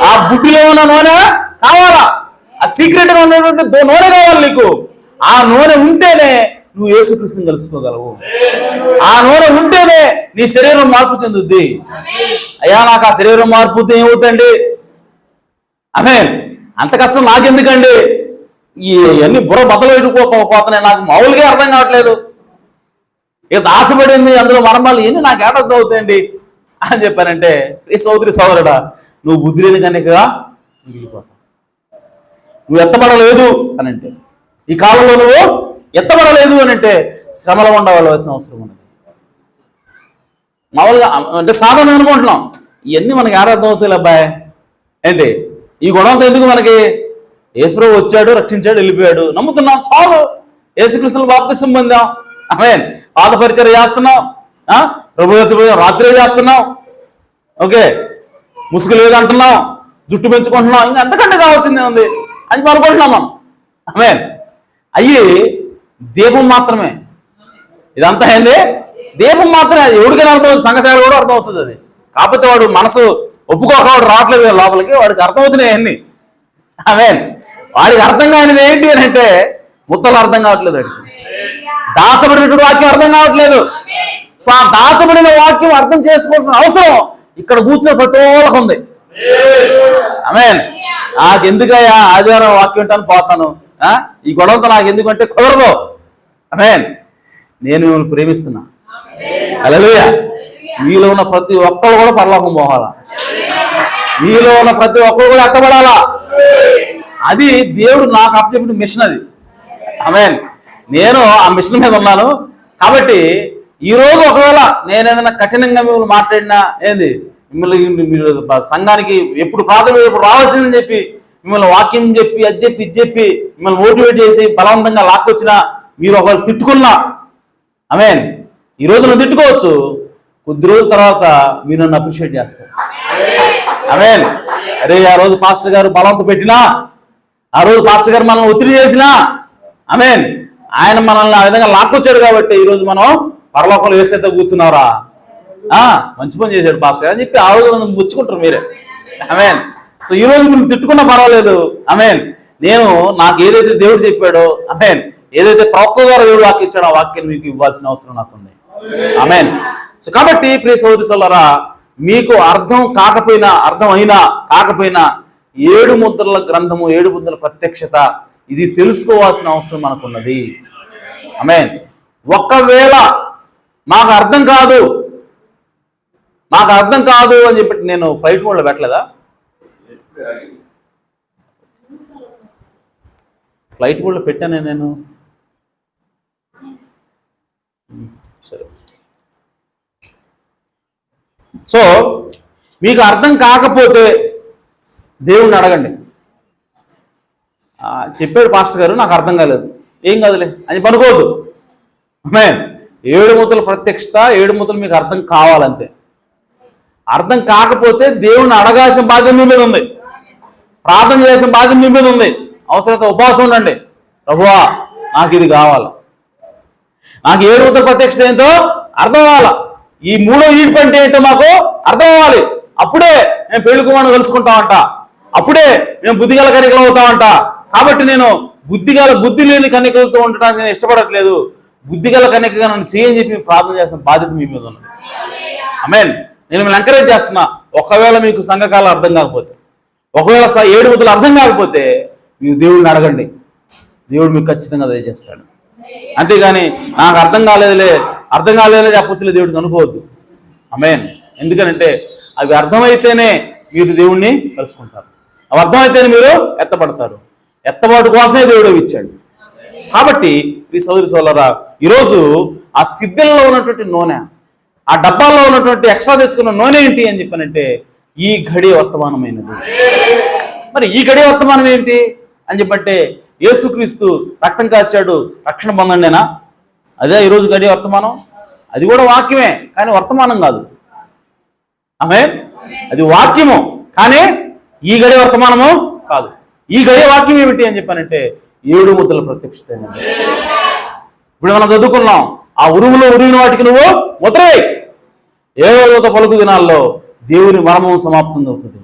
ఆ బుడ్డిలో ఉన్న నూనె కావాలా, ఆ సీక్రెట్ గా ఉన్నటువంటి నూనె కావాలి నీకు. ఆ నూనె ఉంటేనే నువ్వు యేసుక్రీస్తుని కలుసుకోగలవు. ఆ నూనె ఉంటేనే నీ శరీరం మార్పు చెందుద్ది. అయ్యా నాకు ఆ శరీరం మార్పు ఏమవుతండి, ఆమేన్, అంత కష్టం నాకెందుకండి, ఇవన్నీ బుర్ర బద్దలు నాకు మామూలుగా అర్థం కావట్లేదు, ఇక దాచబడింది అందులో మర్మాలు ఇవన్నీ నాకు ఏటర్థం అవుతాయండి అని చెప్పానంటే ఈ సోదరి సోదరుడా నువ్వు బుద్ధి లేని కనుకగా మిగిలిపోతావు. నువ్వు ఎత్తబడలేదు అని అంటే, ఈ కాలంలో నువ్వు ఎత్తబడలేదు అని అంటే శ్రమలో ఉండవలసిన అవసరం ఉన్నది. మామూలుగా అంటే సాధారణ అనుకుంటున్నాం, ఇవన్నీ మనకి ఏడర్థం అవుతాయి అబ్బాయి ఏంటి, ఈ గొడవంతా ఎందుకు మనకి, యేసుప్రభు వచ్చాడు, రక్షించాడు, వెళ్ళిపోయాడు, నమ్ముతున్నాం చాలు, యేసుక్రీస్తుని బాప్తిసం పొందాం, ఆమేన్, పాద పరిచర్య చేస్తున్నాం, ప్రభు రాత్రి చేస్తున్నాం, ఓకే, ముసుగు లేదంటున్నాం, జుట్టు పెంచుకుంటున్నాం, ఇంకా అంతకంటే కావాల్సిందే ఉంది అని అనుకుంటున్నాం మనం. ఆమేన్. అయ్యి దీపం మాత్రమే, ఇదంతా ఏంది దీపం మాత్రమే. అది ఎవరికైనా అర్థమవుతుంది, సంఘశాల కూడా అర్థమవుతుంది. అది కాకపోతే వాడు మనసు ఒప్పుకోకవాడు రావట్లేదు లోపలికి, వాడికి అర్థమవుతున్నాయి అన్ని. ఆమేన్. వాడికి అర్థం కానిది ఏంటి అని అంటే ముత్తలు అర్థం కావట్లేదు, వాడికి దాచబడినటువంటి వాక్యం అర్థం కావట్లేదు. సో ఆ దాచబడిన వాక్యం అర్థం చేసుకోవాల్సిన అవసరం ఇక్కడ కూర్చున్న ప్రతి ఒక్కరికి ఉంది. ఆమేన్. నాకు ఎందుకయ్యా ఆదివారం వాక్యం వింటాను పోతాను, ఈ గొడవతో నాకు ఎందుకంటే కుదరదు. ఆమేన్. నేను మిమ్మల్ని ప్రేమిస్తున్నా. హల్లెలూయా. మీలో ఉన్న ప్రతి ఒక్కరు కూడా పరలోకం పోవాలా, మీలో ఉన్న ప్రతి ఒక్కరు కూడా ఎత్తబడాలా. అది దేవుడు నాకు అప్పచెప్పిన మిషన్ అది. ఆమేన్. నేను ఆ మిషన్ మీద ఉన్నాను. కాబట్టి ఈరోజు ఒకవేళ నేను ఏదైనా కఠినంగా మిమ్మల్ని మాట్లాడినా ఏంది, మిమ్మల్ని మీరు సంఘానికి ఎప్పుడు ప్రాథమిక ఎప్పుడు రావాల్సిందని చెప్పి మిమ్మల్ని వాక్యం చెప్పి అది చెప్పి ఇది చెప్పి మిమ్మల్ని మోటివేట్ చేసి బలవంతంగా లాక్కొచ్చినా, మీరు ఒకవేళ తిట్టుకున్నా, ఆమేన్, ఈ రోజు నువ్వు తిట్టుకోవచ్చు, కొద్ది రోజుల తర్వాత మీరు నన్ను అప్రిషియేట్ చేస్తారు. ఆమేన్. అరే ఆ రోజు పాస్టర్ గారు బలవంత పెట్టినా, ఆ రోజు పాస్టర్ గారు మనల్ని ఒత్తిడి చేసినా, ఆమేన్, ఆయన మనల్ని ఆ విధంగా లాక్కొచ్చాడు కాబట్టి ఈరోజు మనం పరలోకంలో వేసేతో కూర్చున్నారా, మంచి పని చేశాడు పాస్టర్ అని చెప్పి ఆ రోజు నన్ను ముచ్చుకుంటారు మీరే. ఆమేన్. సో ఈ రోజు మీరు తిట్టుకున్నా పర్వాలేదు. ఆమేన్. నేను నాకు ఏదైతే దేవుడు చెప్పాడో, ఆమేన్, ఏదైతే ప్రవక్త ద్వారా దేవుడు వాక్యం ఇచ్చాడో ఆ వాక్యాన్ని మీకు ఇవ్వాల్సిన అవసరం నాకుంది. ఆమేన్. సో కాబట్టి ప్రియ సహోదరి సోదరులారా, మీకు అర్థం కాకపోయినా అర్థం అయినా కాకపోయినా 7 ముద్రల గ్రంథము, 7 ముద్రల ప్రత్యక్షత, ఇది తెలుసుకోవాల్సిన అవసరం మనకున్నది. ఆమేన్. ఒకవేళ మాకు అర్థం కాదు అని చెప్పి నేను ఫ్లైట్ మోడ్లో పెట్టలేదా, ఫ్లైట్ మోడ్లో పెట్టానే నేను. సరే. సో మీకు అర్థం కాకపోతే దేవుణ్ణి అడగండి. చెప్పాడు పాస్టర్ గారు నాకు అర్థం కాలేదు, ఏం కాదులే అని పనుకోవద్దు. ఆమేన్. 7 ముద్రల ప్రత్యక్షత, 7 ముద్రలు మీకు అర్థం కావాలంతే. అర్థం కాకపోతే దేవుణ్ణి అడగాల్సిన బాధ్యత మీ మీద ఉంది, ప్రార్థన చేసిన బాధ్యత మీ మీద ఉంది. అవసరమైతే ఉపవాసం ఉండండి. ప్రభువా నాకు ఇది కావాలి, నాకు 7 ముద్రల ప్రత్యక్షత ఏంటో అర్థం అవ్వాలా, ఈ 3వ ఈడ్పు అంటే ఏంటో మాకు అర్థం అవ్వాలి. అప్పుడే మేము పెళ్లి కుమారుని కలుసుకుంటామంట, అప్పుడే మేము బుద్ధిగల కన్యకలు అవుతామంట. కాబట్టి నేను బుద్ధి లేని కన్యకలతో ఉండటానికి నేను ఇష్టపడట్లేదు, బుద్ధిగల కన్యకగా నన్ను చేయని చెప్పి ప్రార్థన చేస్తున్న బాధ్యత మీ మీద ఉన్నది. ఆమేన్. నేను మిమ్మల్ని ఎంకరేజ్ చేస్తున్నా. ఒకవేళ మీకు సంఘకాలం అర్థం కాకపోతే, ఒకవేళ 7 ముద్రలు అర్థం కాకపోతే మీరు దేవుడిని అడగండి, దేవుడు మీకు ఖచ్చితంగా దయచేస్తాడు. అంతేగాని నాకు అర్థం కాలేదులే చెప్పొచ్చులే దేవుడికి అనుకోవద్దు. ఆమేన్. ఎందుకనంటే అవి అర్థమైతేనే మీరు దేవుణ్ణి కలుసుకుంటారు, అవి అర్థమైతేనే మీరు ఎత్తపడతారు. ఎత్తబాటు కోసమే దేవుడు ఇచ్చాడు. కాబట్టి ఈ సోదరి సోదరులారా, ఈరోజు ఆ సిద్ధంలో ఉన్నటువంటి నూనె, ఆ డబ్బాల్లో ఉన్నటువంటి ఎక్స్ట్రా తెచ్చుకున్న నూనె ఏంటి అని చెప్పానంటే ఈ ఘడి వర్తమానమైనది. మరి ఈ ఘడి వర్తమానం ఏంటి అని చెప్పంటే యేసుక్రీస్తు రక్తం కాచాడు, రక్షణ పొందండినా? అదే ఈరోజు గడి వర్తమానం. అది కూడా వాక్యమే కానీ వర్తమానం కాదు. ఆమేన్. అది వాక్యము కానీ ఈ గడి వర్తమానము కాదు. ఈ గడి వాక్యం ఏమిటి అని చెప్పానంటే 7 ముద్రల ప్రత్యక్షత. ఇప్పుడు మనం చదువుకున్నాం, ఆ ఉరుములో ఉరిగిన వాటికి నువ్వు ముద్రవే. 7వ దూత పలుకు దినాల్లో దేవుని మర్మం సమాప్తం అవుతుంది.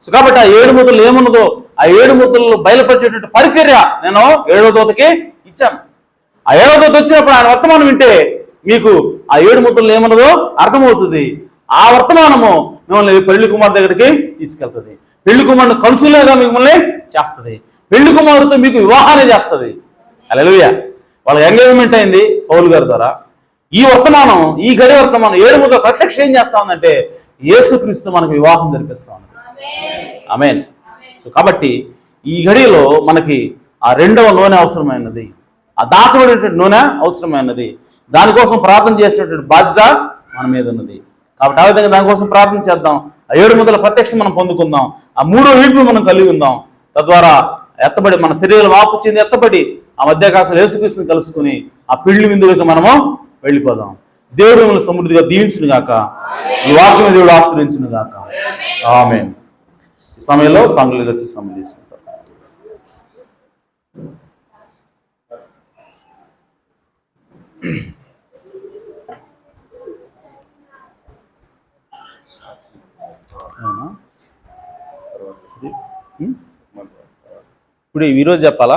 సో కాబట్టి ఆ 7 ముద్రలు ఏమున్నదో ఆ 7 ముద్రలు బయలుపరిచేటువంటి పరిచర్య నేను 7వ దూతకి ఇచ్చాను. ఆ 7వ దూత వచ్చినప్పుడు ఆయన వర్తమానం వింటే మీకు ఆ 7 ముద్రలు ఏమన్నదో అర్థమవుతుంది. ఆ వర్తమానము మిమ్మల్ని పెళ్లి కుమారు దగ్గరికి తీసుకెళ్తుంది, పెళ్లి కుమారుని కలుసులేగా మిమ్మల్ని చేస్తుంది, పెళ్లి కుమారుతో మీకు వివాహాన్ని చేస్తుంది. హల్లెలూయా. వాళ్ళ ఎంగేజ్మెంట్ అయింది పౌలు గారి ద్వారా. ఈ వర్తమానం, ఈ గడి వర్తమానం 7 ముద్రల ప్రత్యక్ష ఏం చేస్తా ఉందంటే యేసుక్రీస్తు మనకు వివాహం జరిపిస్తా ఉంది. ఆమేన్. సో కాబట్టి ఈ గడిలో మనకి ఆ 2వ నూనె అవసరమైనది, ఆ దాచబడినటువంటి నూనె అవసరమైనది. దానికోసం ప్రార్థన చేసినటువంటి బాధ్యత మన మీద ఉన్నది. కాబట్టి ఆ విధంగా దానికోసం ప్రార్థన చేద్దాం. ఆ 7 ముద్రల ప్రత్యక్షం మనం పొందుకుందాం, ఆ 3వ ఈడ్పును మనం కలిగి ఉందాం. తద్వారా ఎత్తబడి మన శరీరం వాపు చెంది ఎత్తబడి ఆ మధ్యాకాశంలో యేసుక్రీస్తుని కలుసుకుని ఆ పెళ్లి విందులోకి మనము వెళ్ళిపోదాం. దేవుడు మిమ్మల్ని సమృద్ధిగా దీవించును గాక, ఈ వాక్యం దేవుడు ఆశీర్వదించును గాక. ఆమేన్. ఈ సమయంలో సాంగులు వచ్చి సమయం తీసుకుంటారు. ఇప్పుడు ఈరోజు చెప్పాలా,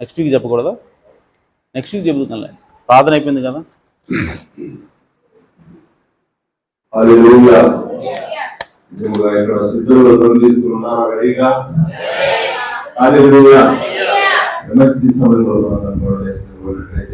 నెక్స్ట్ వీక్ చెప్పకూడదా? నెక్స్ట్ వీక్ చెబుతుందిలే, ప్రార్థన అయిపోయింది కదా. హల్లెలూయా.